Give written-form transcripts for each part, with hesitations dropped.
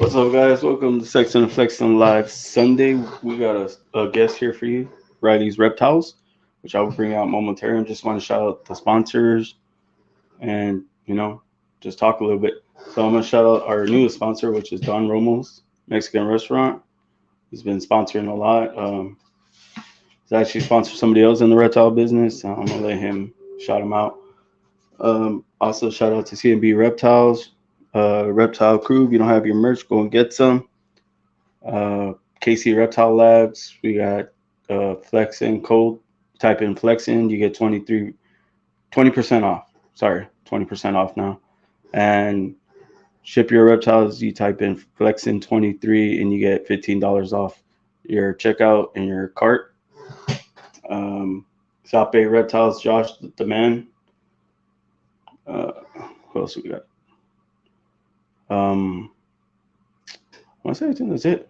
What's up, guys? Welcome to Sexin and Flexin Live Sunday. We got a guest here for you, Riley's Reptiles, which I will bring out momentarily. Just want to shout out the sponsors and, just talk a little bit. So I'm going to shout out our newest sponsor, which is Don Romo's Mexican restaurant. He's been sponsoring a lot. He's actually sponsored somebody else in the reptile business. So I'm going to let him shout him out. Also, shout out to C&B Reptiles, Reptile Crew. If you don't have your merch, go and get some. KC Reptile Labs. We got Flexin code. Type in Flexin, you get 20% off. Sorry, 20% off now. And ship your reptiles. You type in Flexin 23, and you get $15 off your checkout in your cart. South Bay Reptiles, Josh the man. What else we got? I think that's it.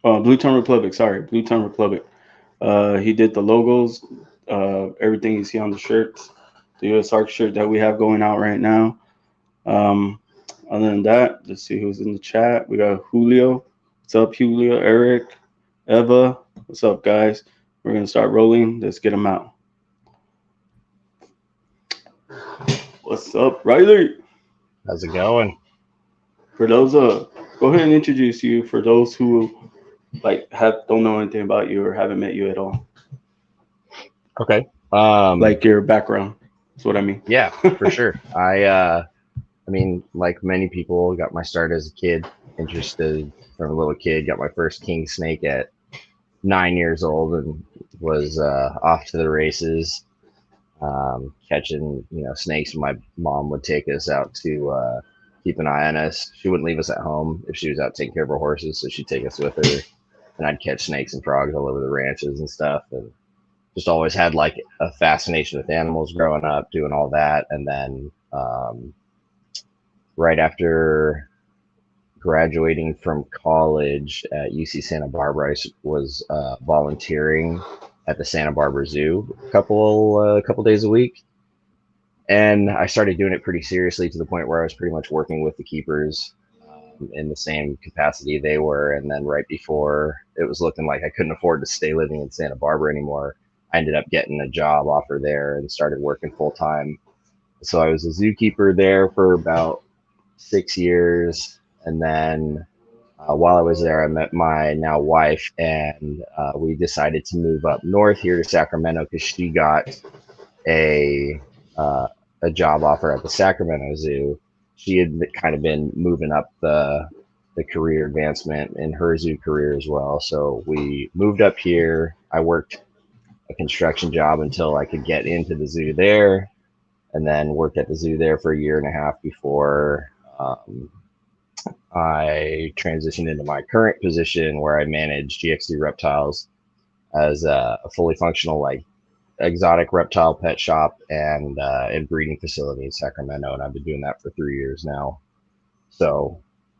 Blue Tongue Republic. Sorry, Blue Tongue Republic. He did the logos, everything you see on the shirts, the US Arc shirt that we have going out right now. Other than that, let's see who's in the chat. We got Julio. What's up, Julio? Eric, Eva. What's up, guys? We're gonna start rolling. Let's get them out. What's up, Riley? How's it going? For those, go ahead and introduce you for those who don't know anything about you or haven't met you at all. Okay. Like your background. That's what I mean. Yeah, for sure. I mean, like many people, got my start as a kid, interested from a little kid. Got my first king snake at 9 years old, and was off to the races, catching snakes. My mom would take us out to keep an eye on us. She wouldn't leave us at home if she was out taking care of her horses, so she'd take us with her, and I'd catch snakes and frogs all over the ranches and stuff. And just always had like a fascination with animals growing up, doing all that. And then right after graduating from college at UC Santa Barbara, I was volunteering at the Santa Barbara Zoo a couple days a week. And I started doing it pretty seriously to the point where I was pretty much working with the keepers in the same capacity they were. And then right before it was looking like I couldn't afford to stay living in Santa Barbara anymore, I ended up getting a job offer there and started working full time. So I was a zookeeper there for about 6 years. And then while I was there, I met my now wife, and we decided to move up north here to Sacramento because she got a job offer at the Sacramento Zoo. She had kind of been moving up the career advancement in her zoo career as well. So we moved up here. I worked a construction job until I could get into the zoo there, and then worked at the zoo there for a year and a half before I transitioned into my current position where I manage GXD Reptiles as a fully functional exotic reptile pet shop and breeding facility in Sacramento, and I've been doing that for 3 years now. So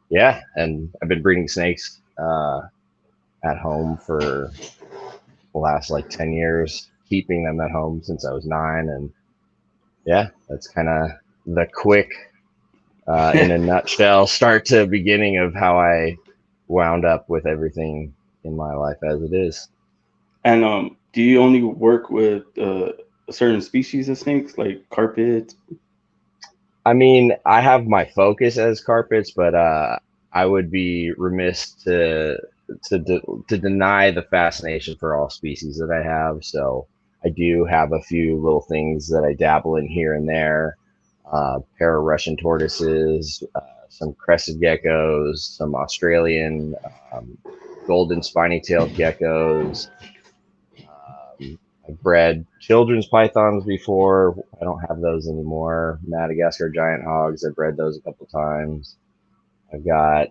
yeah, and I've been breeding snakes at home for the last 10 years, keeping them at home since I was 9. And yeah, that's kind of the quick in a nutshell start to beginning of how I wound up with everything in my life as it is. And do you only work with a certain species of snakes, like carpets? I mean, I have my focus as carpets, but I would be remiss to deny the fascination for all species that I have. So I do have a few little things that I dabble in here and there. Pair of Russian tortoises, some crested geckos, some Australian golden spiny-tailed geckos. I've bred children's pythons before. I don't have those anymore. Madagascar giant hogs, I've bred those a couple times. I've got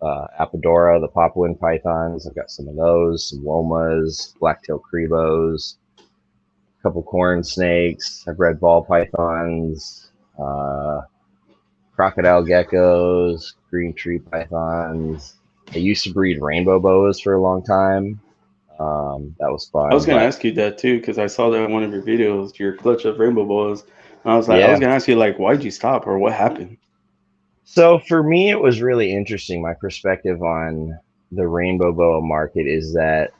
Apodora, the Papuan pythons. I've got some of those, some Womas, black-tailed Crebos, a couple corn snakes. I've bred ball pythons, crocodile geckos, green tree pythons. I used to breed rainbow boas for a long time. That was fun. I was going to ask you that too, because I saw that in one of your videos, your clutch of rainbow boas. And I was Yeah. going to ask you, why'd you stop or what happened? So for me, it was really interesting. My perspective on the rainbow boa market is that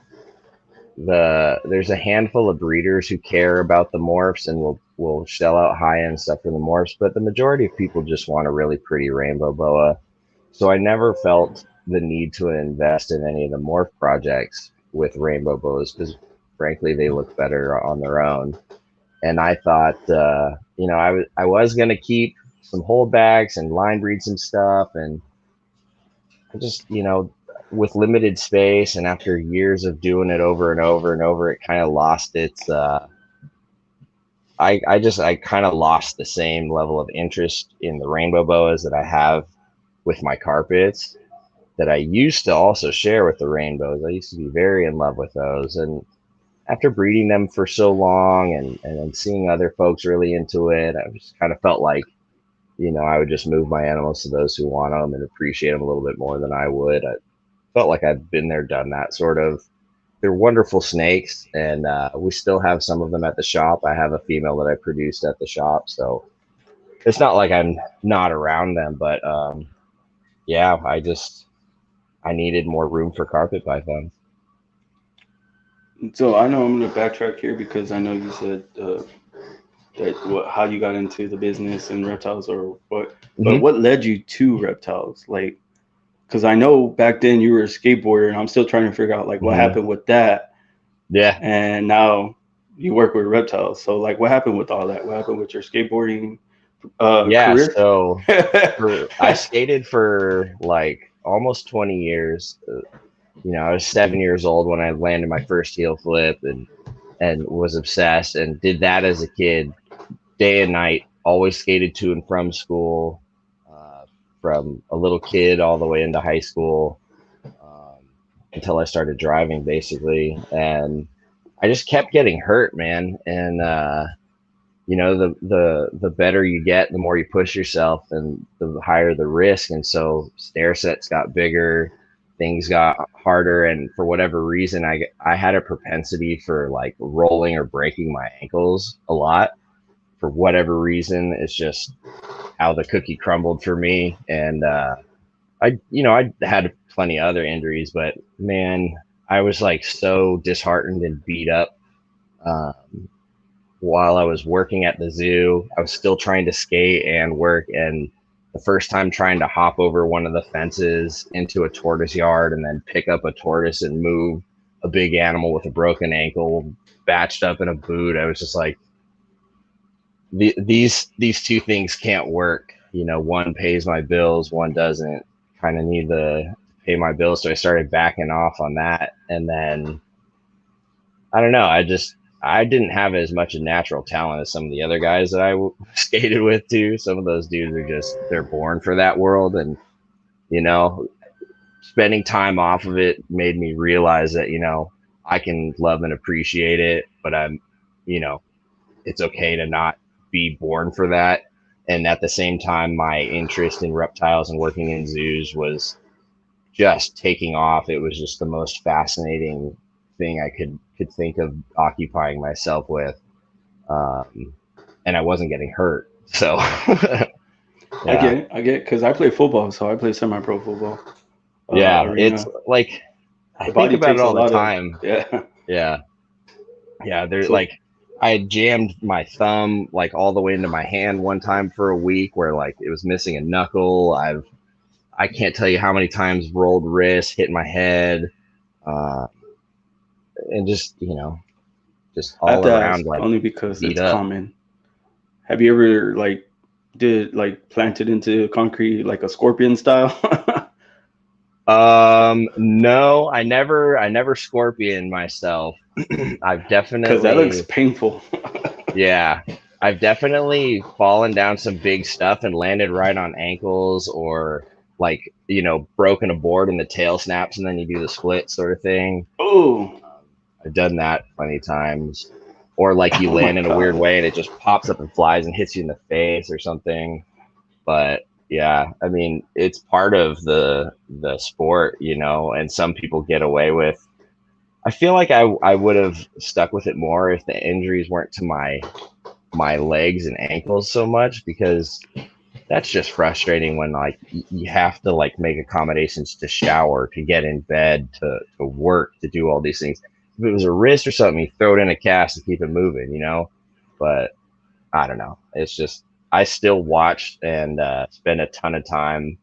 there's a handful of breeders who care about the morphs and will shell out high end stuff for the morphs, but the majority of people just want a really pretty rainbow boa. So I never felt the need to invest in any of the morph projects with rainbow boas because frankly they look better on their own. And I thought, I was gonna keep some holdbacks and line breed some stuff, and I just, with limited space and after years of doing it over and over and over, it kind of lost its. I kind of lost the same level of interest in the rainbow boas that I have with my carpets that I used to also share with the rainbows. I used to be very in love with those, and after breeding them for so long and then seeing other folks really into it, I just kind of felt like, I would just move my animals to those who want them and appreciate them a little bit more than I would. I felt like I've been there, done that sort of. They're wonderful snakes, and we still have some of them at the shop. I have a female that I produced at the shop, so it's not like I'm not around them, but yeah, I needed more room for carpet pythons. So I know I'm gonna backtrack here because I know you said that how you got into the business and reptiles or what, but Hmm. what led you to reptiles? Like, because I know back then you were a skateboarder, and I'm still trying to figure out like what Hmm. happened with that, Yeah, and now you work with reptiles. So like, what happened with all that? What happened with your skateboarding yeah. career? So I skated for like almost 20 years. I was 7 years old when I landed my first heel flip and was obsessed and did that as a kid, day and night. Always skated to and from school, uh, from a little kid all the way into high school, um, until I started driving, basically. And I just kept getting hurt, man. And the better you get, the more you push yourself, and the higher the risk. And so stair sets got bigger, things got harder, and for whatever reason, I had a propensity for like rolling or breaking my ankles a lot. For whatever reason, it's just how the cookie crumbled for me. And I had plenty of other injuries, but man, I was like so disheartened and beat up. Um, while I was working at the zoo, I was still trying to skate and work. And the first time trying to hop over one of the fences into a tortoise yard and then pick up a tortoise and move a big animal with a broken ankle, batched up in a boot, I was just like, these two things can't work. One pays my bills, one doesn't. Kind of need to pay my bills, so I started backing off on that. And then I don't know. I didn't have as much a natural talent as some of the other guys that skated with too. Some of those dudes are just they're born for that world, and you know, spending time off of it made me realize that I can love and appreciate it, but you know, it's okay to not be born for that. And at the same time, my interest in reptiles and working in zoos was just taking off. It was just the most fascinating thing I could think of occupying myself with, um, and I wasn't getting hurt. So yeah, I get, because I play football, so I play semi-pro football yeah, it's arena. like I The think body about it takes a all the lot of, time. yeah. Yeah, yeah. They're So like I had jammed my thumb like all the way into my hand one time for a week, where like it was missing a knuckle. I can't tell you how many times rolled wrist, hit my head, uh, and just I have all to ask around like only because beat it's up. common. Have you ever like did like planted into concrete like a scorpion style? No, I never scorpion myself. I've Because that looks definitely, painful. yeah, I've definitely fallen down some big stuff and landed right on ankles or like, broken a board and the tail snaps and then you do the split sort of thing. Oh, I've done that plenty of times. Or like you oh my land in a weird god. way and it just pops up and flies and hits you in the face or something. But yeah, I mean, it's part of the sport, and some people get away with. I feel like I would have stuck with it more if the injuries weren't to my legs and ankles so much because that's just frustrating when like you have to like make accommodations to shower, to get in bed, to work, to do all these things. If it was a wrist or something, you throw it in a cast and keep it moving, you know. But I don't know. It's just I still watch and spend a ton of time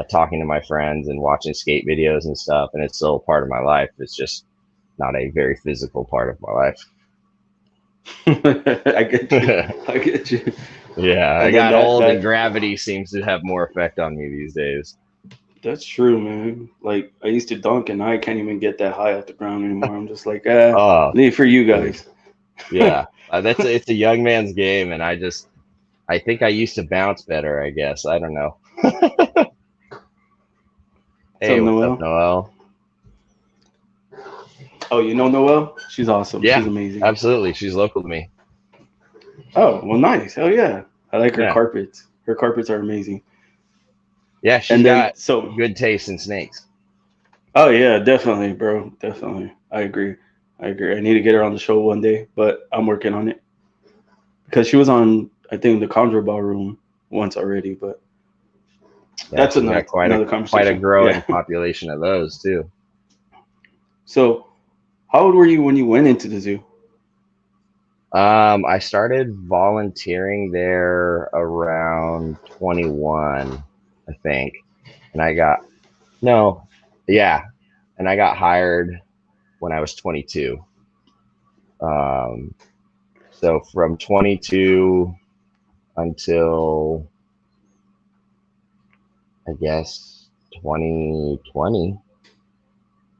talking to my friends and watching skate videos and stuff, and it's still a part of my life. It's just not a very physical part of my life. I get you. I get you. Yeah, I And then got old and that gravity seems to have more effect on me these days. that's true, man. Like I used to dunk, and I can't even get that high off the ground anymore. I'm just like, Oh, leave it for you dude. guys. Yeah. It's a young man's game, and I think I used to bounce better, I guess. I don't know. So Hey, what's up, Noel. Noel? Oh, you know Noel? She's awesome. She's Yeah, amazing. absolutely. She's local to me. Oh, well, nice. Hell yeah. I like her Yeah. carpets. Her carpets are amazing. Yeah, she's And then got so, good taste in snakes. oh yeah, definitely, bro. Definitely. I agree. I agree. I need to get her on the show one day, but I'm working on it because she was on, I think, the Conjure Ballroom once already. But Yeah, that's she's got another quite a conversation. growing Yeah. population of those too. So, how old were you when you went into the zoo? I started volunteering there around 21, I think. And I got no, yeah, and I got hired when I was 22. Um, so from 22 until I guess 2020,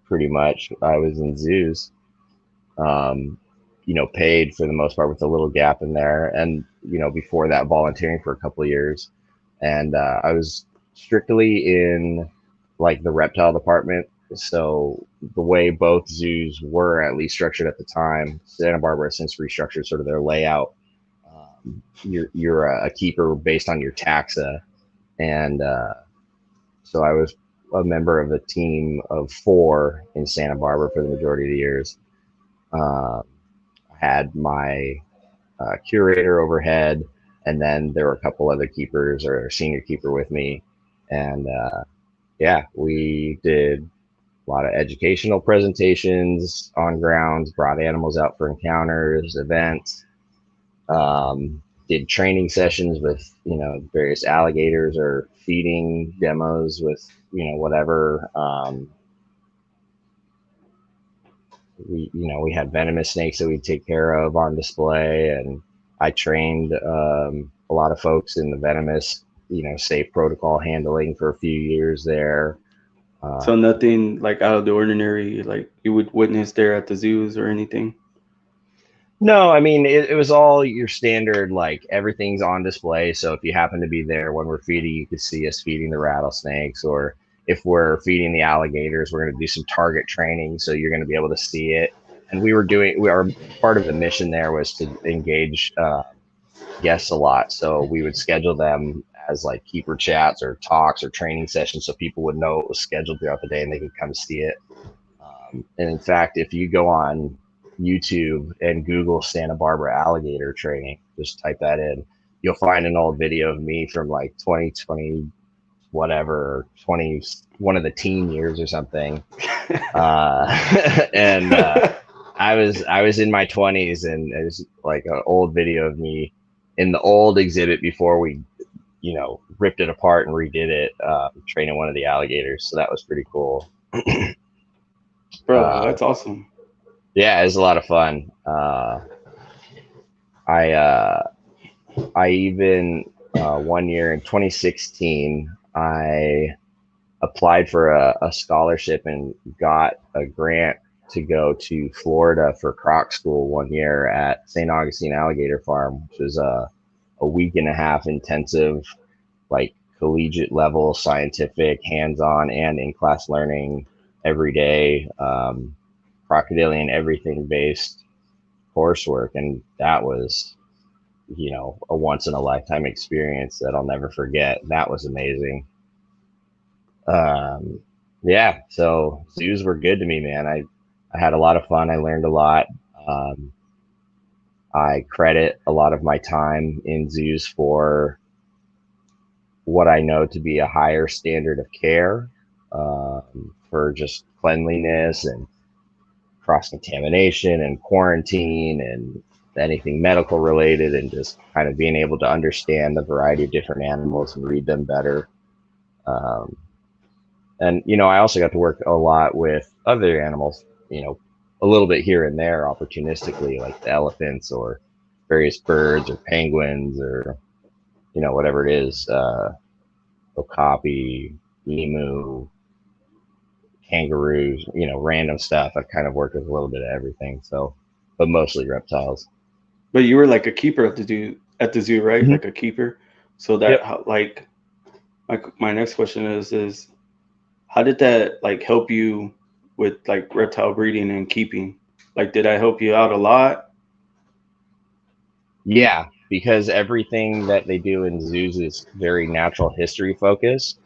pretty much, I was in zoos. Um, paid for the most part with a little gap in there, and before that, volunteering for a couple of years, and I was strictly in like the reptile department. So the way both zoos were at least structured at the time, Santa Barbara has since restructured sort of their layout. You're a keeper based on your taxa, and so I was a member of a team of four in Santa Barbara for the majority of the years. I had my curator overhead, and then there were a couple other keepers or a senior keeper with me, and yeah, we did a lot of educational presentations on grounds, brought animals out for encounters, events, did training sessions with various alligators or feeding demos with whatever. We had venomous snakes that we'd take care of on display, and I trained a lot of folks in the venomous safe protocol handling for a few years there. So um, nothing like out of the ordinary, like you would witness there at the zoos or anything. no, I mean it was all your standard, like everything's on display, so if you happen to be there when we're feeding, you could see us feeding the rattlesnakes, or if we're feeding the alligators, we're going to do some target training, so you're going to be able to see it. And our part of the mission there was to engage guests a lot. So we would schedule them as like keeper chats or talks or training sessions, so people would know it was scheduled throughout the day and they could come see it. And in fact, if you go on YouTube and Google Santa Barbara alligator training, just type that in, you'll find an old video of me from like 2020, whatever, 20, one of the teen years or something. And I was in my 20s, and it was like an old video of me in the old exhibit before we ripped it apart and redid it, training one of the alligators. So that was pretty cool. Bro, uh, that's awesome. yeah, it was a lot of fun. I I even one year in 2016, I applied for a scholarship and got a grant to go to Florida for Croc School one year at St. Augustine Alligator Farm, which was a week and a half intensive, like collegiate level, scientific, hands-on and in-class learning every day, crocodilian everything based coursework, and that was a once in a lifetime experience that I'll never forget. That was amazing. um, yeah, so zoos were good to me, man. I had a lot of fun. I learned a lot. um, I credit a lot of my time in zoos for what I know to be a higher standard of care for just cleanliness and cross contamination and quarantine and anything medical related, and just kind of being able to understand the variety of different animals and read them better. Um, and I also got to work a lot with other animals, a little bit here and there opportunistically, like the elephants or various birds or penguins or whatever it is, okapi, emu, kangaroos, random stuff. I've kind of worked with a little bit of everything. So, but mostly reptiles. But you were like a keeper at the zoo, right? Mm-hmm. Like a keeper. So that Yep. like my next question is how did that like help you with like reptile breeding and keeping? Like, did I help you out a lot? Yeah, because everything that they do in zoos is very natural history focused,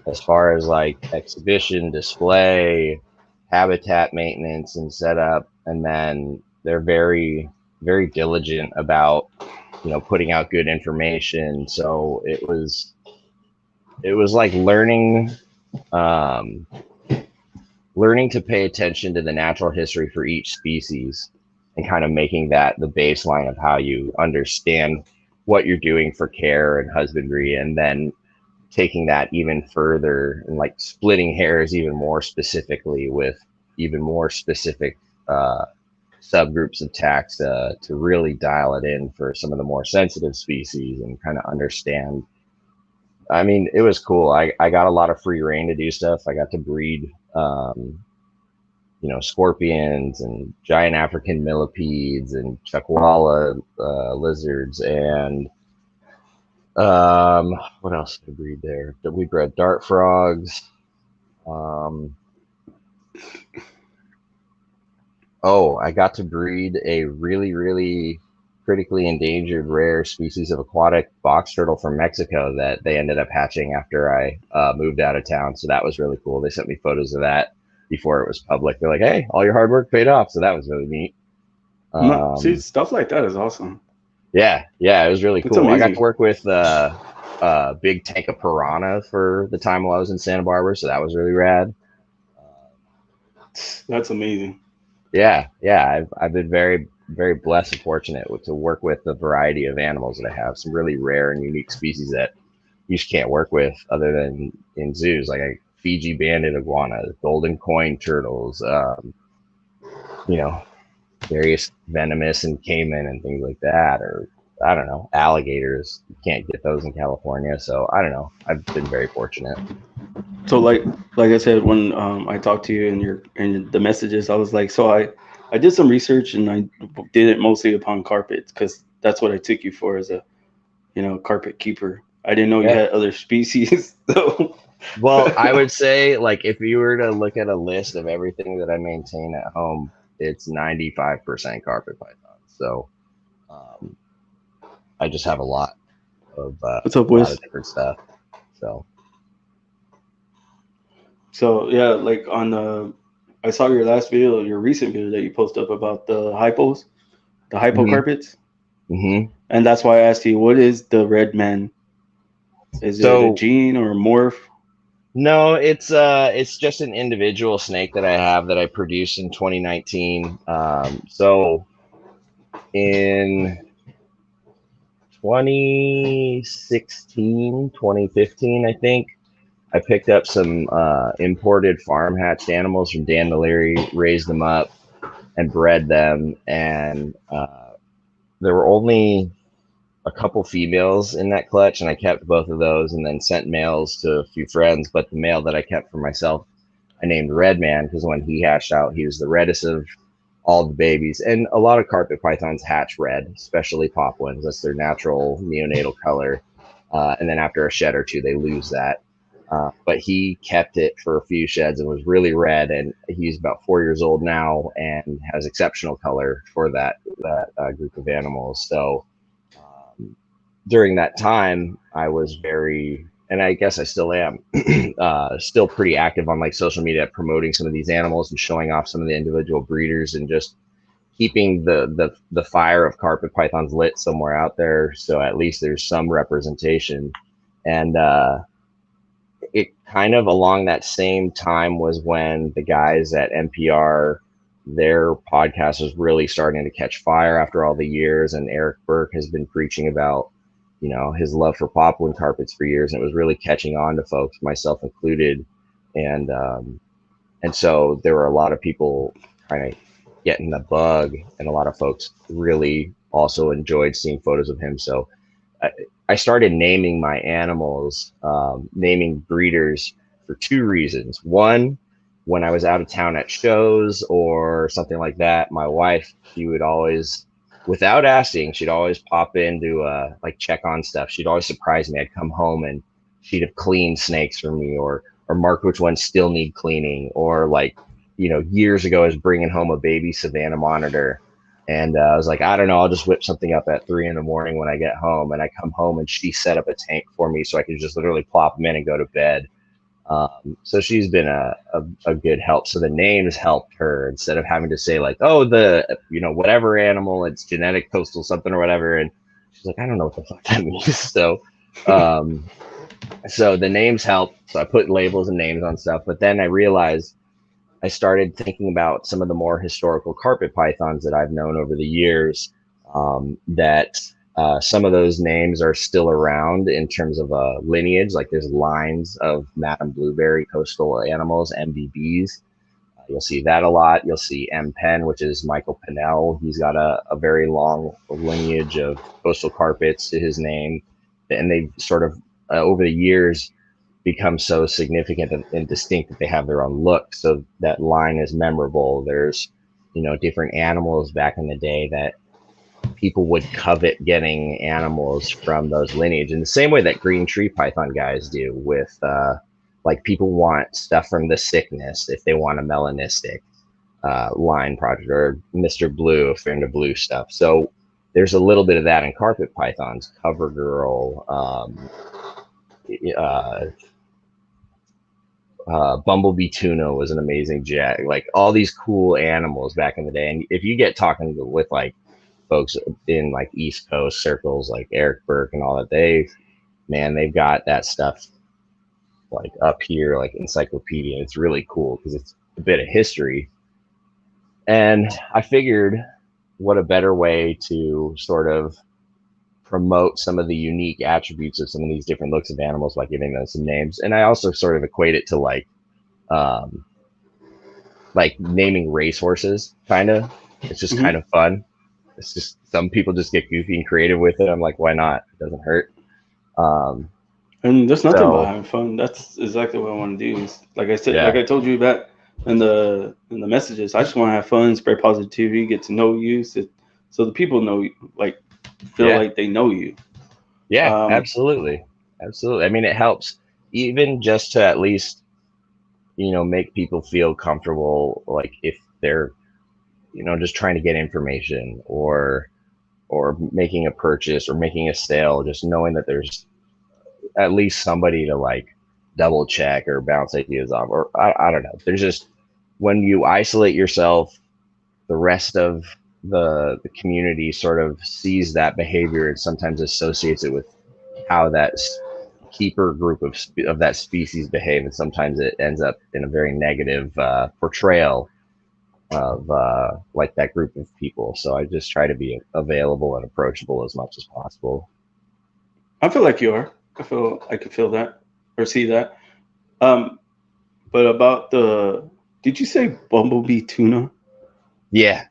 as far as like exhibition, display, habitat maintenance, and setup. And then they're very, very diligent about putting out good information. So it was like um, learning to pay attention to the natural history for each species and kind of making that the baseline of how you understand what you're doing for care and husbandry, and then taking that even further and like splitting hairs even more specifically with even more specific uh, subgroups of taxa to really dial it in for some of the more sensitive species and kind of understand. I mean, it was cool. I got a lot of free reign to do stuff. I got to breed scorpions and giant African millipedes and chakwala lizards and what else did we breed there? We bred dart frogs. Um, oh, I got to breed a really, really critically endangered rare species of aquatic box turtle from Mexico that they ended up hatching after I moved out of town. So that was really cool. They sent me photos of that before it was public. They're like, "Hey, all your hard work paid off." So that was really neat. No, see, Um, stuff like that is awesome. yeah, it was really It's cool. I got to amazing. work with big tank of piranha for the time while I was in Santa Barbara, so that was really rad. That's amazing. Yeah, I've been very, very blessed and fortunate to work with the variety of animals that I have. Some really rare and unique species that you just can't work with other than in zoos, like a Fiji banded iguanas, golden coin turtles, you know, various venomous and caiman and things like that, or I don't know, alligators. You can't get those in California, so I don't know. I've been very fortunate. So like I said when I talked to you and your and the messages, I was like, so I did some research and I did it mostly upon carpets because that's what I took you for as a carpet keeper. I didn't know you Yeah. had other species though. Well, I would say like if you were to look at a list of everything that I maintain at home, it's 95% carpet pythons. So um, I just have What's up, a lot of Wiz? different stuff. So So yeah, like on the I saw your last video, your recent video that you posted up about the hypo hmm carpets, hmm and that's why I asked you, what is the red man? Is it a so gene or a morph? no, it's just an individual snake that I have that I produced in 2019. So in 2016, 2015, I think I picked up some imported farm hatched animals from Dan Maleri, raised them up and bred them, and there were only a couple females in that clutch, and I kept both of those, and then sent males to a few friends. But the male that I kept for myself, I named Redman because when he hatched out, he was the reddest of all the babies. And a lot of carpet pythons hatch red, especially Papuans. That's their natural neonatal color. And then after a shed or two, they lose that. But he kept it for a few sheds and was really red. And he's about 4 years old now and has exceptional color for that group of animals. So during that time, I was very, and I guess I still am, still pretty active on like social media, promoting some of these animals and showing off some of the individual breeders and just keeping the fire of carpet pythons lit somewhere out there. So at least there's some representation. And it kind of along that same time was when the guys at NPR, their podcast was really starting to catch fire after all the years. And Eric Burke has been preaching about, his love for poplin carpets for years. And it was really catching on to folks, myself included. And so there were a lot of people kind of getting the bug, and a lot of folks really also enjoyed seeing photos of him. So I started naming my animals, naming breeders for two reasons. One, when I was out of town at shows or something like that, my wife, she would always, without asking, she'd always pop in to like check on stuff. She'd always surprise me. I'd come home and she'd have cleaned snakes for me, or mark which ones still need cleaning, or like, years ago I was bringing home a baby Savannah monitor. And I was like, I don't know, I'll just whip something up at 3 a.m. when I get home. And I come home and she set up a tank for me so I could just literally plop them in and go to bed. So she's been a good help. So the names helped her instead of having to say like, oh, whatever animal, it's genetic coastal something or whatever. And she's like, I don't know what the fuck that means. So the names helped. So I put labels and names on stuff. But then I realized I started thinking about some of the more historical carpet pythons that I've known over the years, that some of those names are still around in terms of lineage. Like there's lines of Madame Blueberry coastal animals, MBBs. You'll see that a lot. You'll see M. Penn, which is Michael Pennell. He's got a very long lineage of coastal carpets to his name. And they've sort of, over the years, become so significant and distinct that they have their own look. So that line is memorable. There's, different animals back in the day that people would covet getting animals from those lineage in the same way that green tree python guys do with, like people want stuff from the sickness if they want a melanistic line project, or Mr. Blue if they're into blue stuff. So there's a little bit of that in carpet pythons. Cover Girl, Bumblebee Tuna was an amazing jag. Like all these cool animals back in the day. And if you get talking with like folks in like East Coast circles, like Eric Burke and all that, they've got that stuff like up here, like encyclopedia. It's really cool because it's a bit of history. And I figured, what a better way to sort of promote some of the unique attributes of some of these different looks of animals by giving them some names. And I also sort of equate it to like naming racehorses, kind of. It's just kind of fun. It's just, some people just get goofy and creative with it. I'm like, why not? It doesn't hurt. And there's nothing about having fun. That's exactly what I want to do. Like I said, like I told you back in the messages, I just want to have fun, spread positivity, get to know you, so the people know you, like feel like they know you. Yeah, absolutely. I mean, it helps even just to at least, make people feel comfortable. Like if they're, just trying to get information or making a purchase or making a sale, just knowing that there's at least somebody to like double check or bounce ideas off, or I don't know. There's just, when you isolate yourself, the rest of the community sort of sees that behavior and sometimes associates it with how that keeper group of that species behave, and sometimes it ends up in a very negative portrayal of like that group of people. So I just try to be available and approachable as much as possible. I feel like you are. I can feel that or see that. But about did you say Bumblebee Tuna? Yeah.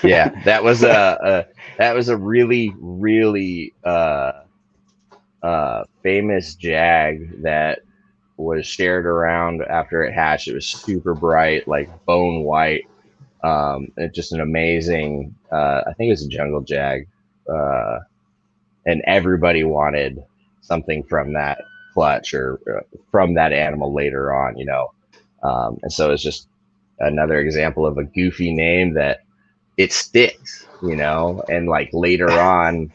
That was a really, really famous jag that was shared around after it hatched. It was super bright, like bone white. It's just an amazing, I think it was a jungle jag. And everybody wanted something from that clutch or from that animal later on, and so it's just another example of a goofy name that it sticks, and like later on,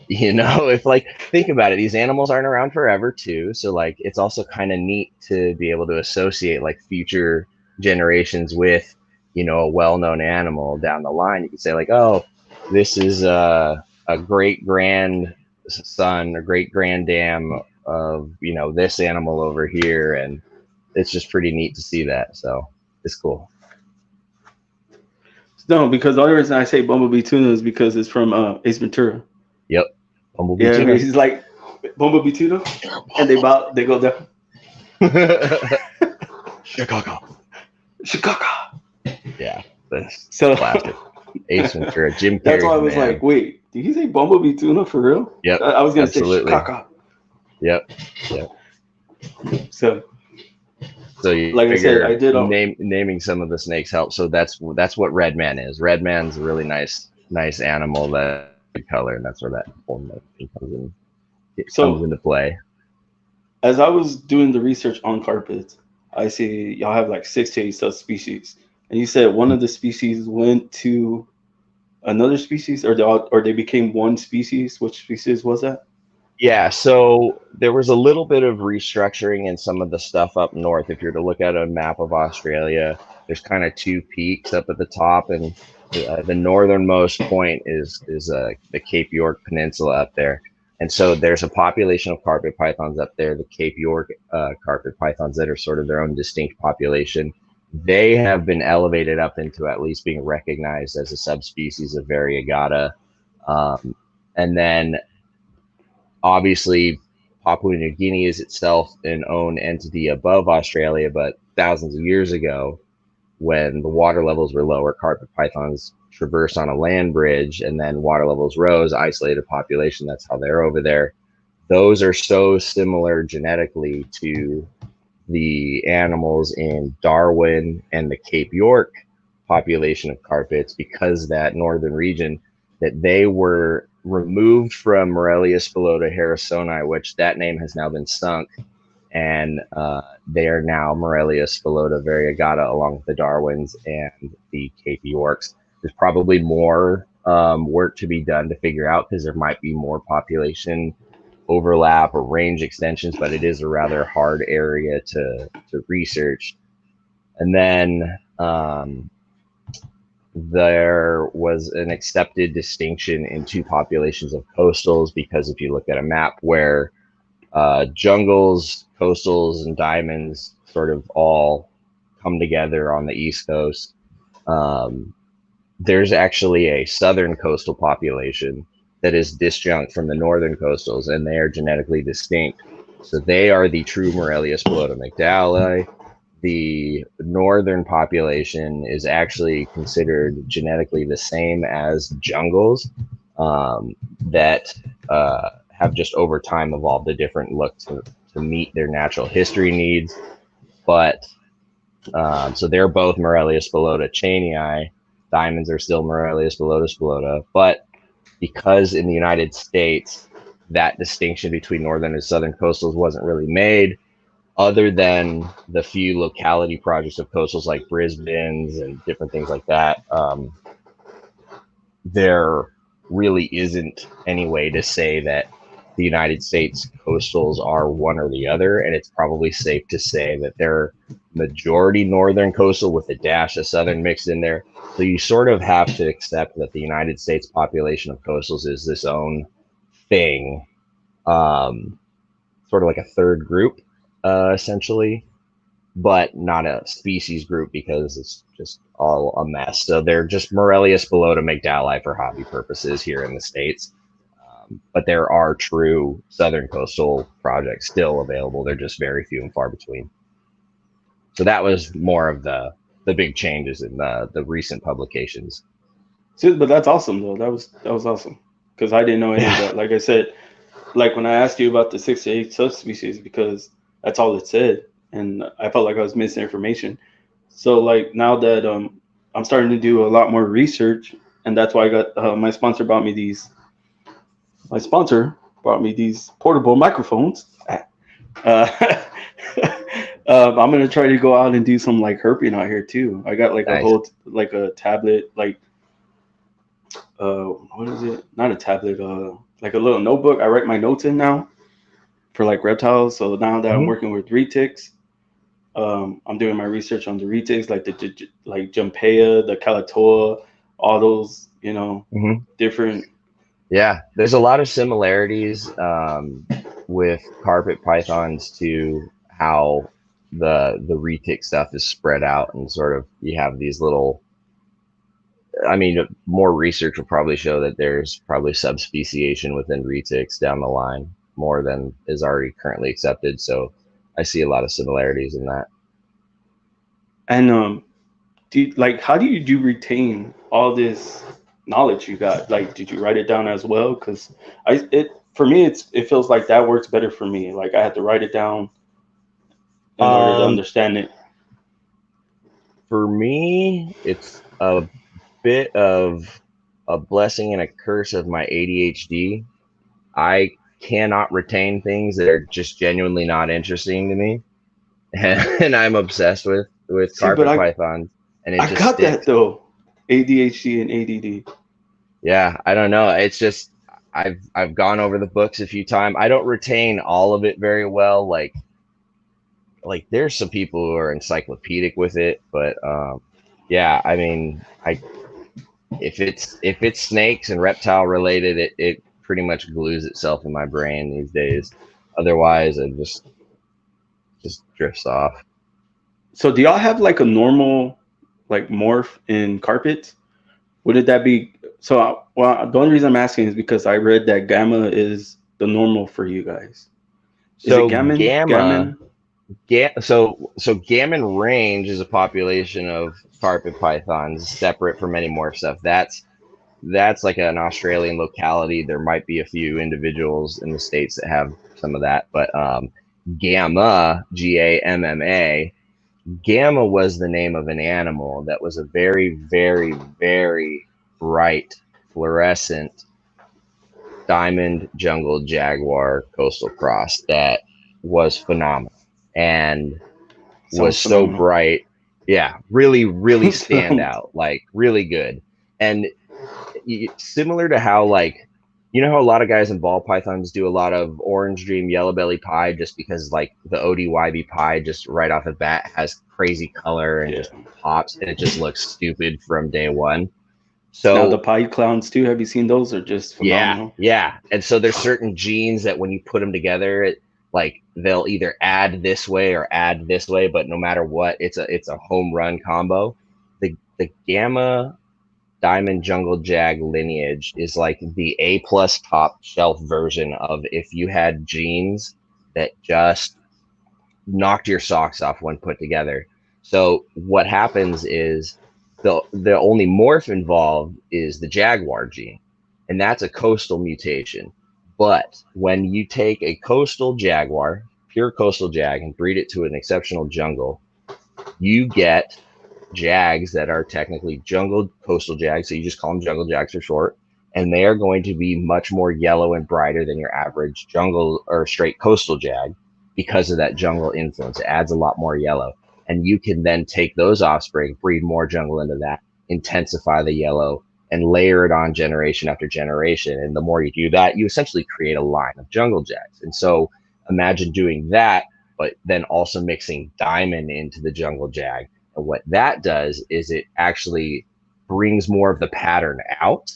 if like, think about it, these animals aren't around forever too. So like, it's also kind of neat to be able to associate like future generations with, a well-known animal down the line. You could say like, oh, this is a great grand son or great granddam of, you know, this animal over here, and it's just pretty neat to see that. So it's cool. No, because the only reason I say Bumblebee Tuna is because it's from Ace Ventura. Yep, bumblebee Yeah, tuna. he's like Bumblebee Tuna, and they go down Chicago. Chicago. Yeah, that's So classic. Ace Ventura, Jim that's why I Carrey's was man. like, wait, did he say Bumblebee Tuna for real? Yep, I was gonna say absolutely. Chicago. Yep, yep. So So you like I said, I figure did. naming some of the snakes helps. So that's what red man is. Red man's a really nice animal that good color, and that's where that whole name comes So into play. as I was doing the research on carpets, I see y'all have like 6 to 8 subspecies, and you said one of the species went to another species, or they became one species. Which species was that? Yeah, so there was a little bit of restructuring in some of the stuff up north. If you're to look at a map of Australia, there's kind of two peaks up at the top, and the northernmost point is the Cape York Peninsula up there. And so there's a population of carpet pythons up there, the Cape York carpet pythons that are sort of their own distinct population. They have been elevated up into at least being recognized as a subspecies of Variegata. Um, and then obviously, Papua New Guinea is itself an own entity above Australia, but thousands of years ago, when the water levels were lower, carpet pythons traversed on a land bridge, and then water levels rose, isolated population. That's how they're over there. Those are so similar genetically to the animals in Darwin and the Cape York population of carpets, because that northern region, that they were removed from Morelia spilota harrisoni, which that name has now been sunk, and they are now Morelia spilota variegata along with the Darwins and the Cape Yorks. There's probably more work to be done to figure out, because there might be more population overlap or range extensions, but it is a rather hard area to research. And then there was an accepted distinction in two populations of coastals, because if you look at a map where jungles, coastals, and diamonds sort of all come together on the East Coast, um, there's actually a southern coastal population that is disjunct from the northern coastals, and they are genetically distinct. So they are the true Morelia spilota mcdowelli. The northern population is actually considered genetically the same as jungles, that have just over time evolved a different look to meet their natural history needs. But so they're both Morelia spilota cheney. Diamonds are still Morelia spilota spilota, but because in the United States that distinction between northern and southern coastals wasn't really made, other than the few locality projects of coastals like Brisbane's and different things like that, there really isn't any way to say that the United States coastals are one or the other, and it's probably safe to say that they're majority northern coastal with a dash of southern mixed in there. So you sort of have to accept that the United States population of coastals is this own thing, um, sort of like a third group, essentially, but not a species group, because it's just all a mess. So they're just Morelia spilota mcdowelli for hobby purposes here in the States. But there are true southern coastal projects still available. They're just very few and far between. So that was more of the big changes in the recent publications. See, but that's awesome though. That was awesome because I didn't know any of Yeah. that. Like I said, like when I asked you about the 6 to 8 subspecies, because that's all it said, and I felt like I was missing information. So like now that I'm starting to do a lot more research, and that's why I got my sponsor brought me these. My sponsor brought me these portable microphones. Uh, I'm gonna try to go out and do some like herping out here too. I got like a Nice. whole like a tablet, like what is it? Not a tablet, like a little notebook. I write my notes in now for like reptiles. So now that I'm Mm-hmm. working with retics, I'm doing my research on the retics, like like Jumpea, the Calatoa, all those, Mm-hmm. different. Yeah, there's a lot of similarities with carpet pythons to how the retic stuff is spread out, and sort of you have these little. I mean, more research will probably show that there's probably subspeciation within retics down the line more than is already currently accepted. So I see a lot of similarities in that. And like, how do you retain all this knowledge you got? Like, did you write it down as well? Because it for me, it feels like that works better for me. Like I had to write it down in order to Um, understand it. for me, it's a bit of a blessing and a curse of my ADHD. I cannot retain things that are just genuinely not interesting to me, and I'm obsessed with See, but carpet pythons, and it I just got that sticks. though. ADHD and ADD. Yeah, I don't know. It's just I've gone over the books a few times. I don't retain all of it very well. Like there's some people who are encyclopedic with it, but yeah, I mean, I if it's snakes and reptile related, it pretty much glues itself in my brain these days. Otherwise, it just drifts off. So do y'all have like a normal like morph in carpets? Would that be so? Well, the only reason I'm asking is because I read that gamma is the normal for you guys. Is it So gamma, Gammon? so gammon range is a population of carpet pythons separate from any more stuff. That's like an Australian locality. There might be a few individuals in the states that have some of that, but gamma, GAMMA, gamma was the name of an animal that was a very, very, very bright, fluorescent diamond jungle jaguar coastal cross that was phenomenal and was Sounds so phenomenal. bright. Yeah, really, really stand Sounds out, like really good. And similar to how, like, you know how a lot of guys in ball pythons do a lot of orange dream yellow belly pie just because like the ODYB pie just right off the bat has crazy color and yeah. just pops and it just looks stupid from day one. Now the So pie clowns too. Have you seen those? Are just yeah, phenomenal. yeah. And so there's certain genes that when you put them together, like they'll either add this way or add this way, but no matter what, it's a home run combo. The gamma diamond jungle jag lineage is like the A plus top shelf version of if you had genes that just knocked your socks off when put together. So what happens is the only morph involved is the jaguar gene, and that's a coastal mutation. But when you take a coastal jaguar, pure coastal jag, and breed it to an exceptional jungle, you get jags that are technically jungle coastal jags. So you just call them jungle jags for short. And they are going to be much more yellow and brighter than your average jungle or straight coastal jag because of that jungle influence. It adds a lot more yellow. And you can then take those offspring, breed more jungle into that, intensify the yellow, and layer it on generation after generation. And the more you do that, you essentially create a line of jungle jags. And so imagine doing that, but then also mixing diamond into the jungle jag. And what that does is it actually brings more of the pattern out,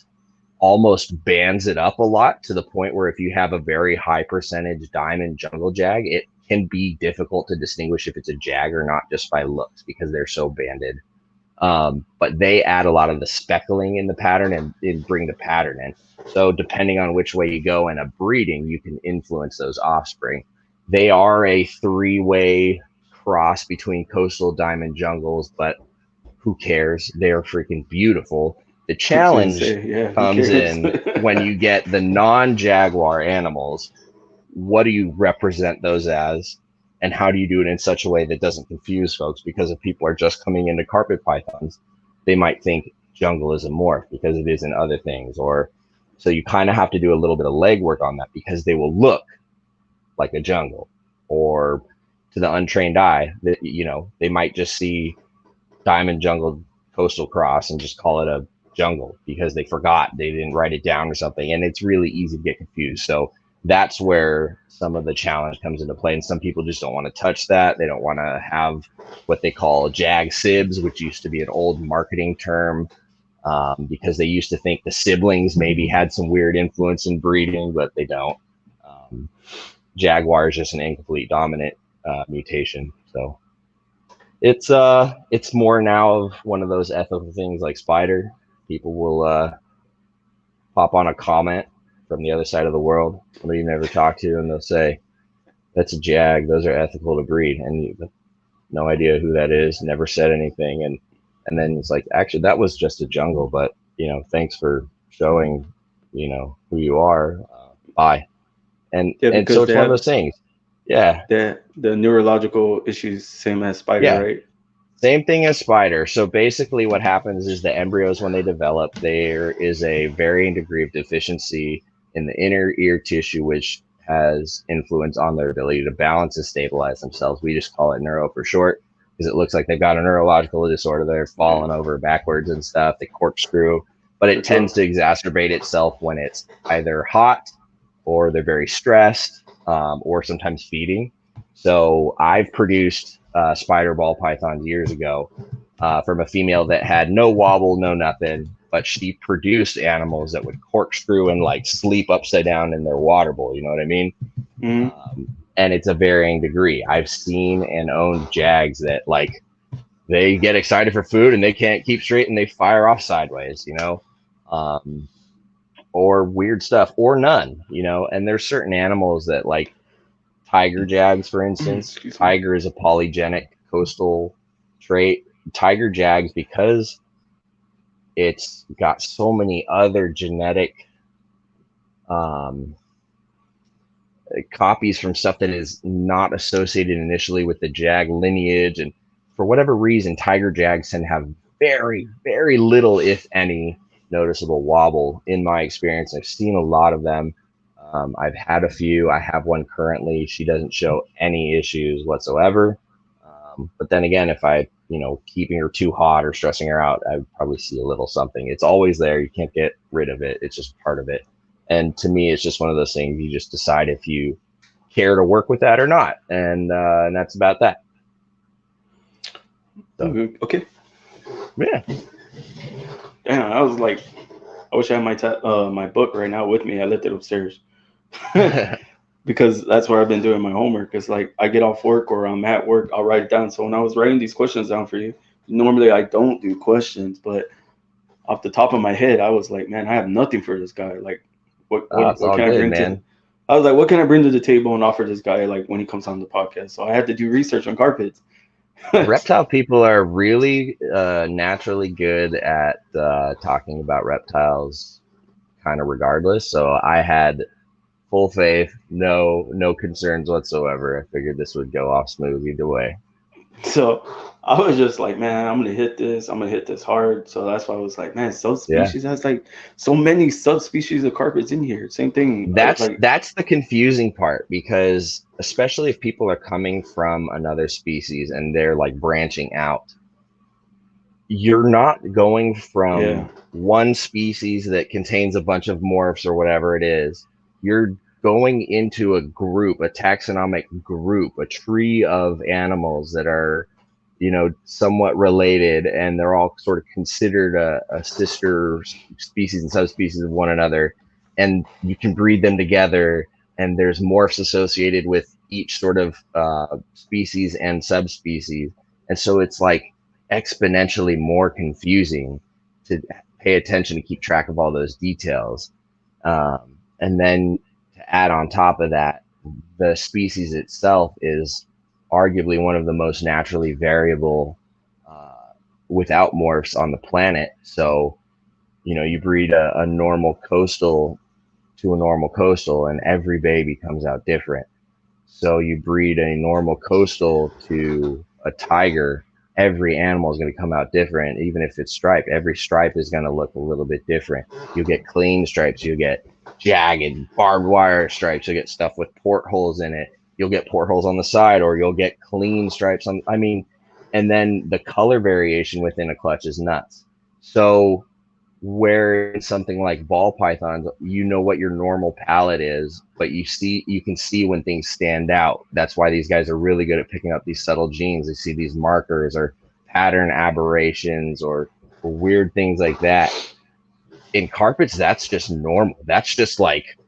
almost bands it up a lot to the point where if you have a very high percentage diamond jungle jag, it can be difficult to distinguish if it's a jag or not just by looks because they're so banded. But they add a lot of the speckling in the pattern and bring the pattern in. So depending on which way you go in a breeding, you can influence those offspring. They are a three-way cross between coastal diamond jungles, but who cares? They're freaking beautiful. The I was gonna challenge say, yeah. Who comes cares? in when you get the non-jaguar animals. What do you represent those as? And how do you do it in such a way that doesn't confuse folks? Because if people are just coming into carpet pythons, they might think jungle is a morph because it is in other things. Or so you kind of have to do a little bit of legwork on that because they will look like a jungle. Or to the untrained eye, that they might just see diamond jungle coastal cross and just call it a jungle because they forgot they didn't write it down or something, and it's really easy to get confused. So that's where some of the challenge comes into play, and some people just don't want to touch that. They don't want to have what they call jag sibs, which used to be an old marketing term. because they used to think the siblings maybe had some weird influence in breeding, but they don't. Um, Jaguar is just an incomplete dominant mutation. So it's more now of one of those ethical things like spider. People will pop on a comment from the other side of the world, somebody you never talked to, and they'll say, "That's a jag. Those are ethical to breed," and you have no idea who that is. Never said anything, and then it's like, actually, that was just a jungle, but thanks for showing, who you are. Bye. Yeah, And so because it's they one of have those things. Yeah, the neurological issues same as spider, yeah. right? Same thing as spider. So basically, what happens is the embryos, when they develop, there is a varying degree of deficiency in the inner ear tissue, which has influence on their ability to balance and stabilize themselves. We just call it neuro for short because it looks like they've got a neurological disorder. They're Yeah, falling over backwards and stuff. They corkscrew, but for it sure. tends to exacerbate itself when it's either hot or they're very stressed, or sometimes feeding. So I've produced spider ball pythons years ago from a female that had no wobble, no nothing, but she produced animals that would corkscrew and like sleep upside down in their water bowl. You know what I mean? Hmm. And it's a varying degree. I've seen and owned jags that like they get excited for food and they can't keep straight and they fire off sideways, um, or weird stuff or none, and there's certain animals that like tiger jags, for instance. Excuse me. Tiger is a polygenic coastal trait. Tiger jags, because it's got so many other genetic um, copies from stuff that is not associated initially with the jag lineage. And for whatever reason, tiger jags tend to have very, very little, if any, noticeable wobble in my experience. I've seen a lot of them. I've had a few. I have one currently. She doesn't show any issues whatsoever. But then again, if I, keeping her too hot or stressing her out, I would probably see a little something. It's always there. You can't get rid of it. It's just part of it. And to me, it's just one of those things you just decide if you care to work with that or not. And that's about that. So, Okay. yeah. Damn, I was like, I wish I had my book right now with me. I left it upstairs because that's where I've been doing my homework. It's like I get off work or I'm at work, I'll write it down. So when I was writing these questions down for you, normally I don't do questions, but off the top of my head, I was like, man, I have nothing for this guy. Like, what Oh, what it's what all can I good, bring to? man. I was like, what can I bring to the table and offer this guy like when he comes on the podcast? So I had to do research on carpets. Reptile people are really naturally good at talking about reptiles, kind of regardless. So I had full faith, no concerns whatsoever. I figured this would go off smooth either way. So I was just like, man, I'm gonna hit this. I'm gonna hit this hard. So that's why I was like, man, Yeah. subspecies has like so many subspecies of carpets in here. Same thing. That's Like, that's the confusing part, because especially if people are coming from another species and they're like branching out, you're not going yeah, from one species that contains a bunch of morphs or whatever it is. You're going into a group, a taxonomic group, a tree of animals that are, somewhat related, and they're all sort of considered a sister species and subspecies of one another. And you can breed them together, and there's morphs associated with each sort of species and subspecies. And so it's like exponentially more confusing to pay attention to keep track of all those details. And then to add on top of that, the species itself is arguably one of the most naturally variable without morphs on the planet. So, you breed a normal coastal to a normal coastal, and every baby comes out different. So you breed a normal coastal to a tiger, every animal is going to come out different, even if it's striped. Every stripe is going to look a little bit different. You'll get clean stripes, you'll get jagged, barbed wire stripes, you'll get stuff with portholes in it, you'll get portholes on the side, or you'll get clean stripes on, and then the color variation within a clutch is nuts. So where in something like ball pythons, you know what your normal palette is, but you can see when things stand out. That's why these guys are really good at picking up these subtle genes. They see these markers or pattern aberrations or weird things like that. In carpets, that's just normal. That's just like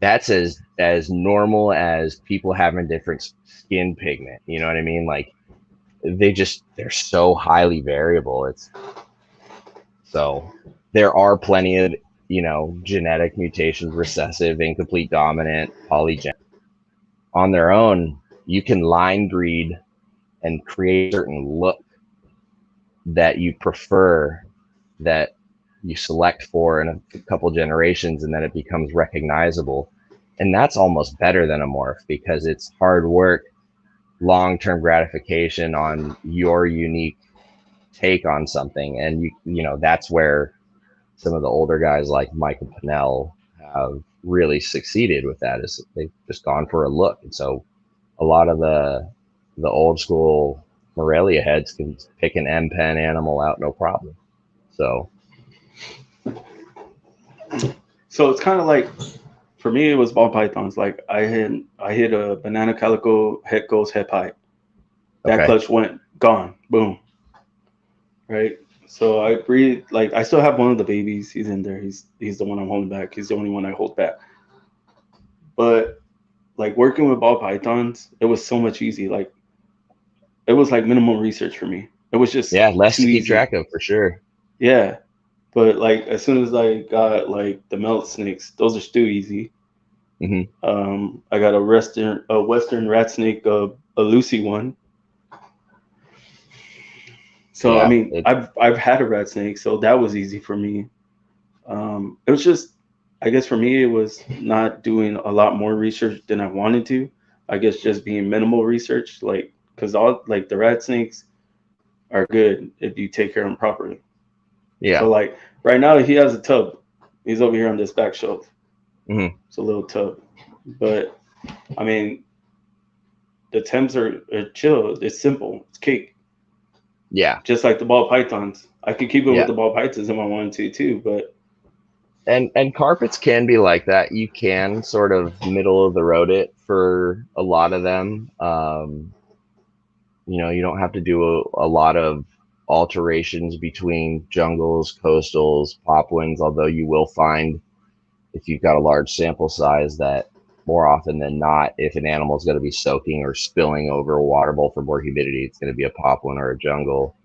that's as normal as people having different skin pigment. You know what I mean? Like they're so highly variable. It's so there are plenty of genetic mutations, recessive, incomplete dominant, polygenic. On their own, you can line breed and create a certain look that you prefer, that you select for in a couple generations, and then it becomes recognizable. And that's almost better than a morph because it's hard work, long-term gratification on your unique take on something. And that's where some of the older guys like Michael Pennell have really succeeded with that, is they've just gone for a look. And so a lot of the old school Morelia heads can pick an M pen animal out no problem. So it's kind of like, for me, it was ball pythons. Like I hit a banana calico head ghost head pipe. That okay, clutch went gone, boom. Right. So I breed, like I still have one of the babies. He's in there. He's the one I'm holding back. He's the only one I hold back. But like working with ball pythons, it was so much easy. Like it was like minimal research for me. It was just yeah, less too to keep easy. track of for sure. Yeah. But like as soon as I got like the melt snakes, those are still easy. Hmm. I got a western rat snake, a Lucy one. So I Yeah, mean, I've had a rat snake, so that was easy for me. It was just, I guess for me, it was not doing a lot more research than I wanted to. I guess just being minimal research, like because all like the rat snakes are good if you take care of them properly. So yeah. like right now, he has a tub. He's over here on this back shelf. Hmm. It's a little tub, but I mean, the temps are chill. It's simple. It's cake. Yeah, Just like the ball pythons. I could keep it with yeah. the ball pythons if I wanted to too, but And carpets can be like that. You can sort of middle of the road it for a lot of them. You don't have to do a lot of alterations between jungles, coastals, popwinds, although you will find, if you've got a large sample size, that more often than not, if an animal is going to be soaking or spilling over a water bowl for more humidity, it's going to be a popwin or a jungle.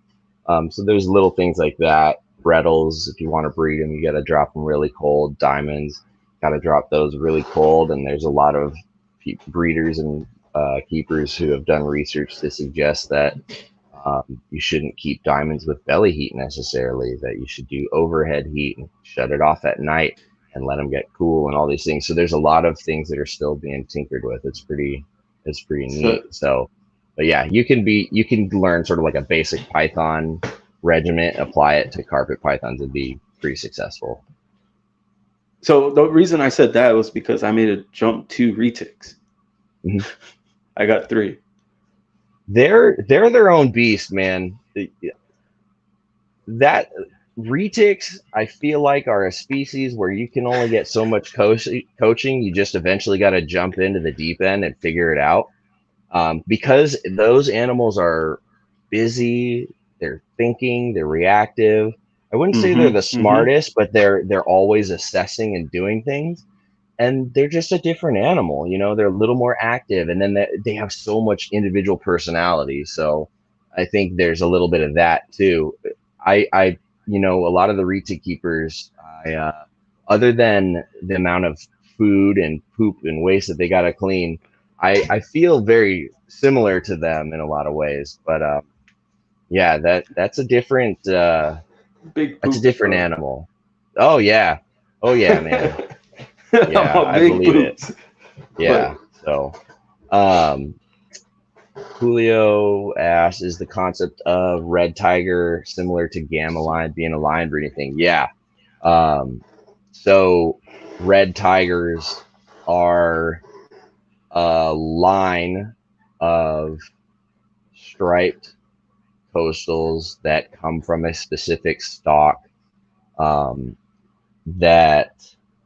So there's little things like that. Brettles, if you want to breed them, you got to drop them really cold. Diamonds, got to drop those really cold. And there's a lot of breeders and keepers who have done research to suggest that you shouldn't keep diamonds with belly heat necessarily, that you should do overhead heat and shut it off at night and let them get cool and all these things. So there's a lot of things that are still being tinkered with. It's pretty so neat. So, but yeah, you can learn sort of like a basic Python regiment, apply it to carpet pythons, and be pretty successful. so the reason I said that was because I made a jump to retics. Mhm. I got three. They're their own beast, man. That retics, I feel like, are a species where you can only get so much coaching. You just eventually got to jump into the deep end and figure it out, because those animals are busy, they're thinking, they're reactive. I wouldn't say they're Mm-hmm. the Mm-hmm. smartest, but they're always assessing and doing things. And they're just a different animal, they're a little more active, and then they have so much individual personality. So I think there's a little bit of that too. A lot of the retic keepers, other than the amount of food and poop and waste that they got to clean, I feel very similar to them in a lot of ways. But yeah, Big that's a poops, different bro. animal. Oh yeah, oh yeah, man. I'm Yeah, a I big believe it. poops. Yeah. But So, um, Julio asks, is the concept of red tiger similar to gamma line being a lion breeding thing? Yeah. Um, so red tigers are a line of striped coastals that come from a specific stock. Um, that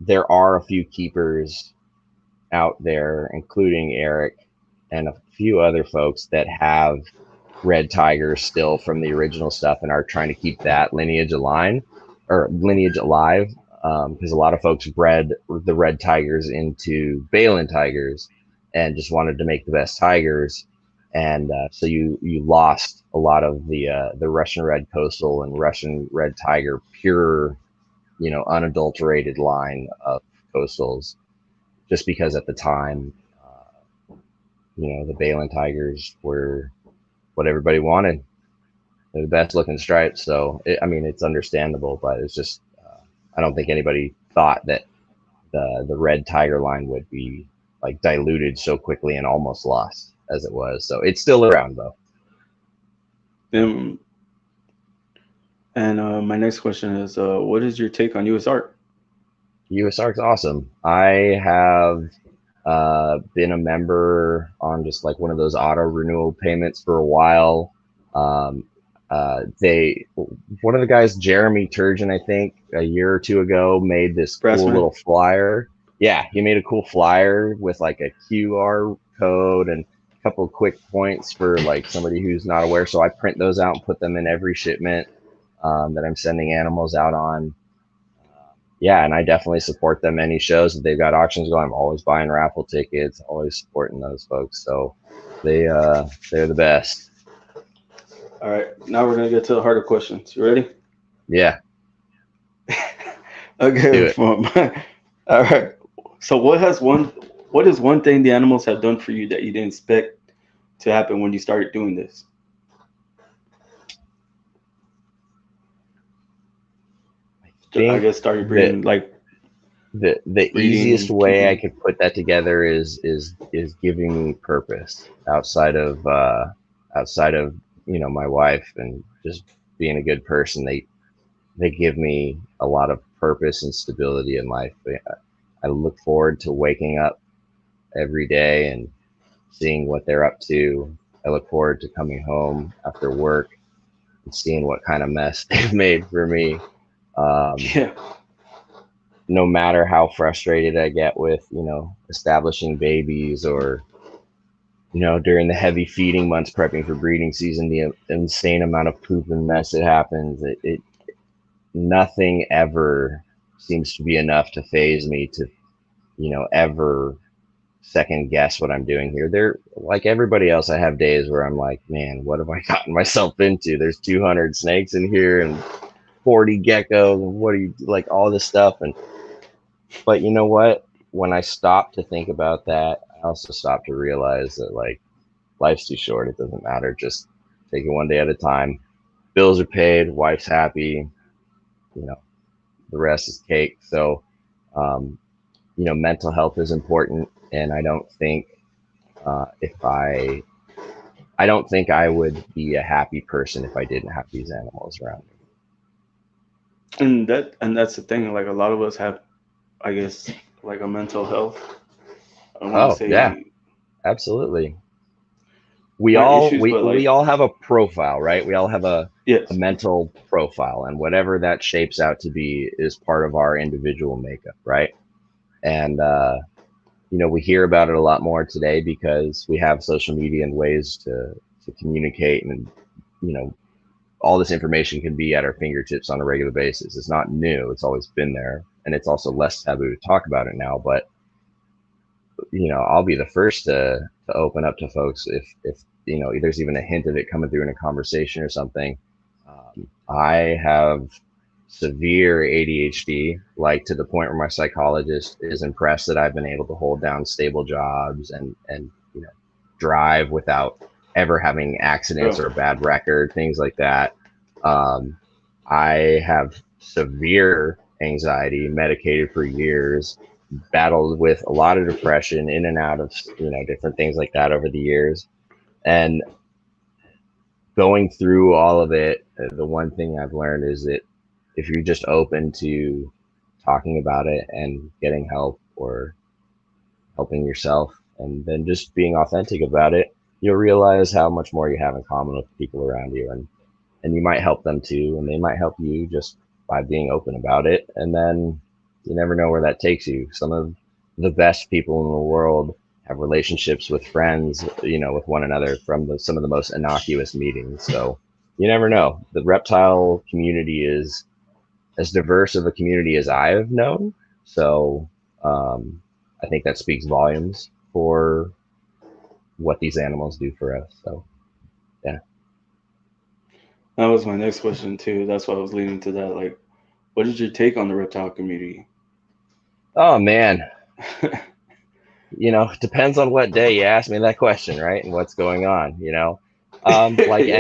there are a few keepers out there, including Eric and a few other folks, that have red tigers still from the original stuff and are trying to keep that lineage alive. Because a lot of folks bred the red tigers into Balin tigers and just wanted to make the best tigers. And so you lost a lot of the Russian red coastal and Russian red tiger pure, unadulterated line of coastals, just because at the time, the Balin tigers were what everybody wanted. They're the best looking stripes. So, it's understandable, but it's just, I don't think anybody thought that the red tiger line would be like diluted so quickly and almost lost as it was. So it's still around though. Um, and my next question is, what is your take on U.S. art? USARC's awesome. I have been a member on just like one of those auto renewal payments for a while. Um, they one of the guys, Jeremy Turgeon, I think, a year or two ago, made this cool Brassman? little flyer. Yeah, he made a cool flyer with like a QR code and a couple of quick points for like somebody who's not aware. So I print those out and put them in every shipment that I'm sending animals out on. Yeah, and I definitely support them. Any shows that they've got auctions going, I'm always buying raffle tickets, always supporting those folks. So they're the best. All right, now we're gonna get to the harder questions. You ready? Yeah, do Okay. it. All right. So, what is one thing the animals have done for you that you didn't expect to happen when you started doing this? I I think guess started that breeding, like the easiest breeding, way I keeping. could put that together is giving me purpose outside of my wife and just being a good person. They give me a lot of purpose and stability in life. I look forward to waking up every day and seeing what they're up to. I look forward to coming home after work and seeing what kind of mess they've made for me. Um, Yeah. no matter how frustrated I get with, establishing babies or, during the heavy feeding months prepping for breeding season, the insane amount of poop and mess that happens, it nothing ever seems to be enough to phase me to, ever second guess what I'm doing here. They're like everybody else. I have days where I'm like, man, what have I gotten myself into? There's 200 snakes in here and 40 geckos. And what are you like all this stuff? But you know what? When I stop to think about that, I also stop to realize that like life's too short. It doesn't matter. Just take it one day at a time. Bills are paid. Wife's happy. You know, the rest is cake. So, um, mental health is important, and I don't think if I don't think I would be a happy person if I didn't have these animals around me. And that's the thing. Like a lot of us have, I guess, like a mental health. I don't want to Oh yeah, say absolutely. We not all issues, we but we like all have a profile, right? We all have a yes, mental profile, and whatever that shapes out to be is part of our individual makeup, right? And we hear about it a lot more today because we have social media and ways to communicate, and you know all this information can be at our fingertips on a regular basis. It's not new; it's always been there, and it's also less taboo to talk about it now. But I'll be the first to open up to folks if there's even a hint of it coming through in a conversation or something. I have severe ADHD, like to the point where my psychologist is impressed that I've been able to hold down stable jobs and drive without ever having accidents bro. or a bad record, things like that. Um, I have severe anxiety, medicated for years, battled with a lot of depression, in and out of different things like that over the years, and going through all of it, the one thing I've learned is that if you're just open to talking about it and getting help or helping yourself and then just being authentic about it, you'll realize how much more you have in common with the people around you, and you might help them too, and they might help you just by being open about it. And then you never know where that takes you. Some of the best people in the world have relationships with friends, with one another from some of the most innocuous meetings. So you never know. The reptile community is as diverse of a community as I've known. So I think that speaks volumes for what these animals do for us. So yeah. That was my next question too. That's why I was leading to that. Like, what is your take on the reptile community? Oh man, depends on what day you ask me that question, right? And what's going on, like Yeah.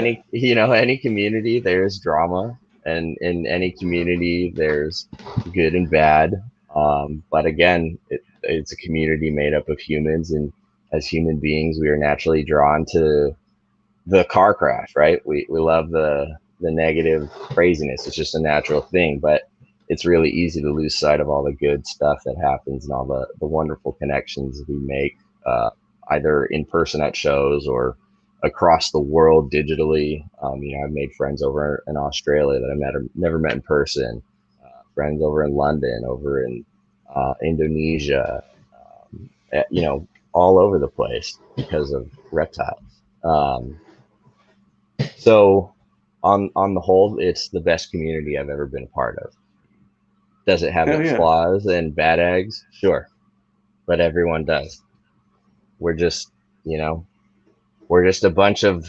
any community, there's drama, and in any community, there's good and bad. But again, it's a community made up of humans, and as human beings, we are naturally drawn to the car crash, right? We love the negative craziness. It's just a natural thing, but it's really easy to lose sight of all the good stuff that happens and all the wonderful connections we make, either in person at shows or across the world digitally. I've made friends over in Australia that never met in person. Friends over in London, over in Indonesia, all over the place because of reptiles. So on the whole, it's the best community I've ever been a part of. Does it have Hell its yeah. flaws and bad eggs? Sure, but everyone does. We're just, you know, we're just a bunch of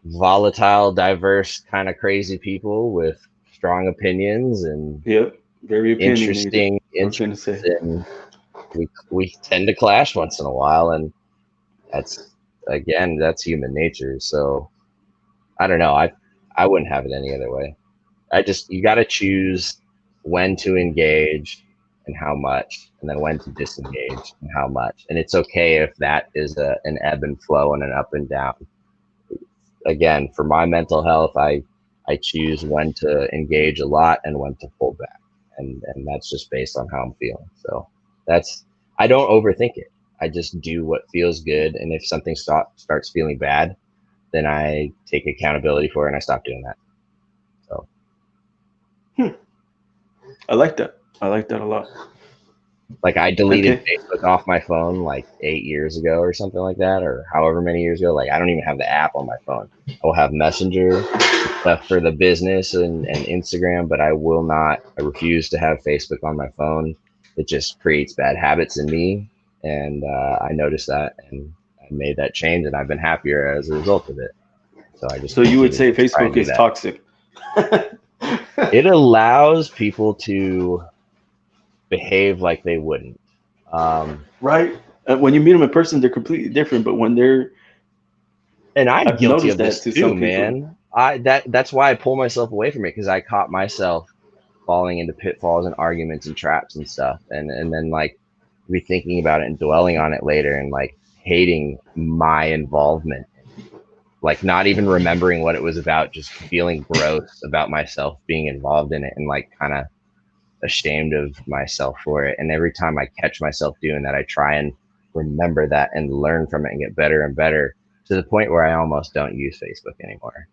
volatile, diverse, kind of crazy people with strong opinions and Yep. Very opinionated. interesting I was gonna interests, say. and we tend to clash once in a while, and that's that's human nature. So I don't know. I wouldn't have it any other way. You got to choose when to engage and how much, and then when to disengage and how much. And it's okay if that is an ebb and flow and an up and down. Again, for my mental health, I choose when to engage a lot and when to pull back, and that's just based on how I'm feeling. So that's I don't overthink it. I just do what feels good, and if something starts feeling bad, then I take accountability for it and I stop doing that. So Hmm. I like that. I like that a lot. like I deleted Okay. Facebook off my phone like 8 years ago or something like that, or however many years ago. Like I don't even have the app on my phone. I will have Messenger and stuff for the business and Instagram, but I refuse to have Facebook on my phone. It just creates bad habits in me. And I noticed that and I made that change and I've been happier as a result of it. So I just So you would continue say to try and Facebook do is that. toxic. It allows people to behave like they wouldn't. Um, Right? When you meet them in person, they're completely different. But when they're, and I'm I've guilty noticed of that this to too, some people. man. That's why I pull myself away from it because I caught myself falling into pitfalls and arguments and traps and stuff, and then like rethinking about it and dwelling on it later and like hating my involvement, like not even remembering what it was about, just feeling gross about myself being involved in it and like kind of ashamed of myself for it. And every time I catch myself doing that, I try and remember that and learn from it and get better and better to the point where I almost don't use Facebook anymore.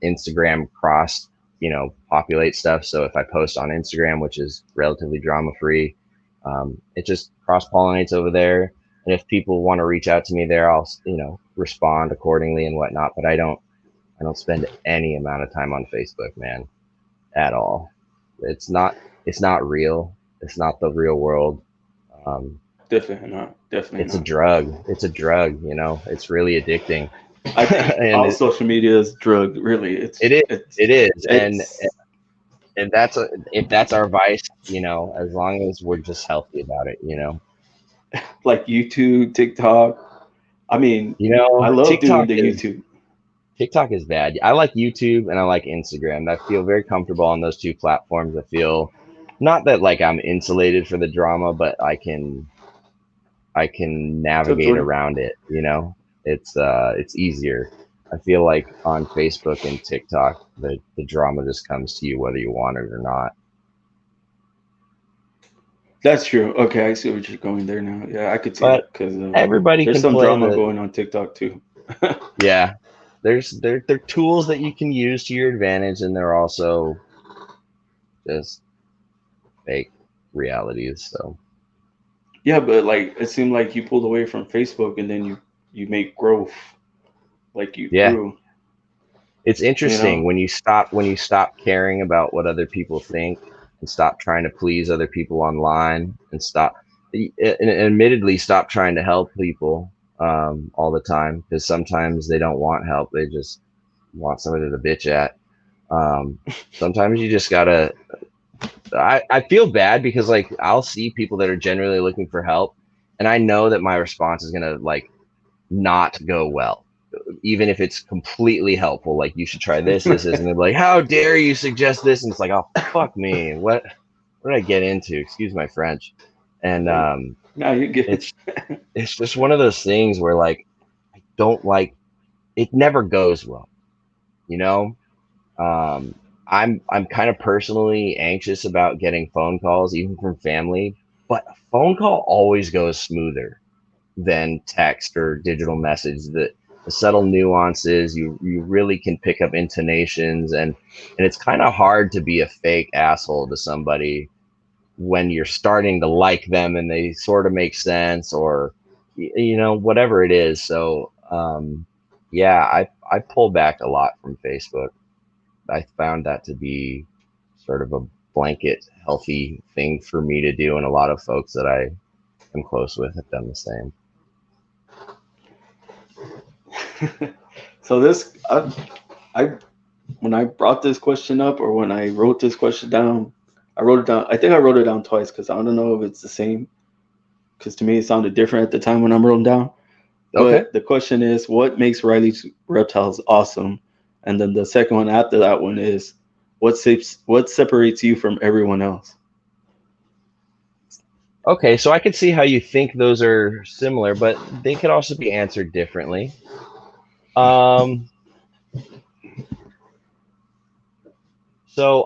Instagram populate stuff. So if I post on Instagram, which is relatively drama free, it just cross pollinates over there. And if people want to reach out to me there, I'll, respond accordingly and whatnot. But I don't spend any amount of time on Facebook, man, at all. It's not it's not real. It's not the real world. Um, Definitely not. Definitely it's a not. drug. It's a drug. It's really addicting, I think and all social media is drug. Really, it is. it's It is, it's and if that's our vice, as long as we're just healthy about it. like YouTube, TikTok. I mean, I love doing TikTok the is YouTube. TikTok is bad. I like YouTube and I like Instagram. I feel very comfortable on those two platforms. I feel not that like I'm insulated for the drama, but I can What's up, navigate Jordan? around it. It's easier. I feel like on Facebook and TikTok the drama just comes to you whether you want it or not. That's true. Okay, I see what you're going there now. Yeah, I could see But that because everybody there's can some play drama the going on TikTok too. yeah. They're tools that you can use to your advantage and they're also just fake realities. So Yeah, but like it seemed like you pulled away from Facebook and then you make growth, like you Yeah, grew, it's you interesting know. when you stop caring about what other people think and stop trying to please other people online and and admittedly stop trying to help people all the time, because sometimes they don't want help, they just want somebody to bitch at. Sometimes you just gotta I feel bad because like I'll see people that are genuinely looking for help, and I know that my response is gonna like not go well, even if it's completely helpful. Like, you should try this, and they're like, "How dare you suggest this?" And it's like, "Oh, fuck me! What did I get into?" Excuse my French. And Hey, now you get. it's it's just one of those things where like I don't like it. Never goes well, you know. Um, I'm kind of personally anxious about getting phone calls, even from family, but a phone call always goes smoother than text or digital message. The subtle nuances, you really can pick up intonations, and it's kind of hard to be a fake asshole to somebody when you're starting to like them and they sort of make sense, or whatever it is. So yeah, I pull back a lot from Facebook. I found that to be sort of a blanket healthy thing for me to do, and a lot of folks that I am close with have done the same. So this, I when I brought this question up or when I wrote this question down, I wrote it down. I think I wrote it down twice because I don't know if it's the same. Because to me it sounded different at the time when I'm wrote down. Okay. But the question is, what makes Riley's Reptiles awesome? And then the second one after that one is, what separates you from everyone else? Okay, so I could see how you think those are similar, but they could also be answered differently. Um, so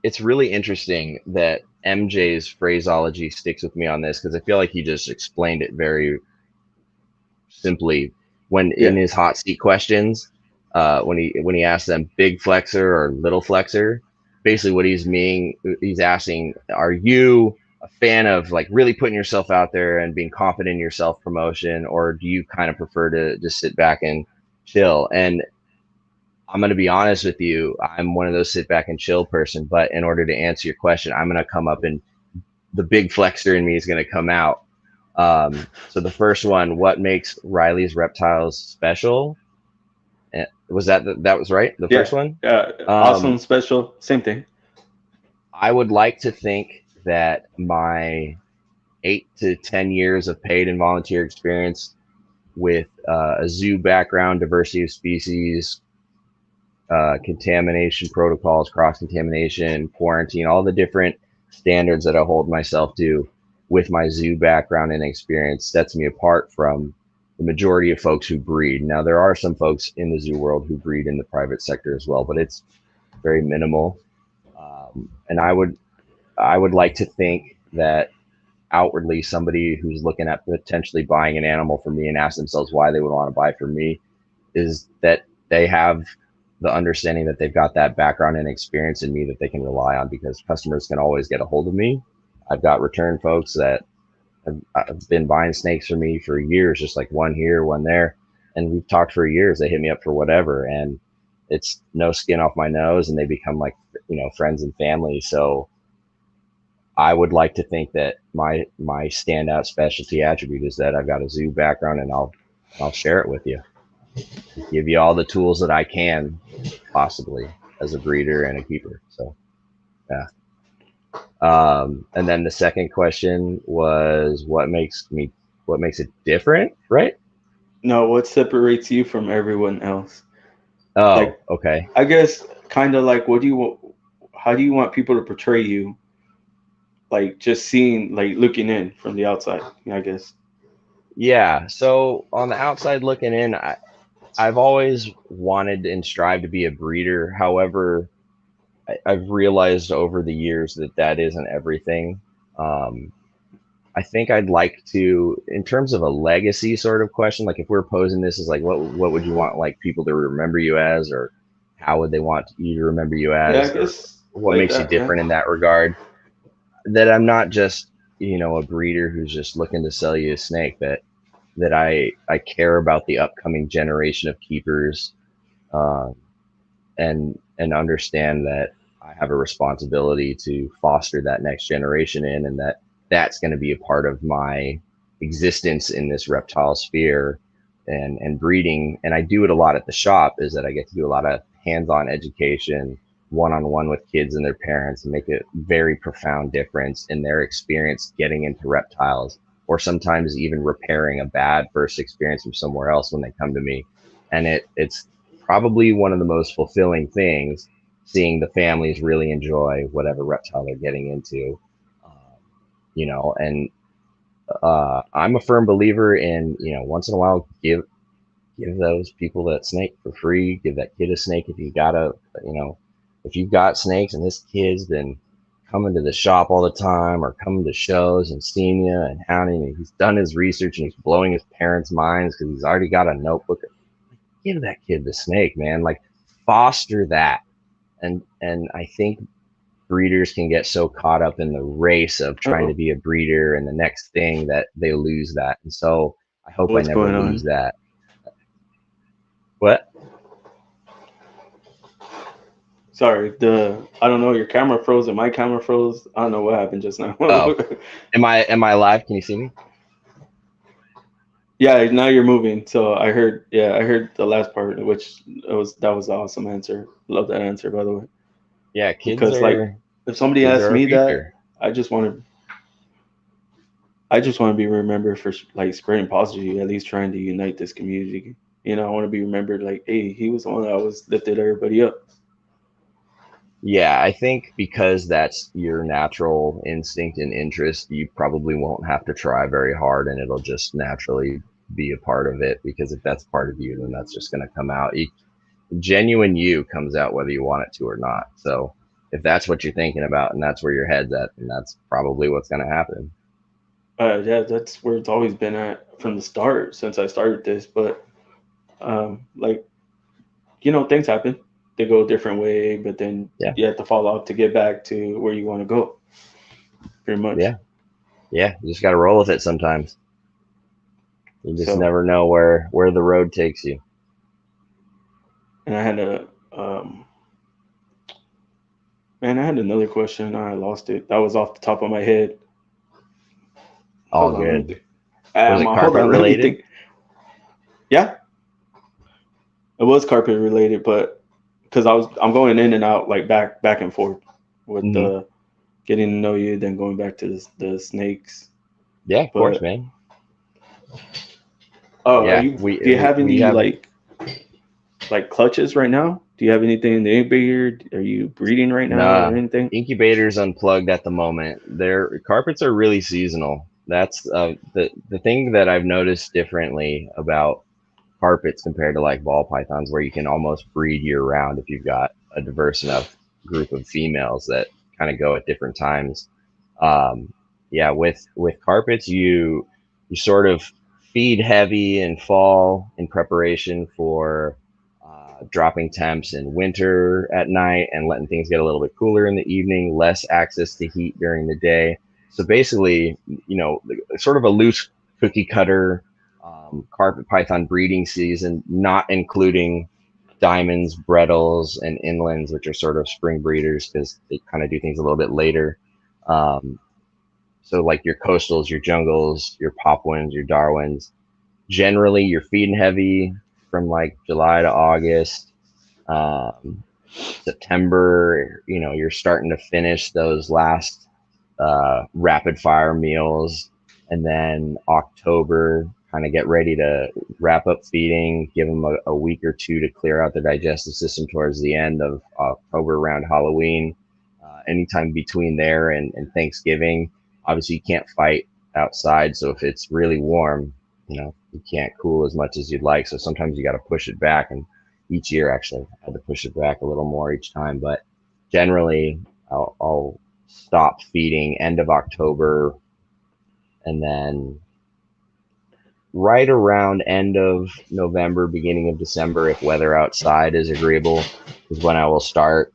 it's really interesting that MJ's phraseology sticks with me on this, because I feel like he just explained it very simply when in Yeah. his hot seat questions, when he asked them big flexor or little flexor. Basically what he's asking, are you a fan of like really putting yourself out there and being confident in your self promotion, or do you kind of prefer to just sit back and chill? And I'm going to be honest with you, I'm one of those sit back and chill person, but in order to answer your question, I'm going to come up and the big flexor in me is going to come out. So the first one, what makes Riley's Reptiles special? Was that was right? The Yeah. first one. Awesome, Um, special, same thing. I would like to think that my 8 to 10 years of paid and volunteer experience with a zoo background, diversity of species, contamination protocols, cross contamination, quarantine, all the different standards that I hold myself to with my zoo background and experience sets me apart from the majority of folks who breed. Now, there are some folks in the zoo world who breed in the private sector as well, but it's very minimal. And I would like to think that outwardly somebody who's looking at potentially buying an animal from me and ask themselves why they would want to buy from me is that they have the understanding that they've got that background and experience in me that they can rely on, because customers can always get a hold of me. I've got return folks that have been buying snakes from me for years, just like one here, one there. And we've talked for years. They hit me up for whatever. And it's no skin off my nose, and they become like, friends and family. So I would like to think that my standout specialty attribute is that I've got a zoo background, and I'll share it with you, give you all the tools that I can possibly as a breeder and a keeper. So yeah. And then the second question was what makes it different, right? No, what separates you from everyone else? Oh, Like, okay. I guess, kind of like, what do you want? How do you want people to portray you? Like, just seeing, like, looking in from the outside. I guess. Yeah. So on the outside looking in, I've always wanted and strived to be a breeder. However, I've realized over the years that that isn't everything. Um, I think I'd like to, in terms of a legacy sort of question, like if we're posing this as like, what would you want like people to remember you as, or how would they want you to remember you Yeah, I as, or guess what like makes you that. Yeah. different in that regard? That I'm not just a breeder who's just looking to sell you a snake, that I care about the upcoming generation of keepers, um, and understand that I have a responsibility to foster that next generation in, and that's going to be a part of my existence in this reptile sphere and breeding. And I do it a lot at the shop, is that I get to do a lot of hands-on education, one-on-one with kids and their parents, and make a very profound difference in their experience getting into reptiles, or sometimes even repairing a bad first experience from somewhere else when they come to me. And it's probably one of the most fulfilling things, seeing the families really enjoy whatever reptile they're getting into. Um, and I'm a firm believer in, once in a while, give those people that snake for free. Give that kid a snake if you gotta, you know, if you've got snakes and this kid's been coming to the shop all the time or coming to shows and seeing you and hounding you. He's done his research and he's blowing his parents' minds because he's already got a notebook. Give that kid the snake, man. Like, foster that. And I think breeders can get so caught up in the race of trying to Uh-oh. be a breeder and the next thing that they lose that. And so I hope I What's never going lose on? that. What? Sorry, I don't know, your camera froze and my camera froze. I don't know what happened just now. Oh, am I live? Can you see me? Yeah, now you're moving. So I heard the last part, which that was an awesome answer. Love that answer, by the way. Yeah, kids Because like, are if somebody kids asks are our me that, future. I just want to I just want to be remembered for like spreading positivity, at least trying to unite this community. I want to be remembered like, hey, he was the one that always lifted everybody up. Yeah, I think because that's your natural instinct and interest, you probably won't have to try very hard and it'll just naturally be a part of it, because if that's part of you, then that's just going to come out. Genuine you comes out whether you want it to or not. So if that's what you're thinking about and that's where your head's at, then that's probably what's going to happen. Yeah, that's where it's always been at from the start since I started this. But like, things happen. They go a different way, but then Yeah. you have to fall off to get back to where you want to go. Pretty much. Yeah. Yeah. You just got to roll with it sometimes. You just So, never know where the road takes you. and I had another question. I lost it. That was off the top of my head. All Hold on, let me good. think. Was it Hold carpet on, let me related? think. Yeah, it was carpet related, but because I'm going in and out like back and forth with Hmm. the getting to know you, then going back to the snakes. Yeah, of course, But man. oh, Yeah, do you have we any have. like clutches right now? Do you have anything in the incubator? Are you breeding right now or Nah, anything? incubators unplugged at the moment. Their carpets are really seasonal. That's the thing that I've noticed differently about carpets compared to like ball pythons, where you can almost breed year round if you've got a diverse enough group of females that kind of go at different times. Um, yeah, with carpets, you sort of feed heavy in fall in preparation for dropping temps in winter at night and letting things get a little bit cooler in the evening, less access to heat during the day. So basically, sort of a loose cookie cutter carpet python breeding season, not including diamonds, brettles, and inlands, which are sort of spring breeders because they kind of do things a little bit later. Um, so like your coastals, your jungles, your popwins, your darwins, generally you're feeding heavy from like July to August. Um, September, you're starting to finish those last rapid fire meals. And then October, kind of get ready to wrap up feeding, give them a week or two to clear out the digestive system towards the end of October around Halloween. Anytime between there and Thanksgiving, obviously you can't fight outside. So if it's really warm, you can't cool as much as you'd like. So sometimes you got to push it back. And each year, actually, I had to push it back a little more each time. But generally, I'll stop feeding end of October, and then right around end of November, beginning of December, if weather outside is agreeable, is when I will start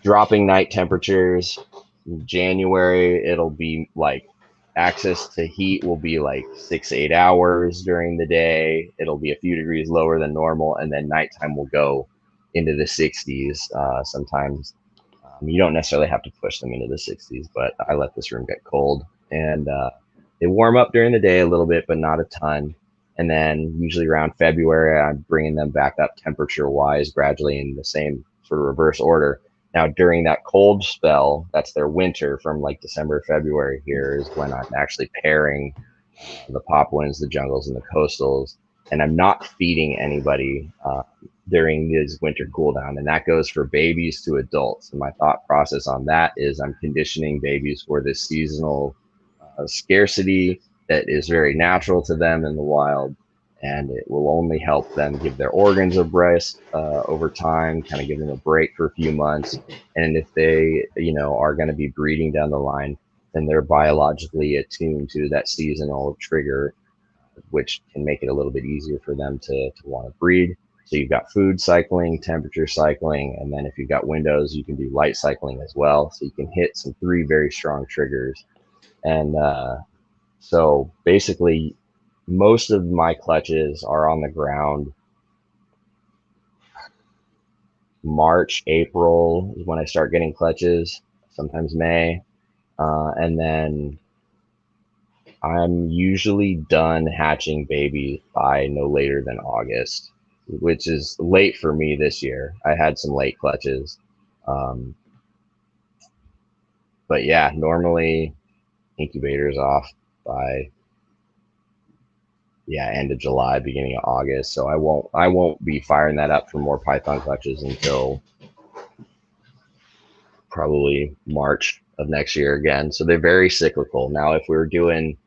dropping night temperatures, In January, it'll be like access to heat will be like 6 to 8 hours during the day. It'll be a few degrees lower than normal, and then nighttime will go into the 60s. Sometimes you don't necessarily have to push them into the 60s, but I let this room get cold, and they warm up during the day a little bit, but not a ton. And then usually around February, I'm bringing them back up temperature wise gradually in the same sort of reverse order. Now, during that cold spell, that's their winter from like December, February here is when I'm actually pairing the Papuans, the jungles, and the coastals. And I'm not feeding anybody during this winter cool down. And that goes for babies to adults. And my thought process on that is I'm conditioning babies for this seasonal scarcity that is very natural to them in the wild. And it will only help them give their organs a rest over time, kind of give them a break for a few months. And if they, are going to be breeding down the line, then they're biologically attuned to that seasonal trigger, which can make it a little bit easier for them to want to breed. So you've got food cycling, temperature cycling, and then if you've got windows, you can do light cycling as well. So you can hit some 3 very strong triggers. And so basically, most of my clutches are on the ground. March, April is when I start getting clutches, sometimes May. And then I'm usually done hatching babies by no later than August, which is late for me this year. I had some late clutches. But yeah, normally incubators off by end of July, beginning of August. So I won't be firing that up for more Python clutches until probably March of next year again. So they're very cyclical. Now, if we were doing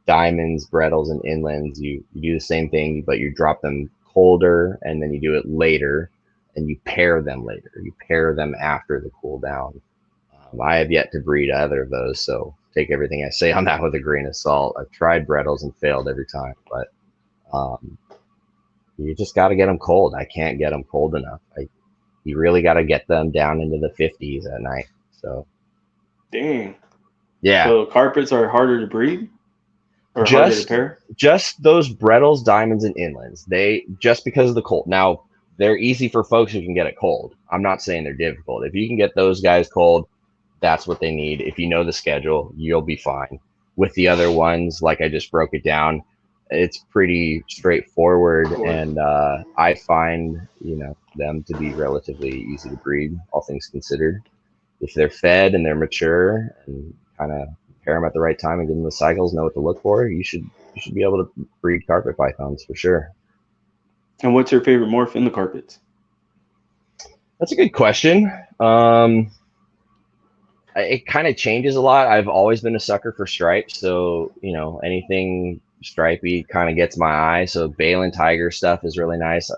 diamonds, Brettles, and inlands, you do the same thing, but you drop them colder and then you do it later and you pair them later. You pair them after the cool down. I have yet to breed either of those, so take everything I say on that with a grain of salt. I've tried Brettles and failed every time, but you just got to get them cold. I can't get them cold enough. You really got to get them down into the 50s at night. So, dang. Yeah. So carpets are harder to breed or harder to pair? Just those Brettles, diamonds, and inlands. They just because of the cold. Now, they're easy for folks who can get it cold. I'm not saying they're difficult. If you can get those guys cold, that's what they need. If you know the schedule, you'll be fine. With the other ones, like I just broke it down, it's pretty straightforward. Cool. And I find, them to be relatively easy to breed, all things considered. If they're fed and they're mature and kind of pair them at the right time and give them the cycles, know what to look for, you should be able to breed carpet pythons for sure. And what's your favorite morph in the carpets? That's a good question. It kind of changes a lot. I've always been a sucker for stripes, so anything stripy kind of gets my eye. So Balin Tiger stuff is really nice.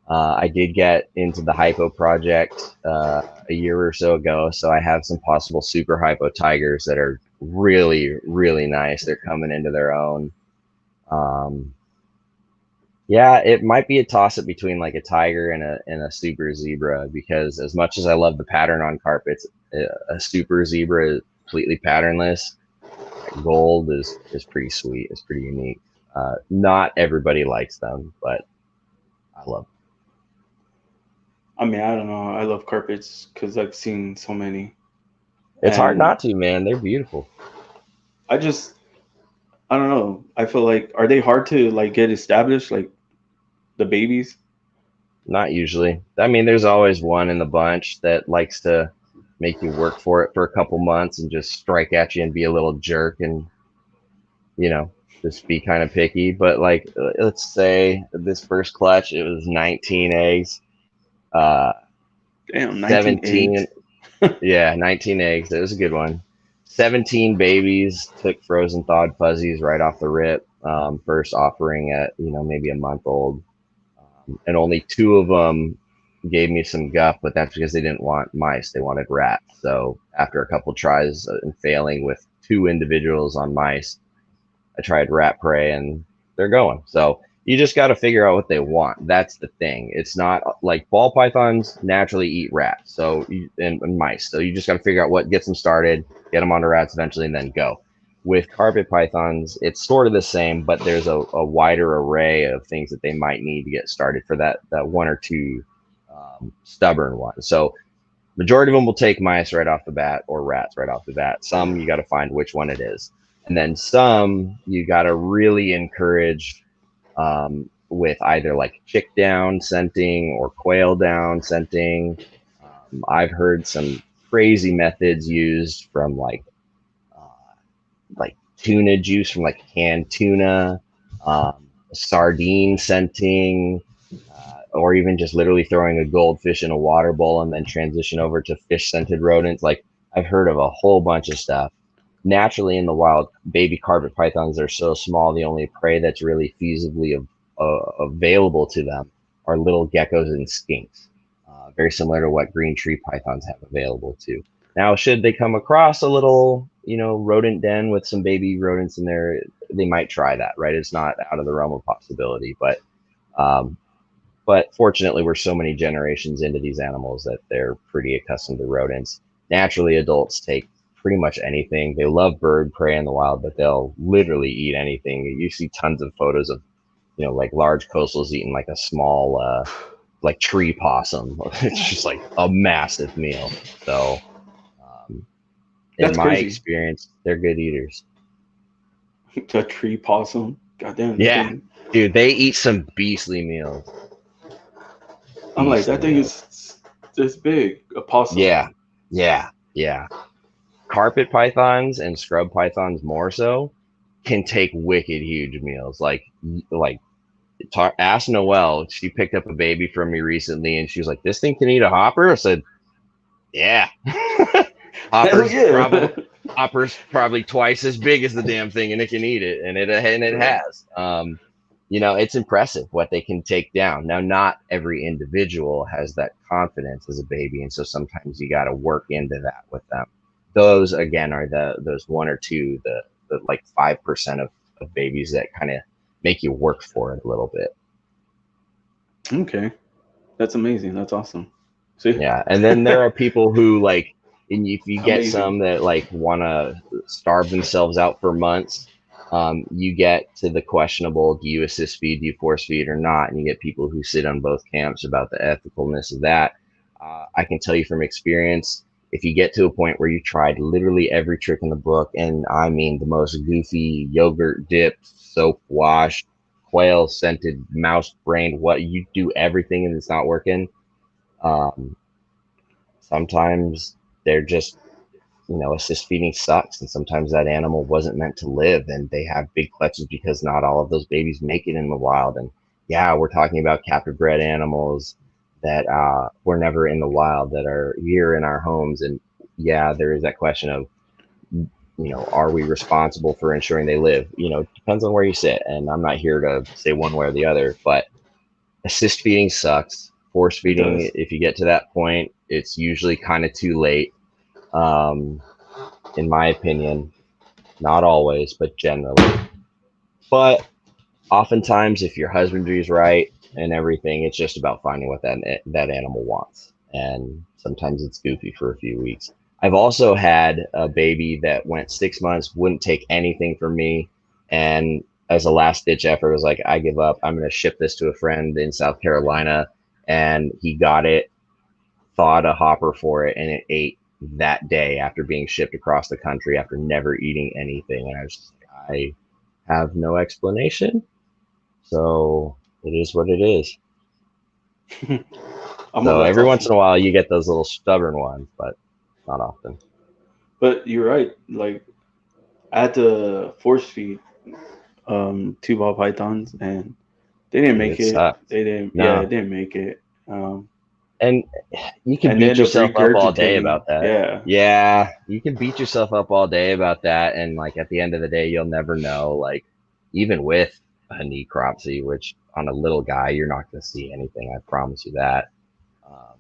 I did get into the hypo project a year or so ago, so I have some possible super hypo tigers that are really, really nice. They're coming into their own. Yeah, it might be a toss-up between like a tiger and a super zebra, because as much as I love the pattern on carpets, a super zebra is completely patternless. Gold is pretty sweet. It's pretty unique. Not everybody likes them, but I love them. I mean, I don't know. I love carpets because I've seen so many. It's hard not to, man. They're beautiful. I don't know. I feel like, are they hard to like get established, like the babies? Not usually. I mean, there's always one in the bunch that likes to make you work for it for a couple months and just strike at you and be a little jerk and, just be kind of picky. But like, let's say this first clutch, it was 19 eggs. Damn, 17 eggs. Yeah, 19 eggs. It was a good one. 17 babies, took frozen thawed fuzzies right off the rip. First offering at, maybe a month old. And only 2 of them gave me some guff, but that's because they didn't want mice. They wanted rats. So after a couple tries and failing with 2 individuals on mice, I tried rat prey and they're going. So You just got to figure out what they want. That's the thing. It's not like ball pythons naturally eat rats, and mice. So you just got to figure out what gets them started, get them onto rats eventually, and then go. With carpet pythons, it's sort of the same, but there's a wider array of things that they might need to get started for that one or two stubborn ones. So majority of them will take mice right off the bat or rats right off the bat. Some you got to find which one it is, and then some you got to really encourage with either like chick down scenting or quail down scenting. I've heard some crazy methods used from like tuna juice from like canned tuna, sardine scenting, or even just literally throwing a goldfish in a water bowl and then transition over to fish scented rodents. Like I've heard of a whole bunch of stuff. Naturally in the wild, baby carpet pythons are so small, the only prey that's really feasibly available to them are little geckos and skinks, very similar to what green tree pythons have available to. Now, should they come across a little, rodent den with some baby rodents in there, they might try that, right? It's not out of the realm of possibility, um, but fortunately, we're so many generations into these animals that they're pretty accustomed to rodents. Naturally, adults take pretty much anything. They love bird prey in the wild, but they'll literally eat anything. You see tons of photos of, like large coastals eating like a small, like tree possum. It's just like a massive meal. So, in That's my crazy. experience, they're good eaters. A tree possum. Goddamn. Yeah, dude, they eat some beastly meals. I'm like, that thing Meals. is this big. A possum. Yeah, yeah. Carpet pythons and scrub pythons more so can take wicked huge meals. Ask Noelle. She picked up a baby from me recently, and she was like, "This thing can eat a hopper." I said, "Yeah." Hell Hopper's yeah. probably twice as big as the damn thing, and it can eat it, and it has. It's impressive what they can take down. Now, not every individual has that confidence as a baby, and so sometimes you got to work into that with them. Those again are those one or two, the like 5% of babies that kind of make you work for it a little bit. Okay. That's amazing. That's awesome. See? Yeah, and then there are people who like, and if you get Amazing. some that like want to starve themselves out for months, you get to the questionable: do you assist feed, do you force feed, or not? And you get people who sit on both camps about the ethicalness of that. I can tell you from experience, if you get to a point where you tried literally every trick in the book, and I mean the most goofy yogurt dip, soap wash, quail scented, mouse brained, what you do everything and it's not working. Um, Sometimes they're just, assist feeding sucks, and sometimes that animal wasn't meant to live, and they have big clutches because not all of those babies make it in the wild. And yeah, we're talking about captive bred animals that were never in the wild that are here in our homes. And yeah, there is that question of, are we responsible for ensuring they live? Depends on where you sit, and I'm not here to say one way or the other, but assist feeding sucks. Force It feeding, does. if you get to that point, it's usually kind of too late. Um, in my opinion, not always, but generally. But oftentimes, if your husbandry is right and everything, it's just about finding what that animal wants. And sometimes it's goofy for a few weeks. I've also had a baby that went 6 months, wouldn't take anything from me, and as a last ditch effort, was like, I give up. I'm going to ship this to a friend in South Carolina, and he got it, thawed a hopper for it, and it ate that day after being shipped across the country after never eating anything. And I was just like, I have no explanation. So it is what it is. So That's every once awesome. in a while you get those little stubborn ones, but not often. But you're right. Like, I had to force feed two ball pythons, and they didn't Dude, make it it. sucks. They didn't. Yeah, No. it didn't make it. Um, And you can and they beat end up yourself up all day regurgitating. about that. Yeah. Yeah, you can beat yourself up all day about that. And like at the end of the day, you'll never know. Like even with a necropsy, which on a little guy, you're not going to see anything. I promise you that. Um,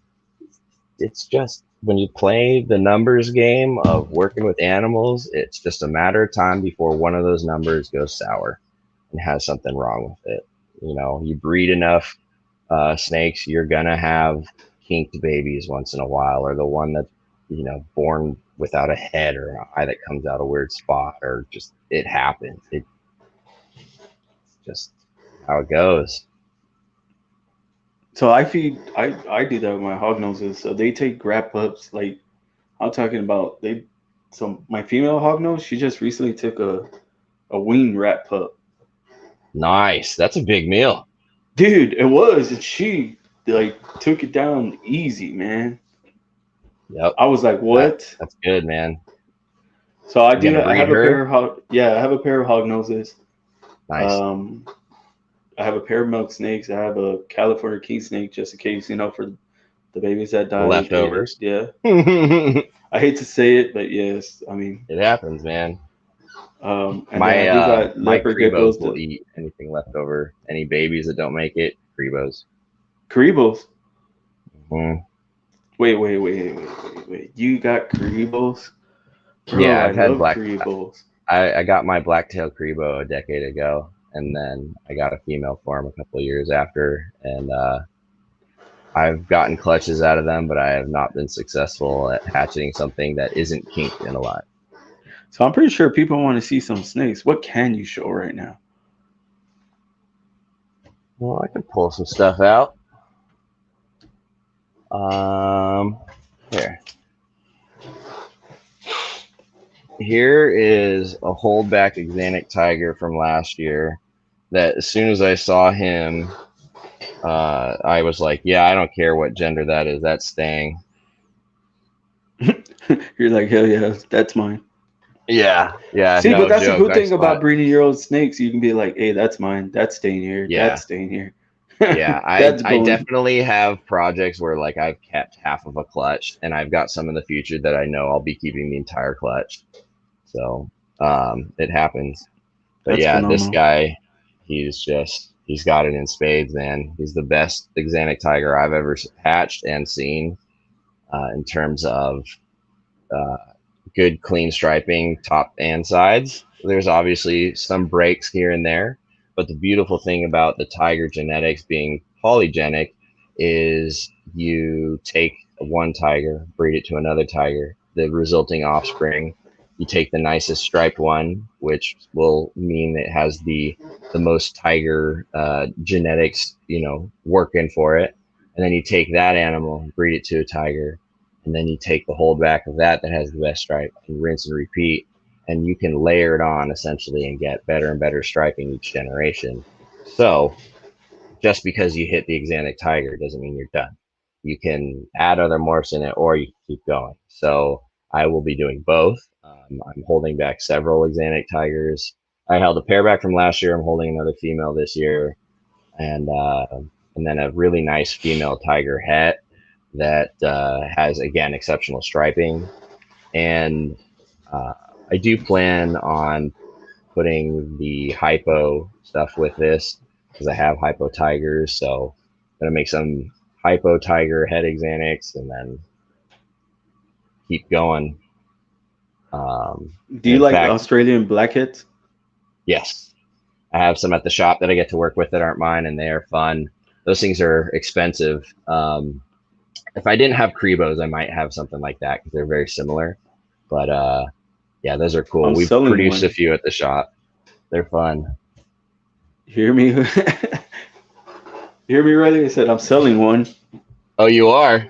it's just when you play the numbers game of working with animals, it's just a matter of time before one of those numbers goes sour and has something wrong with it. You breed enough snakes, you're gonna have kinked babies once in a while, or the one that's born without a head or an eye that comes out a weird spot, or just it happens. It's just how it goes. So I do that with my hog noses. So they take rat pups. Like I'm talking about they. So my female hog nose, she just recently took a weaned rat pup. Nice. That's a big meal. Dude, it was, and she like took it down easy, man. Yep. I was like, what? That's good, man. So I You do. gonna I breed have a pair her? of hog. Yeah, I have a pair of hog noses. Nice. Um, I have a pair of milk snakes. I have a California king snake just in case, for the babies that died. Leftovers. Yeah, It I hate to say it, but yes, I mean, happens, man. and then I do got My leopard geckos. Kribos will eat anything left over. Any babies that don't make it, Kribos. Caribos. Mhm. Wait. You got Caribos? Bro, Yeah, I I've had love black. Caribos. I got my black-tailed Kribo a decade ago, and then I got a female for him a couple of years after, and I've gotten clutches out of them, but I have not been successful at hatching something that isn't kinked and alive. So I'm pretty sure people want to see some snakes. What can you show right now? Well, I can pull some stuff out. Here. Here is a holdback Axanthic tiger from last year that as soon as I saw him, I was like, yeah, I don't care what gender that is. That's staying. You're like, hell yeah, that's mine. Yeah. See, but No that's the joke. cool thing Nice about spot. breeding your own snakes. You can be like, hey, that's mine. That's staying here. Yeah. That's staying here. Yeah. That's I going. definitely have projects where like I've kept half of a clutch, and I've got some in the future that I know I'll be keeping the entire clutch. So it happens. But That's yeah, this phenomenal. guy, he's got it in spades, man. He's the best Axanthic tiger I've ever hatched and seen in terms of uh, good, clean striping, top and sides. There's obviously some breaks here and there, but the beautiful thing about the tiger genetics being polygenic is you take one tiger, breed it to another tiger, the resulting offspring. You take the nicest striped one, which will mean it has the most tiger genetics, working for it, and then you take that animal, breed it to a tiger, and then you take the holdback of that has the best stripe and rinse and repeat, and you can layer it on essentially and get better and better striping each generation. So just because you hit the Axanthic tiger doesn't mean you're done. You can add other morphs in it, or you can keep going. So I will be doing both. I'm holding back several Axanthic tigers. I held a pair back from last year. I'm holding another female this year, and then a really nice female tiger het that has, again, exceptional striping. And uh, I do plan on putting the hypo stuff with this because I have hypo tigers. So I'm going to make some hypo tiger head Axanthics and then keep going. Do And you in like fact, Australian blackheads? yes, I have some at the shop that I get to work with that aren't mine, and they are fun. Those things are expensive. If I didn't have Kribos, I might have something like that because they're very similar. But yeah, those are cool. I'm We've selling produced a one. few at the shop. They're fun. Hear me? Hear me, Riley? I said I'm selling one. Oh, you are?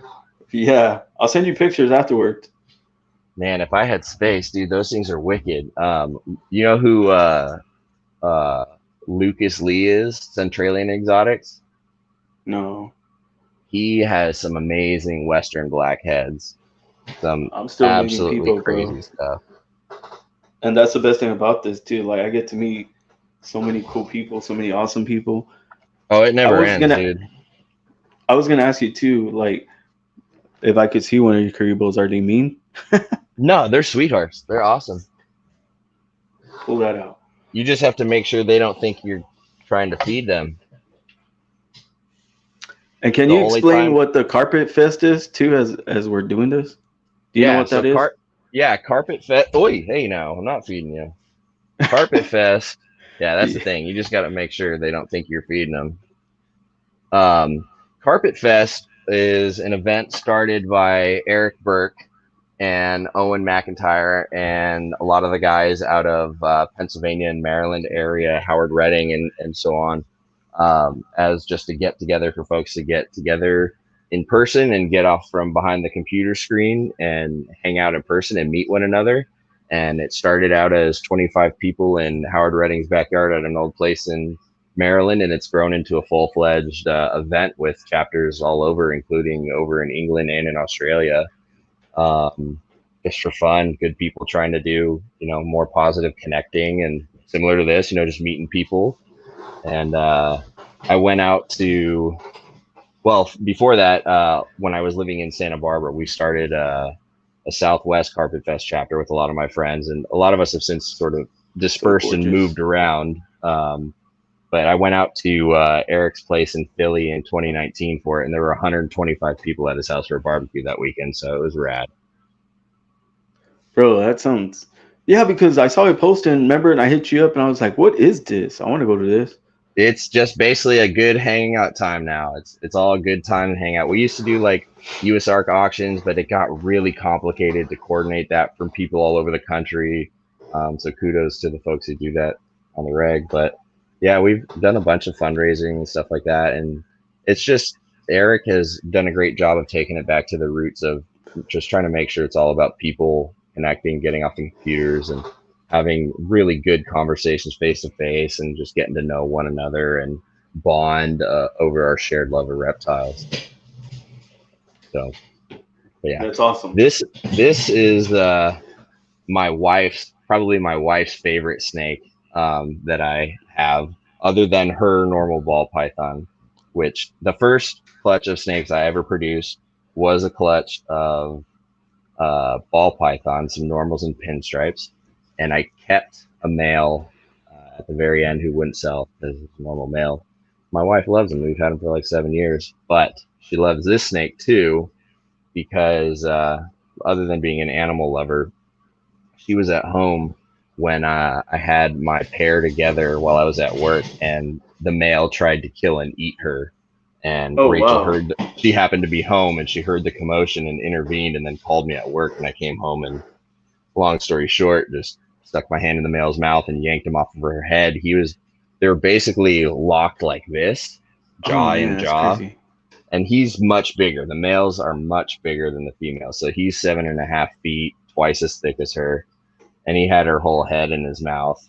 Yeah, I'll send you pictures afterwards. Man, if I had space, dude, those things are wicked. You know who uh, Lucas Lee is? Centralian Exotics. No, He has some amazing Western blackheads. Some I'm still meeting absolutely people, bro. crazy stuff. And that's the best thing about this too. Like I get to meet so many cool people, so many awesome people. Oh, it I never was ends, gonna, dude. I was gonna ask you too. Like, if I could see one of your Caribos, are they mean? No, they're sweethearts. They're awesome. Pull that out. You just have to make sure they don't think you're trying to feed them. And can The you only explain time, what the carpet fest is too, as we're doing this? Do you know yeah. what that is? Yeah, Carpet Fest. Oi, hey, now I'm not feeding you. Carpet Fest Yeah, that's the Yeah. thing. You just got to make sure they don't think you're feeding them. Um, Carpet Fest is an event started by Eric Burke and Owen McIntyre and a lot of the guys out of Pennsylvania and Maryland area, Howard Redding and so on, as just a get together for folks to get together in person and get off from behind the computer screen and hang out in person and meet one another. And it started out as 25 people in Howard Redding's backyard at an old place in Maryland, and it's grown into a full-fledged event with chapters all over, including over in England and in Australia. Um, just for fun, good people trying to do, more positive connecting and similar to this, just meeting people. And I went out to, well, before that, when I was living in Santa Barbara, we started a Southwest Carpet Fest chapter with a lot of my friends, and a lot of us have since sort of So dispersed and gorgeous. moved around. But I went out to Eric's place in Philly in 2019 for it, and there were 125 people at his house for a barbecue that weekend, so it was rad. Bro, that sounds. Yeah, because I saw it posted, remember, and I hit you up, and I was like, "What is this? I want to go to this." It's just basically a good hanging out time now. It's all a good time to hang out. We used to do like USARC auctions, but it got really complicated to coordinate that from people all over the country. So kudos to the folks who do that on the reg. But yeah, we've done a bunch of fundraising and stuff like that, and it's just Eric has done a great job of taking it back to the roots of just trying to make sure it's all about people connecting, getting off the computers, and having really good conversations face to face and just getting to know one another and bond over our shared love of reptiles. So, but yeah, That's awesome. this is probably my wife's favorite snake that I have, other than her normal ball python. Which the first clutch of snakes I ever produced was a clutch of ball pythons, some normals and pinstripes, and I kept a male at the very end who wouldn't sell because it's a normal male. My wife loves him. We've had him for like 7 years, but she loves this snake too because other than being an animal lover, she was at home when I had my pair together while I was at work, and the male tried to kill and eat her. And Oh Rachel wow. heard she happened to be home, and she heard the commotion and intervened, and then called me at work. And I came home, and long story short, just stuck my hand in the male's mouth and yanked him off of her head. They were basically locked like this, Oh jaw man, in that's jaw, crazy. and he's much bigger. The males are much bigger than the females. So he's 7.5 feet, twice as thick as her, and he had her whole head in his mouth.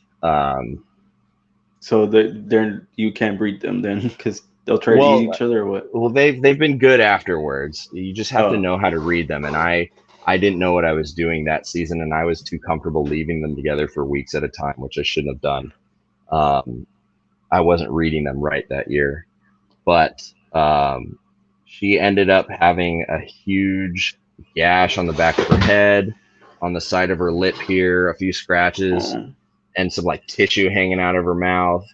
So they're you can't breed them then because they'll try to eat Well, each other or what? they've been good afterwards. You just have to Oh, know how to read them, and I didn't know what I was doing that season, and I was too comfortable leaving them together for weeks at a time, which I shouldn't have done. Um, I wasn't reading them right that year, but she ended up having a huge gash on the back of her head, on the side of her lip here, a few scratches, oh, and some like tissue hanging out of her mouth.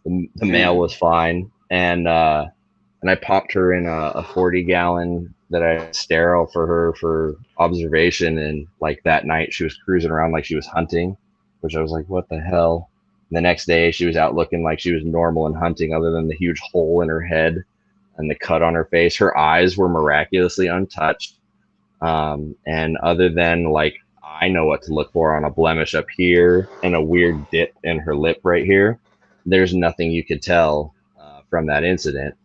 The male man. was fine, and I popped her in a 40-gallon that I had sterile for her for observation. And like that night, she was cruising around like she was hunting, which I was like, what the hell? And the next day, she was out looking like she was normal and hunting, other than the huge hole in her head and the cut on her face. Her eyes were miraculously untouched. And other than like, I know what to look for on a blemish up here and a weird dip in her lip right here, there's nothing you could tell from that incident.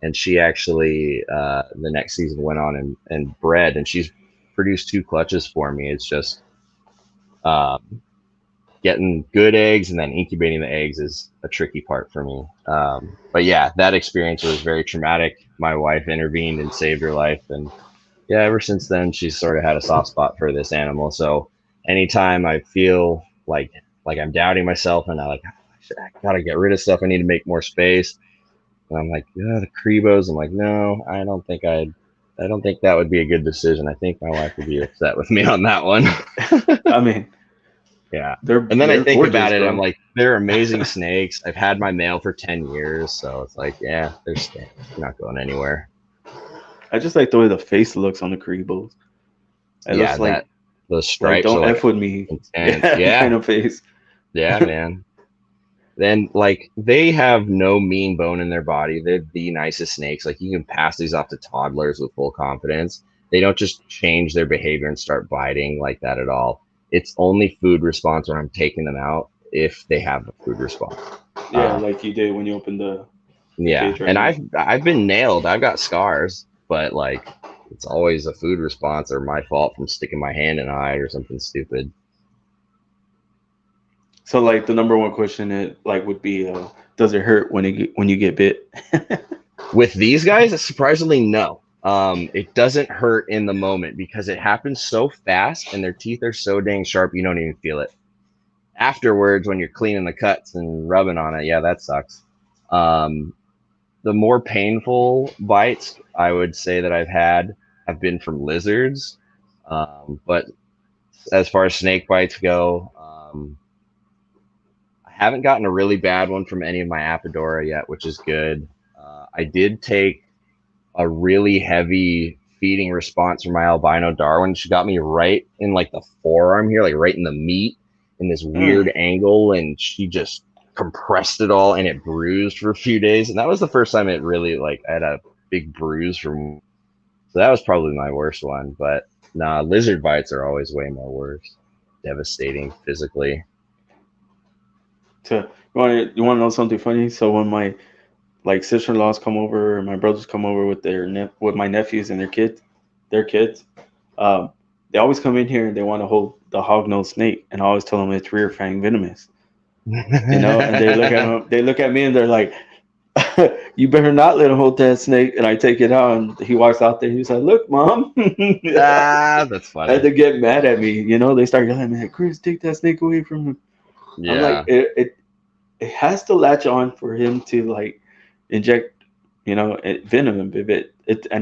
And she actually, the next season, went on and bred, and she's produced 2 clutches for me. It's just um, getting good eggs and then incubating the eggs is a tricky part for me. But yeah, that experience was very traumatic. My wife intervened and saved her life, and yeah, ever since then, she's sort of had a soft spot for this animal. So anytime I feel like I'm doubting myself and I gotta get rid of stuff, I need to make more space. And I'm like, yeah, the Crebos. I'm like, no, I don't think that would be a good decision. I think my wife would be upset with me on that one. I mean, Yeah. they're And then I they're think about gorgeous, it, I'm bro. like, they're amazing snakes. I've had my male for 10 years. So it's like, yeah, they're staying. They're not going anywhere. I just like the way the face looks on the Kriegels. It Yeah, looks that those like stripes are don't like f with me. intense. Yeah, kind Yeah. of face. Yeah, man. Then like they have no mean bone in their body. They're the nicest snakes. Like you can pass these off to toddlers with full confidence. They don't just change their behavior and start biting like that at all. It's only food response when I'm taking them out if they have a food response. Yeah, Uh, like you did when you opened the yeah, cage right and now. I've been nailed. I've got scars, but like it's always a food response or my fault from sticking my hand in an eye or something stupid. So like the number one question it like would be, does it hurt when you get bit? With these guys, surprisingly, no. It doesn't hurt in the moment because it happens so fast and their teeth are so dang sharp, you don't even feel it. Afterwards, when you're cleaning the cuts and rubbing on it, yeah, that sucks. Um, the more painful bites I would say that I've had have been from lizards. But as far as snake bites go, I haven't gotten a really bad one from any of my Apodora yet, which is good. I did take a really heavy feeding response from my albino Darwin. She got me right in like the forearm here, like right in the meat in this Mm. weird angle, and she just compressed it all and it bruised for a few days. And that was the first time it really like I had a big bruise from so that was probably my worst one. But nah, lizard bites are always way more worse. Devastating physically. So you want to know something funny? So when my like sister-in-laws come over, or my brothers come over with with my nephews and their kids, um, they always come in here and they want to hold the hog-nosed snake, and I always tell them it's rear fang venomous. And they look at me and they're like, "You better not let him hold that snake." And I take it out, and he walks out there. He's like, "Look, mom." That's And funny. they get mad at me. They start yelling, "Man, Chris, take that snake away from him." I'm like, Yeah. it has to latch on for him to like inject, venom. If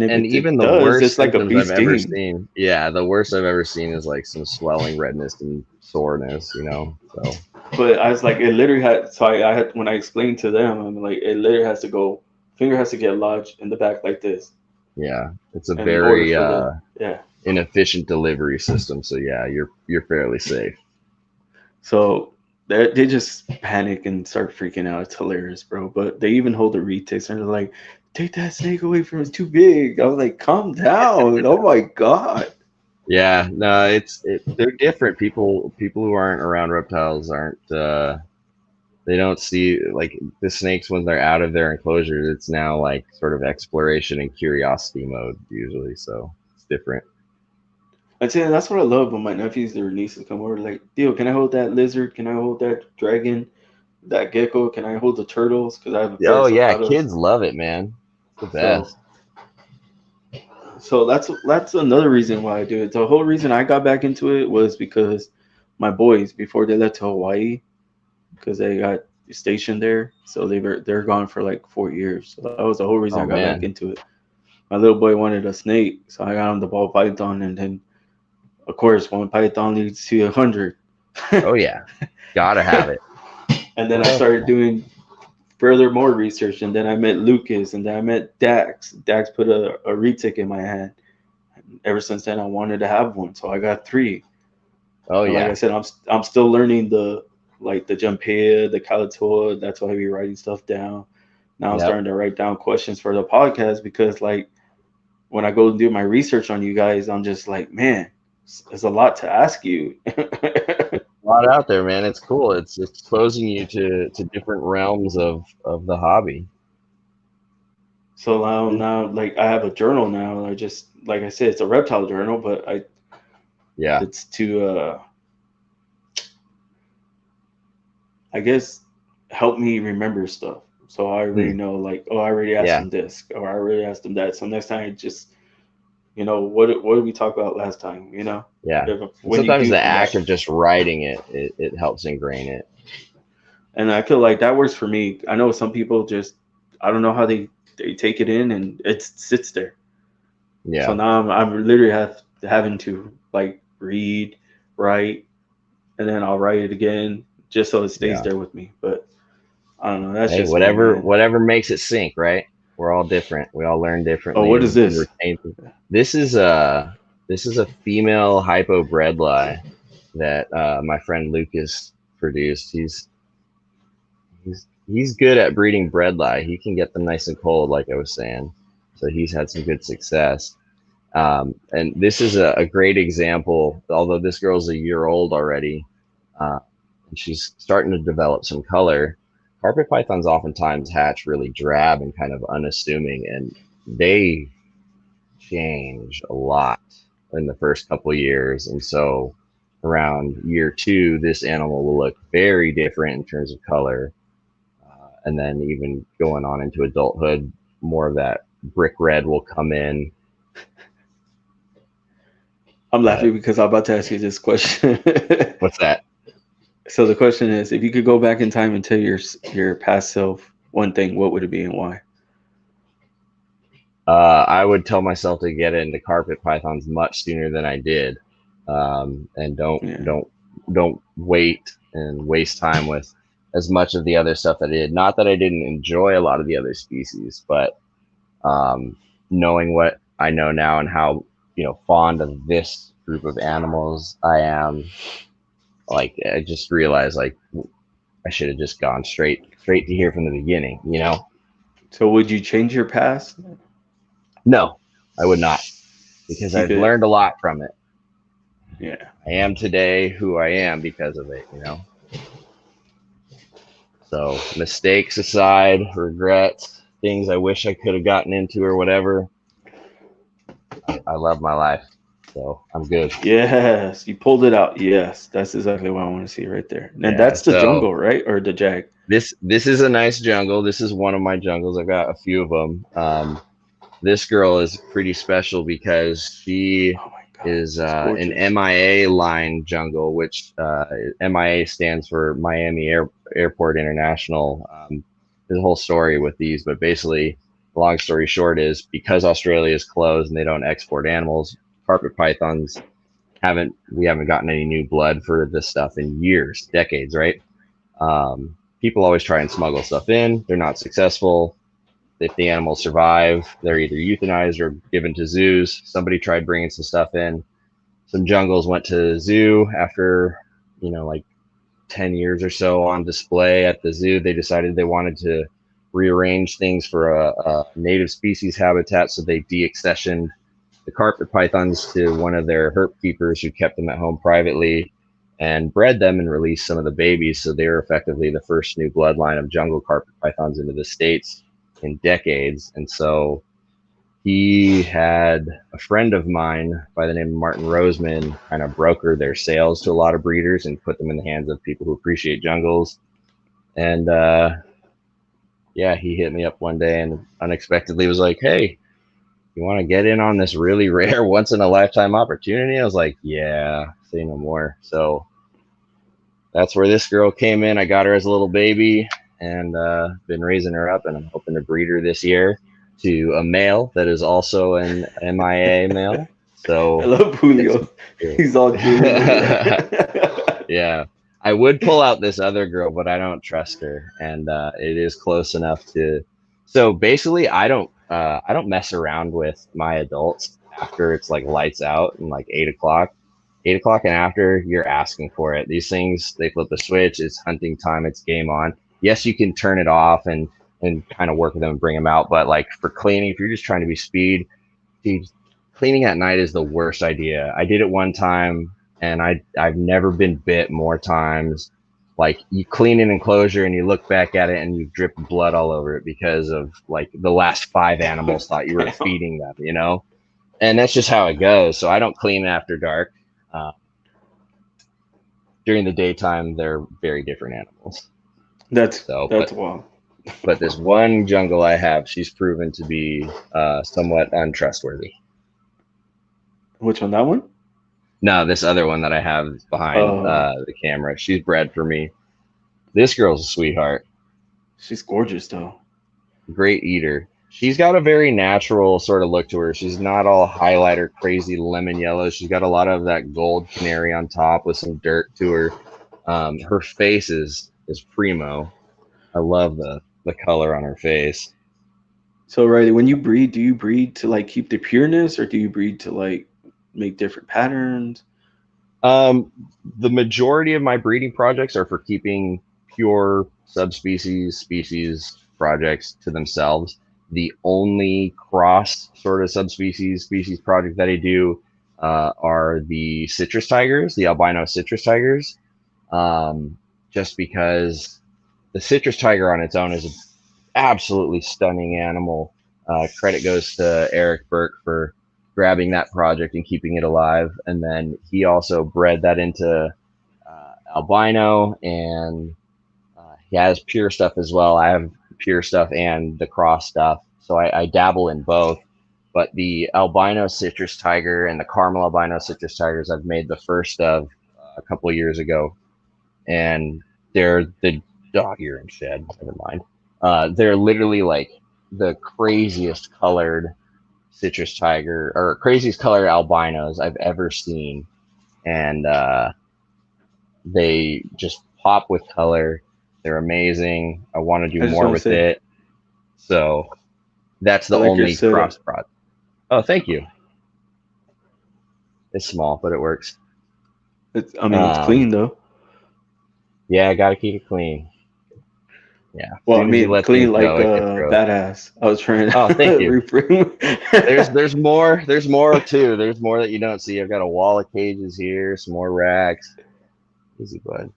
And it even the does, worst it's like a symptoms bee I've ever sting. seen, yeah, the worst I've ever seen is like some swelling, redness, and soreness. So, But I was like, it literally had. So I had when I explained to them, I'm like, it literally has to go. Finger has to get lodged in the back like this, yeah, it's a in order very for the yeah. inefficient delivery system. So yeah, you're fairly safe. So they just panic and start freaking out. It's hilarious, bro. But they even hold the retics and they're like, "Take that snake away from him. It's too big." I was like, "Calm down." Oh my god. Yeah, no, they're different. People who aren't around reptiles aren't they don't see like the snakes when they're out of their enclosures. It's now like sort of exploration and curiosity mode usually. So it's different. I'd say that's what I love when my nephews or nieces come over. Like, Dio, can I hold that lizard? Can I hold that dragon? That gecko? Can I hold the turtles? Because I have a pair Oh of yeah, cicadas. kids love it, man. It's the So, best. so that's another reason why I do it. The whole reason I got back into it was because my boys, before they left to Hawaii, because they got stationed there, so they're gone for like 4 years. So that was the whole reason I Oh got back man. into it. My little boy wanted a snake, so I got him the ball python, and then of course one python leads to 100. Oh yeah. Gotta have it. And then What I else? started doing further more research, and then I met Lucas, and then I met Dax. Dax put a retic in my hand. Ever since then, I wanted to have one, so I got three. Oh And like I yeah. said, I'm still learning the Jumpea, the Kalatoa. That's why I be writing stuff down. Now I'm Yep. starting to write down questions for the podcast because like when I go and do my research on you guys, I'm just like, man, there's a lot to ask you. A lot out there, man. It's cool. It's exposing you to different realms of the hobby. So now like I have a journal now. I just like I said, it's a reptile journal, but Yeah. it's to I guess help me remember stuff. So I already Hmm. know like, oh, I already asked Yeah. him this, or I already asked him that. So next time I just what did we talk about last time? Yeah. If And when you sometimes do the come back. act of just writing it helps ingrain it. And I feel like that works for me. I know some people just I don't know how they take it in and it sits there. So Yeah. now I'm literally having to like read, write, and then I'll write it again just so it stays Yeah. there with me. But I don't know. That's Hey, just me, whatever man. whatever makes it sink, right? We're all different. We all learn Oh, differently what is and this? retain. This is a female hypo bredli that my friend Lucas produced. He's good at breeding bredli. He can get them nice and cold, like I was saying. So he's had some good success. And this is a great example, although this girl's a year old already, and she's starting to develop some color. Carpet pythons oftentimes hatch really drab and kind of unassuming, and they change a lot in the first couple of years. And so around year 2, this animal will look very different in terms of color. And then even going on into adulthood, more of that brick red will come in. I'm laughing because I'm about to ask you this question. What's that? So the question is, if you could go back in time and tell your past self one thing, what would it be and why? I would tell myself to get into carpet pythons much sooner than I did, and don't wait and waste time with as much of the other stuff that I did. Not that I didn't enjoy a lot of the other species, but knowing what I know now and how fond of this group of animals I am, like I just realized like I should have just gone straight to here from the beginning. So would you change your past? No, I would not, because Keep I've it. learned a lot from it. Yeah. I am today who I am because of it. So mistakes aside, regrets, things I wish I could have gotten into or whatever, I love my life. So I'm good. Yes, you pulled it out. Yes, that's exactly what I want to see right there. And Yeah. that's the So jungle, right? Or the jag? this is a nice jungle. This is one of my jungles. I've got a few of them. This girl is pretty special because she Oh my God, is that's an gorgeous. MIA line jungle, which MIA stands for Miami Airport International. There's a whole story with these, but basically, long story short is because Australia is closed and they don't export animals, carpet pythons we haven't gotten any new blood for this stuff in years, decades, right? People always try and smuggle stuff in. They're not successful. If the animals survive, they're either euthanized or given to zoos. Somebody tried bringing some stuff in. Some jungles went to the zoo after, like 10 years or so on display at the zoo. They decided they wanted to rearrange things for a native species habitat, so they deaccessioned the carpet pythons to one of their herp keepers who kept them at home privately and bred them and released some of the babies. So they were effectively the first new bloodline of jungle carpet pythons into the States in decades. And so he had a friend of mine by the name of Martin Roseman kind of broker their sales to a lot of breeders and put them in the hands of people who appreciate jungles. And yeah, he hit me up one day and unexpectedly was like, "Hey, you want to get in on this really rare once in a lifetime opportunity?" I was like, "Yeah, say no more." So that's where this girl came in. I got her as a little baby and been raising her up, and I'm hoping to breed her this year to a male that is also an MIA male. So I love Julio. He's all cute. yeah. I would pull out this other girl, but I don't trust her, and it is close enough to. So basically, I don't mess around with my adults after it's like lights out and like 8 o'clock. 8 o'clock and after, you're asking for it. These things, they flip the switch. It's hunting time. It's game on. Yes, you can turn it off and kind of work with them and bring them out, but like for cleaning, if you're just trying to be speed, dude, cleaning at night is the worst idea. I did it one time and I've never been bit more times. Like you clean an enclosure and you look back at it and you drip blood all over it because of like the last 5 animals thought you were feeding them, and that's just how it goes. So I don't clean after dark. During the daytime, they're very different animals. That's So, wild. but this one jungle I have, she's proven to be somewhat untrustworthy. Which one? That one? No, this other one that I have behind the camera, she's bred for me. This girl's a sweetheart. She's gorgeous, though. Great eater. She's got a very natural sort of look to her. She's not all highlighter, crazy lemon yellow. She's got a lot of that gold canary on top with some dirt to her. Her face is primo. I love the color on her face. So, Riley, when you breed, do you breed to like keep the pureness, or do you breed to like make different patterns? Um, the majority of my breeding projects are for keeping pure subspecies, species projects to themselves. The only cross sort of subspecies, species project that I do are the citrus tigers, the albino citrus tigers, just because the citrus tiger on its own is an absolutely stunning animal. Credit goes to Eric Burke for grabbing that project and keeping it alive. And then he also bred that into albino, and he has pure stuff as well. I have pure stuff and the cross stuff. So I dabble in both. But the albino citrus tiger and the caramel albino citrus tigers I've made the first of a couple of years ago. And they're the dog ear and shed. Never mind. They're literally like the craziest colored citrus tiger or craziest colored albinos I've ever seen, and they just pop with color. They're amazing. I want to do I just more want to with say, it. So that's I the like your only setup. cross prod. Oh, thank you. It's small, but it works. I mean, it's clean though. Yeah, I gotta keep it clean. Yeah, as Well, I soon as you mean, let clean things like go, it gets gross. badass. I was trying to Oh, thank you. reframe. There's more. There's more too. There's more that you don't see. I've got a wall of cages here, some more racks. Easy, bud.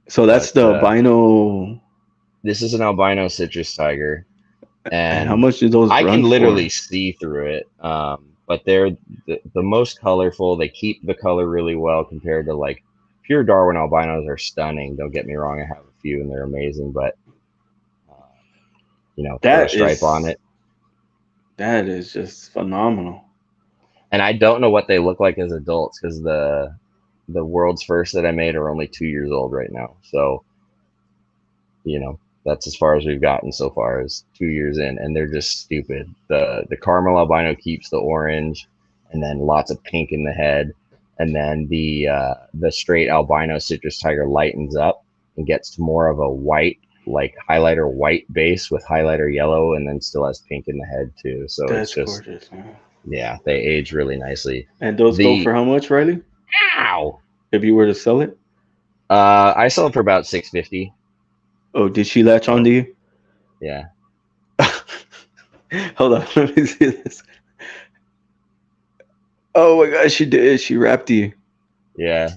So that's But the albino. this is an albino citrus tiger, And how and much do those I run can literally for? see through it. But they're the most colorful. They keep the color really well compared to like pure Darwin albinos are stunning. Don't get me wrong. I have a few and they're amazing, but uh, put a That stripe on is it. that is just phenomenal. And I don't know what they look like as adults because the world's first that I made are only 2 years old right now. So that's as far as we've gotten so far is 2 years in, and they're just stupid. The caramel albino keeps the orange, and then lots of pink in the head, and then the straight albino citrus tiger lightens up and gets to more of a white, like highlighter white base with highlighter yellow, and then still has pink in the head too. So it's That's just gorgeous, man. yeah, they age really nicely. And those go The for how much, Riley? ow, If you were to sell it? I sell it for about 650. Oh, did she latch So onto you? yeah. Hold on, let me see this. Oh my gosh, she did. She wrapped you. Yeah.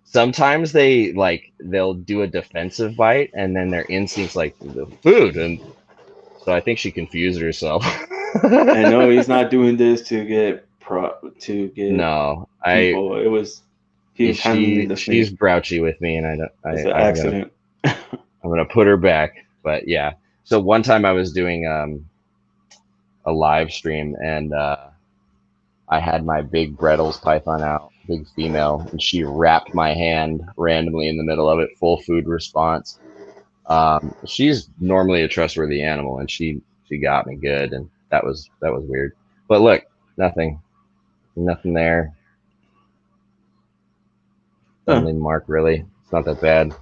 Sometimes they'll do a defensive bite and then their instincts like the food, and so I think she confused herself. And no, he's not doing this to get to get No, people. It was he was handling the she's snake. grouchy with me, and I don't It's an I'm gonna accident. put her back. But yeah, so one time I was doing a live stream, and I had my big Brettles python out, big female, and she wrapped my hand randomly in the middle of it, full food response. She's normally a trustworthy animal, and she got me good, and that was weird. But look, nothing there. Huh. Doesn't leave a mark really. It's not that bad.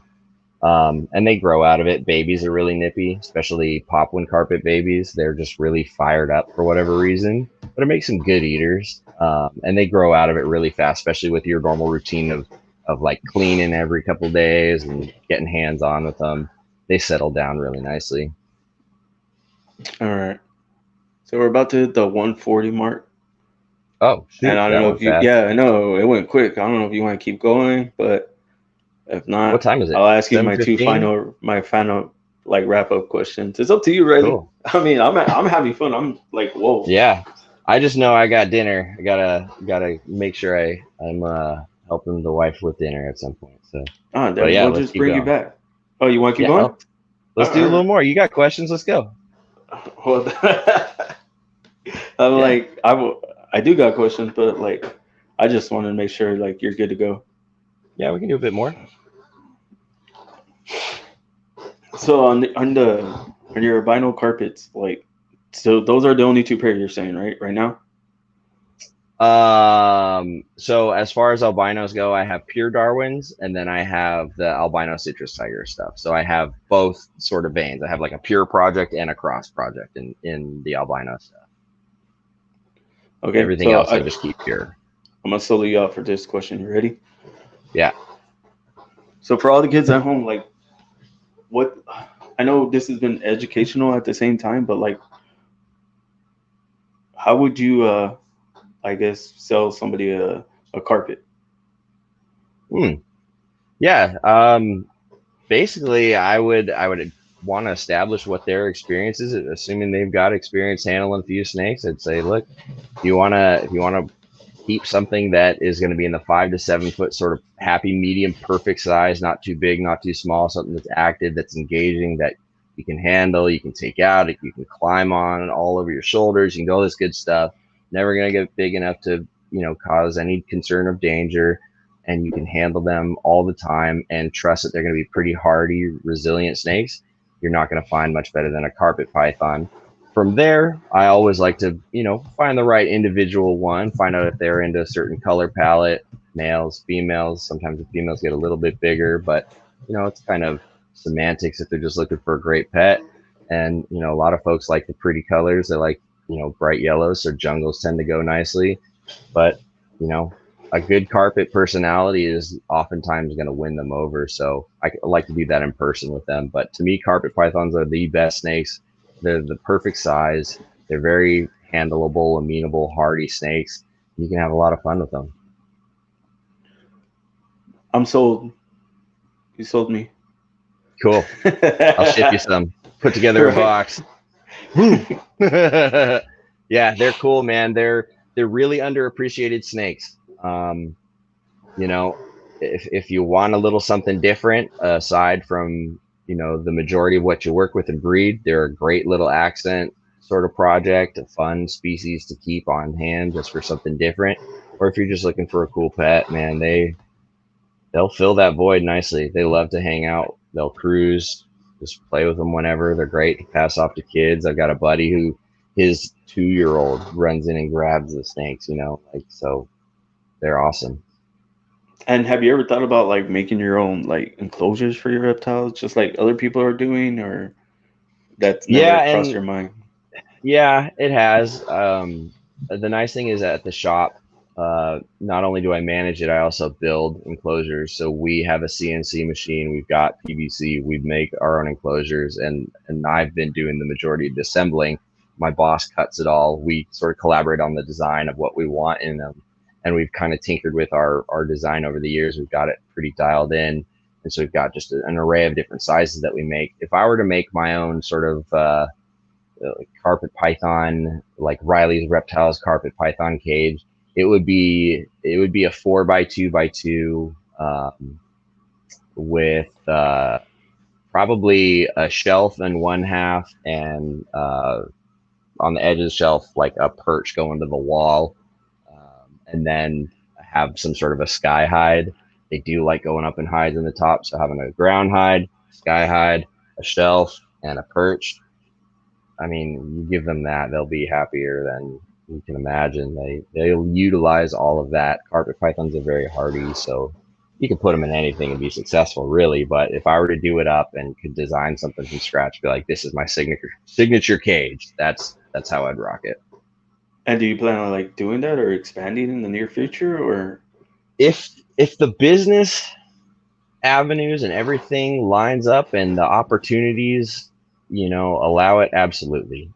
And they grow out of it. Babies are really nippy, especially poplin carpet babies. They're just really fired up for whatever reason, but it makes them good eaters. And they grow out of it really fast, especially with your normal routine of like cleaning every couple days and getting hands on with them. They settle down really nicely. All right. So we're about to hit the 140 mark. Oh And shoot, I don't that know if went you, fast. yeah, I know it went quick. I don't know if you want to keep going, but if What not, time is it? I'll ask you 7:15. my final like wrap up questions. It's up to you, Riley. Cool. I mean, I'm having fun. I'm like, whoa. Yeah, I just know I got dinner. I gotta make sure I'm helping the wife with dinner at some point. So, Ah, but then yeah, we'll let's just keep bring you going. back. Oh, you want to keep Yeah, going? let's All do a little right. more. You got questions? Let's go. Well, I'm Yeah, like, I do got questions, but like, I just want to make sure like you're good to go. yeah, we can do a bit more. So on your vinyl carpets, like, so those are the only two pairs you're saying, right now? So as far as albinos go, I have pure Darwins, and then I have the albino citrus tiger stuff. So I have both sort of veins. I have like a pure project and a cross project in the albino stuff. Okay, Everything so else I just keep pure. I'm gonna solo you out for this question. You ready? Yeah. So for all the kids at home, like what I know this has been educational at the same time, but like how would you I guess sell somebody a carpet? Hmm. Yeah. Basically, I would want to establish what their experience is, assuming they've got experience handling a few snakes. I'd say, look, if you want to keep something that is going to be in the 5 to 7 foot sort of happy medium perfect size, not too big, not too small, something that's active, that's engaging, that you can handle, you can take out, you can climb on all over your shoulders, you can do all this good stuff. Never going to get big enough to cause any concern of danger, and you can handle them all the time and trust that they're going to be pretty hardy, resilient snakes. You're not going to find much better than a carpet python. From there, I always like to, find the right individual one, find out if they're into a certain color palette, males, females. Sometimes the females get a little bit bigger, but, it's kind of semantics if they're just looking for a great pet. And, a lot of folks like the pretty colors. They like, bright yellows, so jungles tend to go nicely. But, you know, a good carpet personality is oftentimes going to win them over. So I like to do that in person with them. But to me, carpet pythons are the best snakes. They're the perfect size. They're very handleable, amenable, hardy snakes. You can have a lot of fun with them. I'm sold. You sold me. Cool. I'll ship you some. Put together a Right. box. Woo! Yeah, they're cool, man. They're really underappreciated snakes. You know, if you want a little something different aside from the majority of what you work with and breed, they're a great little accent sort of project, a fun species to keep on hand just for something different. Or if you're just looking for a cool pet, man, they'll fill that void nicely. They love to hang out. They'll cruise. Just play with them whenever. They're great to pass off to kids. I've got a buddy who his 2 year old runs in and grabs the snakes. Like so. They're awesome. And have you ever thought about like making your own like enclosures for your reptiles, just like other people are doing, or that's never Yeah, crossed and your mind? yeah, it has. The nice thing is at the shop, not only do I manage it, I also build enclosures. So we have a CNC machine, we've got PVC, we make our own enclosures, and I've been doing the majority of the assembling. My boss cuts it all. We sort of collaborate on the design of what we want in them, and we've kind of tinkered with our design over the years. We've got it pretty dialed in, and so we've got just an array of different sizes that we make. If I were to make my own sort of like carpet python, like Riley's Reptiles carpet python cage, it would be a 4x2x2 with probably a shelf in one half, and on the edge of the shelf like a perch going to the wall, and then have some sort of a sky hide. They do like going up in hides in the top, so having a ground hide, sky hide, a shelf, and a perch. I mean, you give them that, they'll be happier than you can imagine. They'll utilize all of that. Carpet pythons are very hardy, so you can put them in anything and be successful, really. But if I were to do it up and could design something from scratch, be like, this is my signature cage. That's how I'd rock it. And do you plan on like doing that or expanding in the near future, or If the business avenues and everything lines up and the opportunities, allow it, absolutely.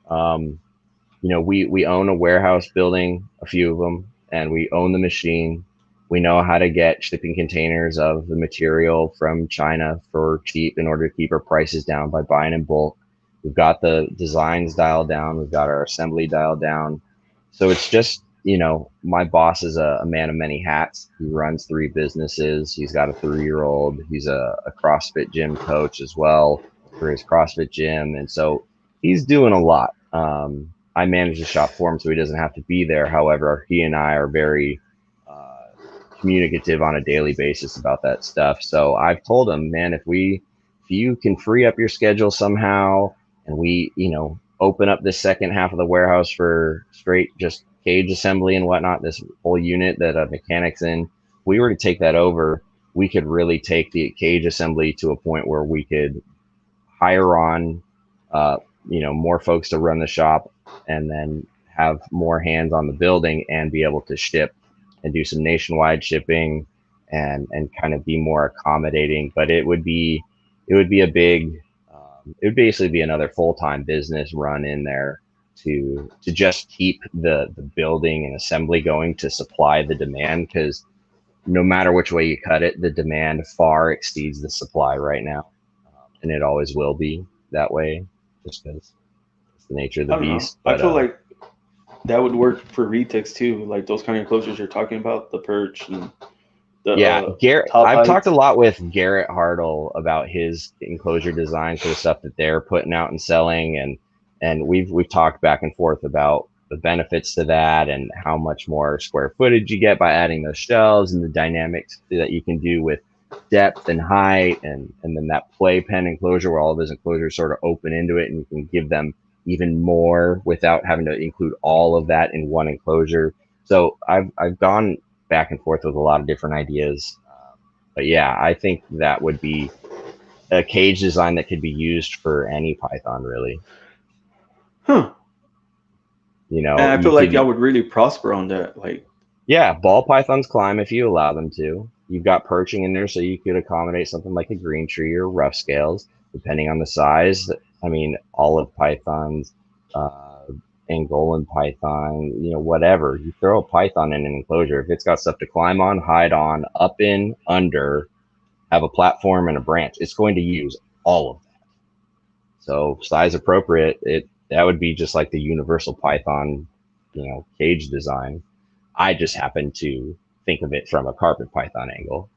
We own a warehouse building, a few of them, and we own the machine. We know how to get shipping containers of the material from China for cheap in order to keep our prices down by buying in bulk. We've got the designs dialed down. We've got our assembly dialed down. So it's just, my boss is a man of many hats. He runs 3 businesses. He's got a 3 year old. He's a CrossFit gym coach as well for his CrossFit gym. And so he's doing a lot. I manage the shop for him, so he doesn't have to be there. However, he and I are very uh, communicative on a daily basis about that stuff. So I've told him, man, if you can free up your schedule somehow, and we, open up this second half of the warehouse for straight just cage assembly and whatnot, this whole unit that a mechanic's in, if we were to take that over, we could really take the cage assembly to a point where we could hire on, uh, more folks to run the shop, and then have more hands on the building and be able to ship. and do some nationwide shipping and kind of be more accommodating. But it would be a big it would basically be another full-time business run in there to just keep the building and assembly going to supply the demand, because no matter which way you cut it, the demand far exceeds the supply right now, and it always will be that way, just because it's the nature of the I don't know. beast. I But feel like that would work for retics too, like those kind of enclosures you're talking about, the perch and the yeah, Garrett, top I've talked a heights. lot with Garrett Hartle about his enclosure designs for the stuff that they're putting out and selling, and we've talked back and forth about the benefits to that and how much more square footage you get by adding those shelves and the dynamics that you can do with depth and height, and then that playpen enclosure where all of those enclosures sort of open into it and you can give them even more without having to include all of that in one enclosure. So I've gone back and forth with a lot of different ideas. But yeah, I think that would be a cage design that could be used for any Python, really. Huh. You And know, I you feel like could, y'all would really prosper on that. Like, yeah, ball pythons climb if you allow them to. You've got perching in there, so you could accommodate something like a green tree or rough scales, depending on the size. I mean, olive pythons, uh, Angolan python, whatever. You throw a python in an enclosure, if it's got stuff to climb on, hide on, up in, under, have a platform and a branch, it's going to use all of that. So size appropriate, it that would be just like the universal Python, cage design. I just happen to think of it from a carpet Python angle.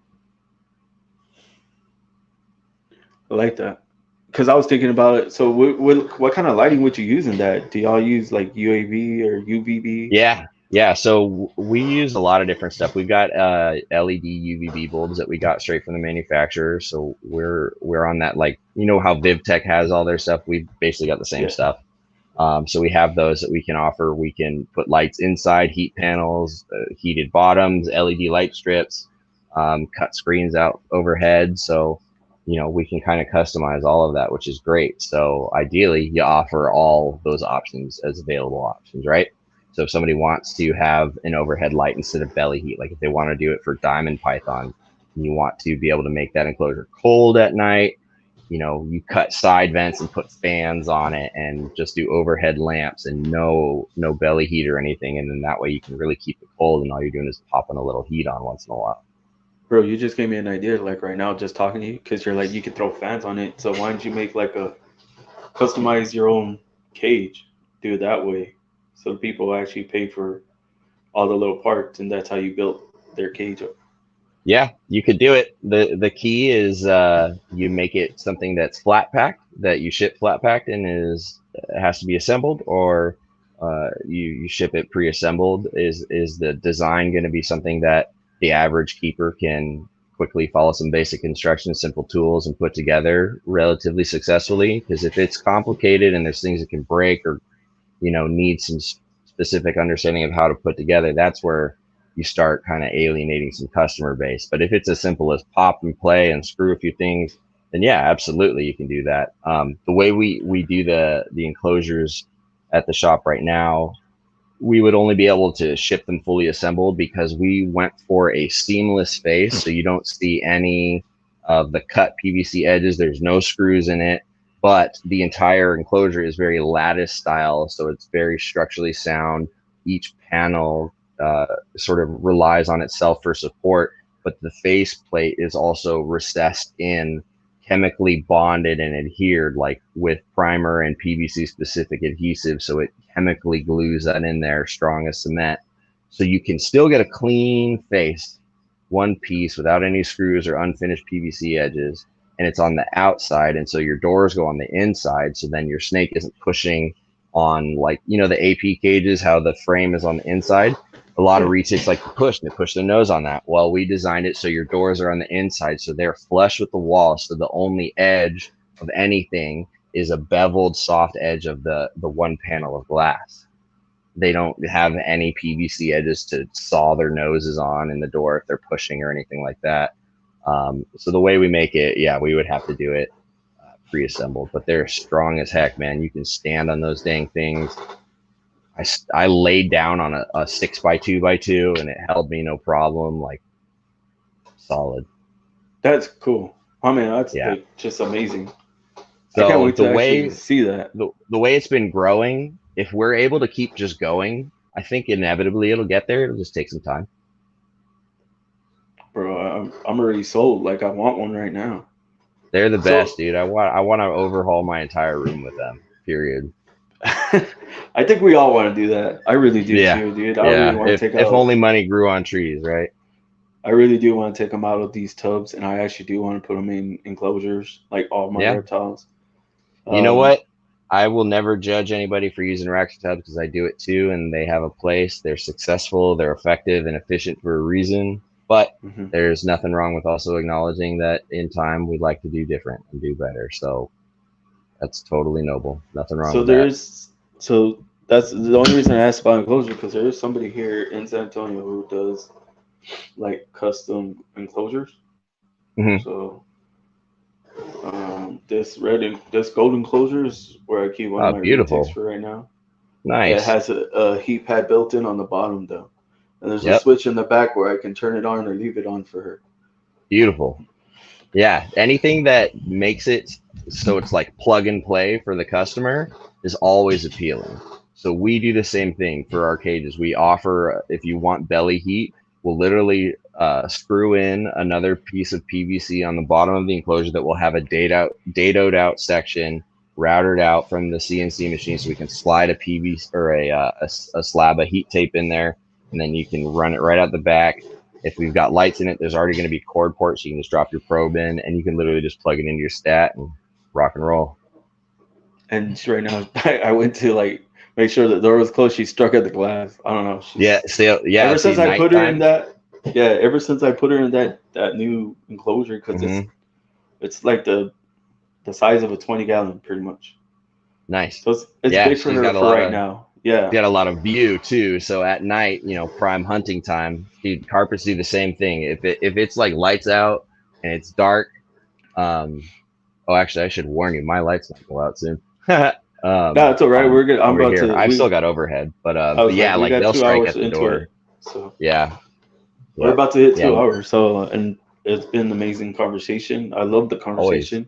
I like that. Because I was thinking about it. So, what kind of lighting would you use in that? Do y'all use like UAV or UVB? Yeah, yeah. So we use a lot of different stuff. We've got LED UVB bulbs that we got straight from the manufacturer. So we're on that, like, how VivTech has all their stuff. We basically got the same Yeah. stuff. So we have those that we can offer. We can put lights inside, heat panels, heated bottoms, LED light strips, cut screens out overhead. So, we can kind of customize all of that, which is great. So ideally, you offer all those options as available options, right? So if somebody wants to have an overhead light instead of belly heat, like if they want to do it for diamond pythons, and you want to be able to make that enclosure cold at night, you cut side vents and put fans on it and just do overhead lamps and no belly heat or anything. And then that way you can really keep it cold and all you're doing is popping a little heat on once in a while. Bro, you just gave me an idea, like right now, just talking to you, because you're like, you could throw fans on it. So, why don't you make like a customize your own cage? Do it that way. So, people actually pay for all the little parts, and that's how you built their cage up. Yeah, you could do it. The key is you make it something that's flat packed, that you ship flat packed and has to be assembled, or you ship it pre-assembled. Is the design going to be something that the average keeper can quickly follow some basic instructions, simple tools, and put together relatively successfully? Because if it's complicated and there's things that can break, or need some specific understanding of how to put together, that's where you start kind of alienating some customer base. But if it's as simple as pop and play and screw a few things, then yeah, absolutely, you can do that. The way we do the enclosures at the shop right now, we would only be able to ship them fully assembled because we went for a seamless face. So you don't see any of the cut PVC edges. There's no screws in it, but the entire enclosure is very lattice style. So it's very structurally sound. Each panel sort of relies on itself for support, but the face plate is also recessed in, chemically bonded and adhered, like with primer and PVC specific adhesive. So it chemically glues that in there strong as cement. So you can still get a clean face, one piece without any screws or unfinished PVC edges. And it's on the outside. And so your doors go on the inside. So then your snake isn't pushing on, like, the AP cages, how the frame is on the inside. A lot of Yeah. retics like to push, and they push their nose on that. Well, we designed it so your doors are on the inside, so they're flush with the wall. So the only edge of anything is a beveled soft edge of the one panel of glass. They don't have any PVC edges to saw their noses on in the door if they're pushing or anything like that. So the way we make it, yeah, we would have to do it pre-assembled, but they're strong as heck, man. You can stand on those dang things. I laid down on a 6x2x2 and it held me no problem. Like solid. That's cool. I mean, that's Yeah. like just amazing. I can't So wait to actually see that. the way it's been growing, if we're able to keep just going, I think inevitably it'll get there. It'll just take some time. Bro, I'm already sold. Like I want one right now. They're the best, So dude. I want to overhaul my entire room with them. Period. I think we all want to do that. I really do Yeah. too, dude. I really Yeah. want to take If out. only money grew on trees, right? I really do want to take them out of these tubs, and I actually do want to put them in enclosures, like all my Yeah. reptiles. You know Um, what? I will never judge anybody for using reaction tubs because I do it too, and they have a place. They're successful, they're effective and efficient for a reason. But mhm. there's nothing wrong with also acknowledging that in time we'd like to do different and do better. So that's totally noble. Nothing wrong So with that. there's so that's the only reason I asked about enclosure because there is somebody here in San Antonio who does like custom enclosures. Hmm. So this gold enclosure is where I keep one of Oh, my retics beautiful. for right now. It Nice. has a heat pad built in on the bottom though, and there's a Yep. switch in the back where I can turn it on or leave it on for her. Beautiful. Yeah, anything that makes it so it's like plug and play for the customer is always appealing. So we do the same thing for our cages. We offer, if you want belly heat, we'll literally screw in another piece of PVC on the bottom of the enclosure that will have a dadoed out section routed out from the CNC machine, so we can slide a PVC or a slab of heat tape in there, and then you can run it right out the back. If we've got lights in it, there's already going to be cord ports. So you can just drop your probe in and you can literally just plug it into your stat and rock and roll. And right now, I went to like make sure the door was closed. She struck at the glass. I don't know. Yeah. She's So, yeah. ever See, since I put her in nighttime. that. Yeah, ever since I put her in that new enclosure, because Hmm. it's like the size of a 20-gallon pretty much. Nice. So it's Yeah. big for She's her got a for lot right of, now. Yeah. got a lot of view too. So at night, prime hunting time, dude, carpets do the same thing. If it's like lights out and it's dark, um, oh, actually, I should warn you, my lights might go out soon. No, it's all right. On We're good. I'm over about here, to. I've still got overhead, I but was like, yeah, we like got they'll two strike hours at the into it, door. so Yeah. we're Yep. about to hit Yeah. 2 hours. So and it's been an amazing conversation. I love the Always. conversation.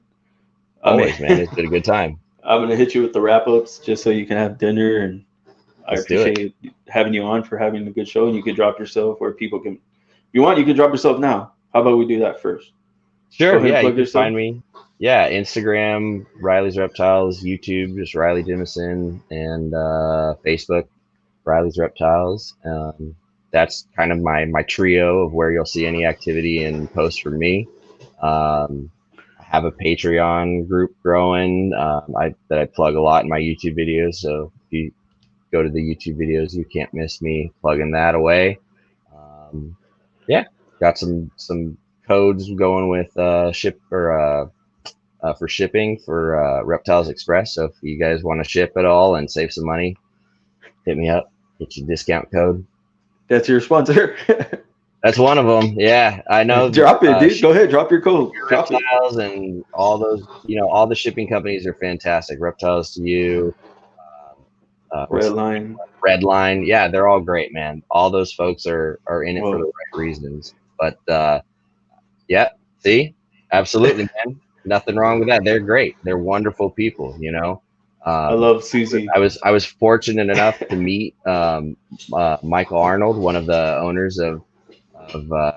I mean, Always, man. It's been a good time. I'm gonna hit you with the wrap ups just so you can have dinner, and I Let's do it. appreciate having you on for having a good show. And you can drop yourself where people can. If you want, you can drop yourself now. How about we do that first? Go Sure. ahead and Yeah, you plug can yourself. find me. Yeah, Instagram, Riley's Reptiles, YouTube, just Riley Jimison, and Facebook, Riley's Reptiles. That's kind of my trio of where you'll see any activity and posts from me. I have a Patreon group growing that I plug a lot in my YouTube videos. So if you go to the YouTube videos, you can't miss me plugging that away. Um, yeah, got some codes going with ship or for shipping for Reptiles Express. So if you guys want to ship at all and save some money, hit me up. Get your discount code. That's your sponsor. That's one of them. Yeah, I know. Drop it, dude. Go ahead. Drop your code. Drop it. Reptiles and all those, all the shipping companies are fantastic. Reptiles to you. What's Red line. Red Line? Yeah, they're all great, man. All those folks are in it for the Well, right reasons. But yeah, see, absolutely, man. Nothing wrong with that. They're great. They're wonderful people. I Um, love Susie. I was fortunate enough to meet Michael Arnold, one of the owners of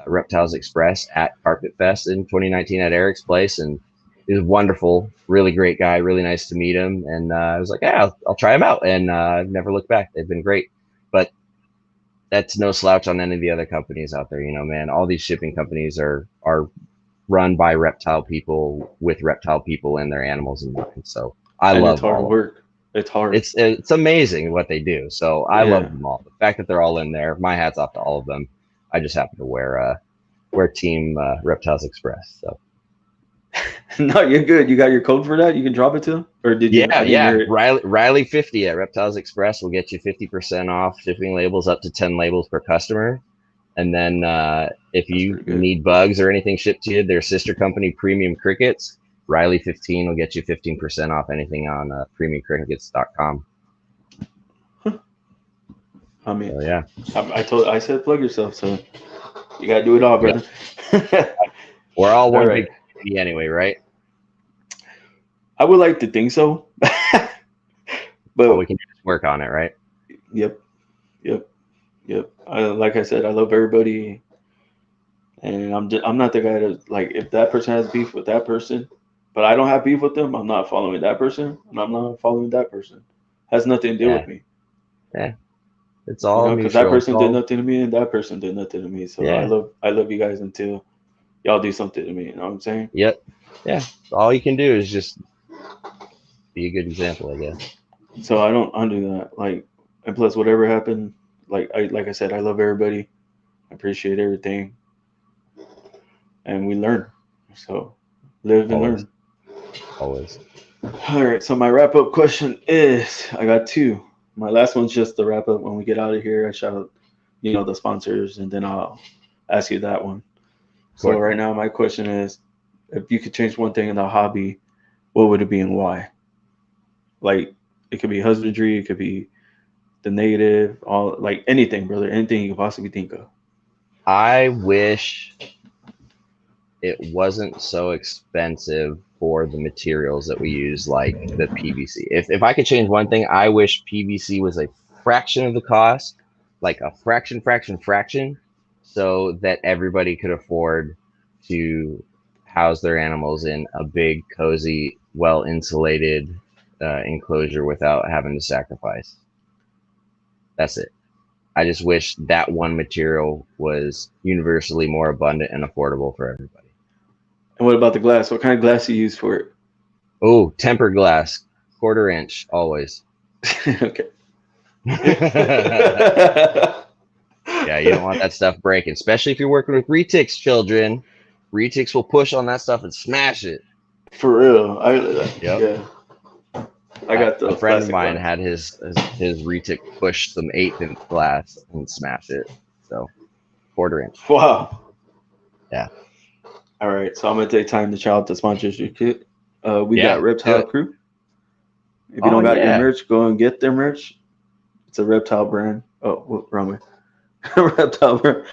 Reptiles Express at Carpet Fest in 2019 at Eric's place, and he was wonderful, really great guy, really nice to meet him. And I was like, yeah, I'll try him out, and I've never looked back. They've been great, but that's no slouch on any of the other companies out there. Man, all these shipping companies are run by reptile people with reptile people and their animals in mind. So I And it's love hard all of them. work. It's hard. It's amazing what they do. So I love Yeah. them all. The fact that they're all in there, my hat's off to all of them. I just happen to wear Team Reptiles Express. So No, you're good. You got your code for that? You can drop it to them? Or did you? I didn't yeah, hear it. Riley 50 at Reptiles Express will get you 50% off shipping labels up to 10 labels per customer. And then if That's you pretty good. need bugs or anything shipped to you, their sister company, Premium Crickets, Riley 15 will get you 15% off anything on premiumcrickets.com. I mean, So yeah, I said plug yourself, so you gotta do it all, yep. brother. We're all All one right. big community anyway, right? I would like to think so, All but we can do is work on it, right? yep, yep, yep. Like I said, I love everybody, and I'm not the guy to like if that person has beef with that person, but I don't have beef with them. I'm not following that person, and I'm not following that person. Has nothing to do Yeah, with me, yeah. It's all because that neutral. It's person did all nothing to me, and that person did nothing to me. So yeah. I love you guys until y'all do something to me. You know what I'm saying? Yep. Yeah. All you can do is just be a good example, I guess. So I don't undo that. Like, and plus, whatever happened, like I said, I love everybody. I appreciate everything, and we learn. So live and Always. learn. Always. All right. So my wrap up question is, I got two. My last one's just the wrap up. When we get out of here, I shout out, the sponsors, and then I'll ask you that one. Of So course. right now, my question is, if you could change one thing in the hobby, what would it be and why? Like, it could be husbandry, it could be the native, all like anything, brother, anything you could possibly think of. I wish it wasn't so expensive for the materials that we use, like the PVC. If I could change one thing, I wish PVC was a fraction of the cost, like a fraction, so that everybody could afford to house their animals in a big, cozy, well insulated enclosure without having to sacrifice. That's it. I just wish that one material was universally more abundant and affordable for everybody. And what about the glass? What kind of glass you use for Oh, tempered glass, 1/4 inch always. it? Yeah, Okay. you don't want that stuff breaking, especially if you're working with retics children. Retics will push on that stuff and smash it. For real. Yep. Yeah. I got A the friend of plastic mine glass. had his retic push some 1/8 inch glass and smash it. So 1/4 inch. Wow. Yeah. All right. So I'm gonna take time to shout out the sponsorship kit. We got Yeah. Do Reptile it. Crew. If you Oh don't got your yeah. merch, go and get their merch. It's a reptile brand. Oh, wrong way. Reptile brand.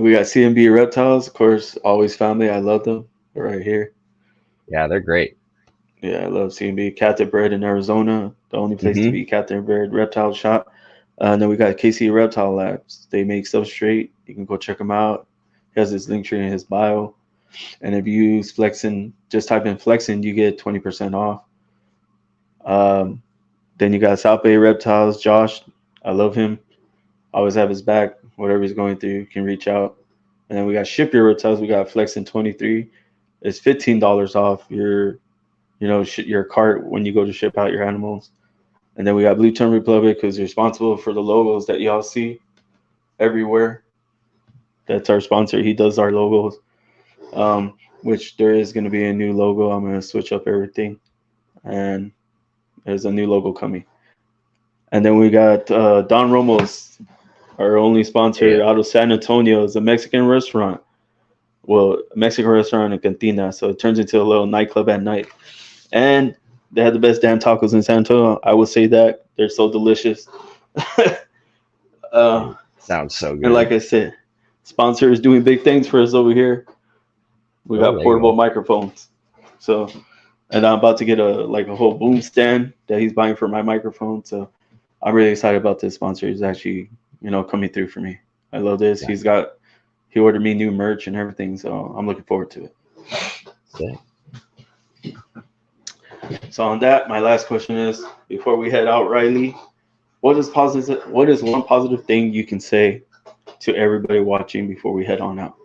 We got CMB Reptiles, of course, always family. I love them. They're right here. Yeah, they're great. Yeah, I love CMB. Captive Bred in Arizona, the only place to Mm-hmm. be captive bred reptile shop. And then we got KC Reptile Labs. They make stuff straight. You can go check them out. He has his link tree in his bio. And if you use Flexin, just type in Flexin, you get 20% off. Um, then you got South Bay Reptiles, Josh. I love him. Always have his back. Whatever he's going through, you can reach out. And then we got Ship Your Reptiles. We got Flexin 23. It's $15 off your cart when you go to ship out your animals. And then we got Blue Tone Republic, who's responsible for the logos that y'all see everywhere. That's our sponsor. He does our logos, which there is going to be a new logo. I'm going to switch up everything, and there's a new logo coming. And then we got Don Romos, our only sponsor Yeah. out of San Antonio. It's a Mexican restaurant. Well, a Mexican restaurant in Cantina. So it turns into a little nightclub at night. And they have the best damn tacos in San Antonio. I would say that. They're so delicious. uh, Sounds so and good. like I said, sponsor is doing big things for us over here. We Oh, got there you portable go. microphones. So, and I'm about to get a whole boom stand that he's buying for my microphone. So I'm really excited about this sponsor. He's actually, coming through for me. I love this. Nice. He ordered me new merch and everything. So I'm looking forward to it. Sick. So on that, my last question is, before we head out, Riley, what is one positive thing you can say to everybody watching before we head on out?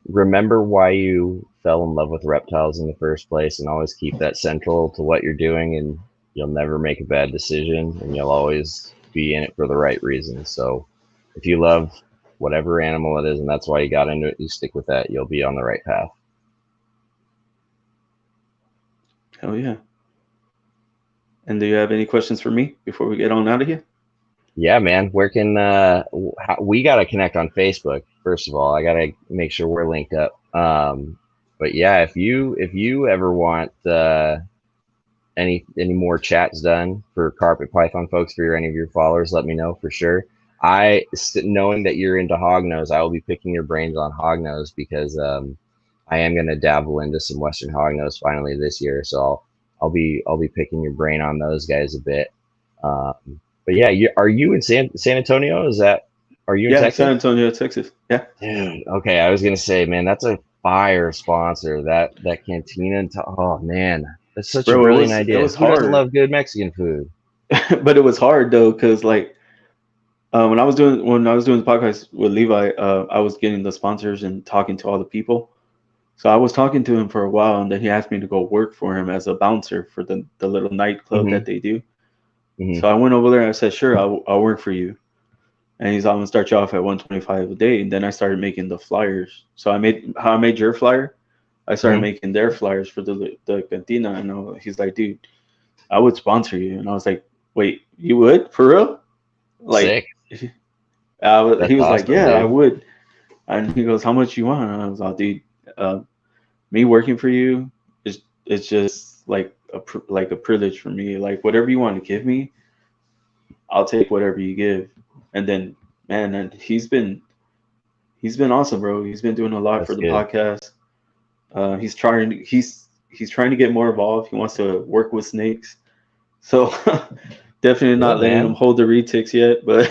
Remember why you fell in love with reptiles in the first place, and always keep that central to what you're doing, and you'll never make a bad decision, and you'll always be in it for the right reasons. So if you love whatever animal it is and that's why you got into it, you stick with that, you'll be on the right path. Hell yeah. And do you have any questions for me before we get on out of here? Yeah, man. Where can we got to connect on Facebook? First of all, I got to make sure we're linked up. But yeah, if you ever want any more chats done for carpet python folks, for any of your followers, let me know for sure. Knowing that you're into hognose, I will be picking your brains on hognose, because I am going to dabble into some Western hognose finally this year. So I'll be picking your brain on those guys a bit. But yeah, are you in San Antonio? Are you in Yeah, San Texas? Antonio, Texas. Yeah, Dude, okay. I was gonna say, man, that's a fire sponsor. That cantina. Oh man, that's such a bro, brilliant it idea. was Who doesn't hard, love good Mexican food? but it was hard though, cause like when I was doing the podcast with Levi, I was getting the sponsors and talking to all the people. So I was talking to him for a while, and then he asked me to go work for him as a bouncer for the little nightclub that Hmm. they do. Hmm. So I went over there and I said, "Sure, I'll work for you." And he's, "I'm gonna start you off at 125 a day." And then I started making the flyers. So I made your flyer. I started Hmm. making their flyers for the cantina, and he's like, "Dude, I would sponsor you." And I was like, "Wait, you would for real?" Like, Sick. he That's was like, awesome, "Yeah, I dude. would." And he goes, "How much you want?" And I was like, "Dude, uh, me working for you is it's just like like a privilege for me. Like whatever you want to give me, I'll take whatever you give." And then, man, and he's been awesome, bro. He's been doing a lot for That's the good. podcast. He's trying to get more involved. He wants to work with snakes. So definitely not Good, letting him man. hold the retics yet, but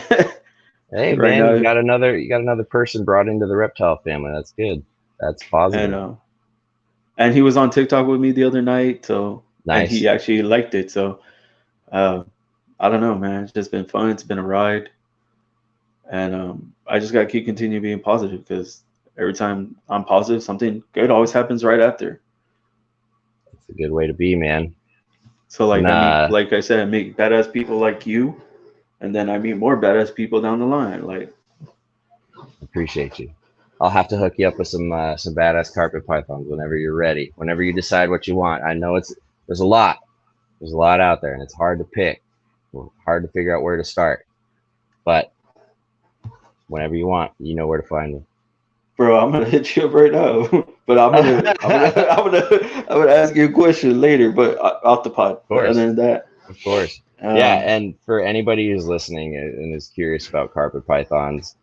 Hey, right man, now, you got another person brought into the reptile family. That's good. That's and positive. uh, and he was on TikTok with me the other night. So and he Nice. actually liked it. So uh, I don't know, man. It's just been fun. It's been a ride, and I just gotta keep continue being positive because every time I'm positive, something good always happens right after. That's a good way to be, man. So And like I said, I meet badass people like you, and then I meet more badass people down the line. Like, appreciate you. I'll have to hook you up with some badass carpet pythons whenever you're ready. Whenever you decide what you want. I know there's a lot. There's a lot out there, and it's hard to pick. Hard to figure out where to start. But whenever you want, you know where to find me. bro, I'm gonna hit you up right now, but Of I'm gonna ask you a question later, but off the pod. But other course. than that, Of course. Yeah, um, and for anybody who's listening and is curious about carpet pythons,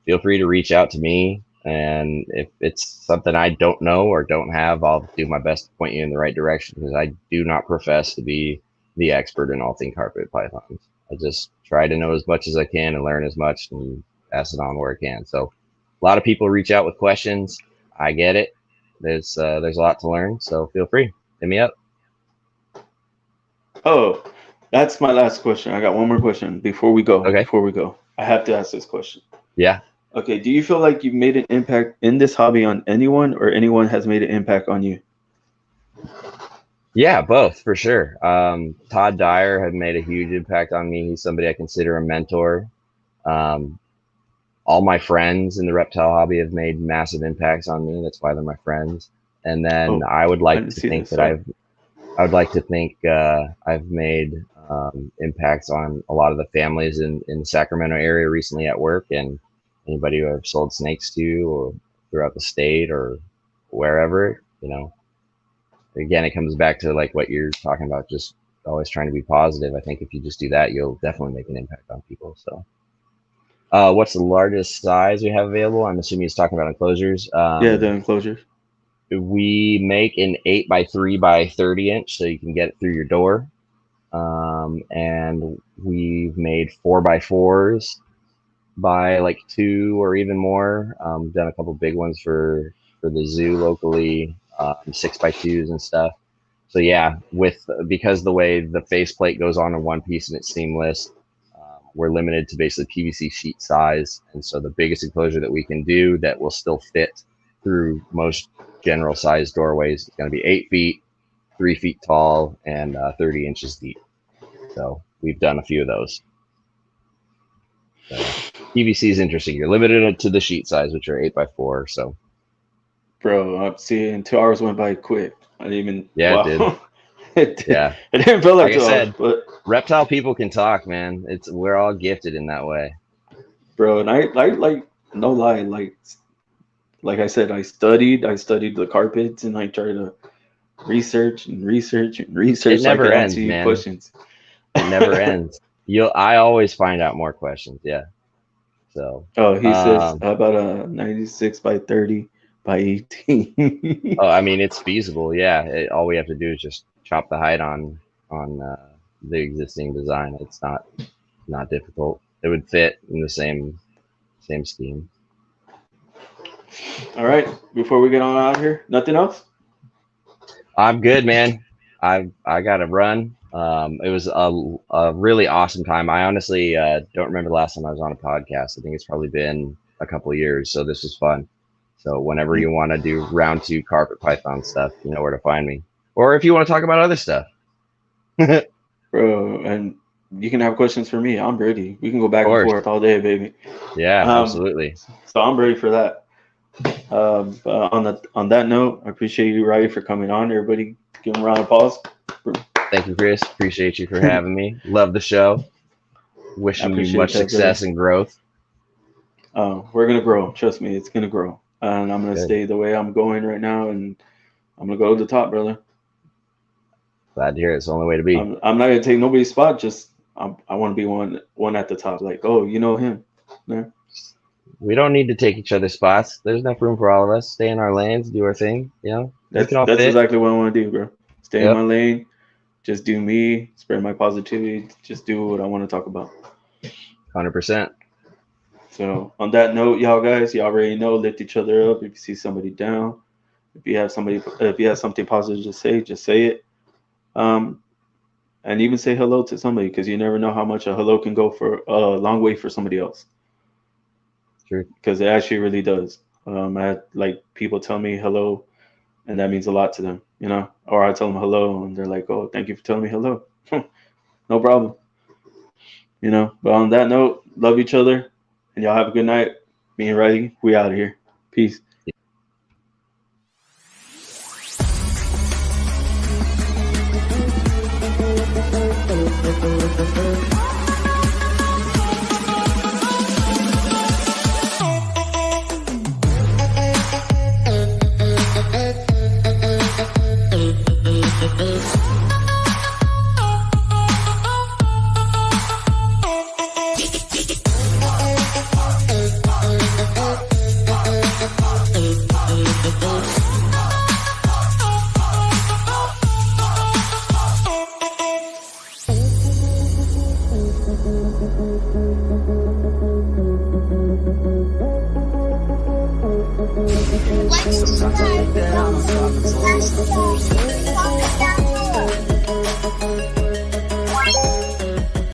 feel free to reach out to me. And if it's something I don't know or don't have, I'll do my best to point you in the right direction, because I do not profess to be the expert in all things carpet pythons. I just try to know as much as I can and learn as much and pass it on where I can. So a lot of people reach out with questions. I get it. There's a lot to learn. So feel free. Hit me up. oh, that's my last question. I got one more question before we go. Okay. I have to ask this question. Yeah. Okay, do you feel like you've made an impact in this hobby on anyone, or anyone has made an impact on you? Yeah, both for sure. Todd Dyer had made a huge impact on me. He's somebody I consider a mentor. Um, all my friends in the reptile hobby have made massive impacts on me. That's why they're my friends. And then Oh, I would I like didn't to see think this. that Sorry. I would like to think I've made impacts on a lot of the families in the Sacramento area recently at work, and anybody who I've sold snakes to, or throughout the state or wherever. Again, it comes back to like what you're talking about, just always trying to be positive. I think if you just do that, you'll definitely make an impact on people. So, what's the largest size we have available? I'm assuming he's talking about enclosures. Yeah, the enclosures. We make an 8 by 3 by 30 inch, so you can get it through your door. And we've made 4 by 4s by like 2 or even more. Done a couple big ones for the zoo locally, 6 by 2s and stuff. So yeah, because the way the faceplate goes on in one piece and it's seamless, we're limited to basically PVC sheet size, and so the biggest enclosure that we can do that will still fit through most general size doorways is going to be 8 feet, 3 feet tall, and 30 inches deep. So we've done a few of those. So yeah, PVC is interesting. You're limited to the sheet size, which are 8 by 4. So Bro, I'm seeing 2 hours went by quick. I didn't even, yeah, it did. wow. It Yeah, didn't feel like like I 2 hours, said, but reptile people can talk, man. We're all gifted in that way. bro, and I like, no lie, like I said, I studied the carpets, and I tried to research and research and It research so I never could ends, answer you man. questions. It never ends. I always find out more questions. Yeah. So, Oh, he says um, how about a 96 by 30 by 18? oh, I mean, it's feasible. Yeah. All we have to do is just chop the height on the existing design. It's not difficult. It would fit in the same scheme. All right, before we get on out here, nothing else? I'm good, man. I got to run. It was a really awesome time. I honestly don't remember the last time I was on a podcast. I think it's probably been a couple of years. So this was fun. So whenever you want to do round 2 carpet python stuff, you know where to find me. Or if you want to talk about other stuff. Of Bro, and you can have questions for me. I'm ready. We can go back and course. forth all day, baby. Yeah, Um, absolutely. so I'm ready for that. But on that note, I appreciate you, Riley, for coming on. Everybody, give him a round of applause. Thank you, Chris. Appreciate you for having me. Love the show. I Wishing you appreciate much that, success brother. and growth. We're gonna grow. Trust me, it's gonna grow. And I'm gonna Good. stay the way I'm going right now, and I'm gonna go to the top, brother. Glad to hear it. It's the only way to be. I'm not gonna take nobody's spot. Just I want to be one at the top. Like, oh, you know him. Yeah. We don't need to take each other's spots. There's enough room for all of us. Stay in our lanes, do our thing. You know, we can all That's fit. exactly what I want to do, bro. Stay in Yep. my lane. Just do me. Spread my positivity. Just do what I want to talk about. 100%. So on that note, y'all guys, y'all already know, lift each other up. If you see somebody down, if you have something positive to say, just say it. And even say hello to somebody because you never know how much a hello can go for a long way for somebody else. True. Because it actually really does. I had like people tell me hello, and that means a lot to them, you know. Or I tell them hello, and they're like, "Oh, thank you for telling me hello." No problem, you know. But on that note, love each other, and y'all have a good night. Me and Riley, we out of here. Peace. Flexin.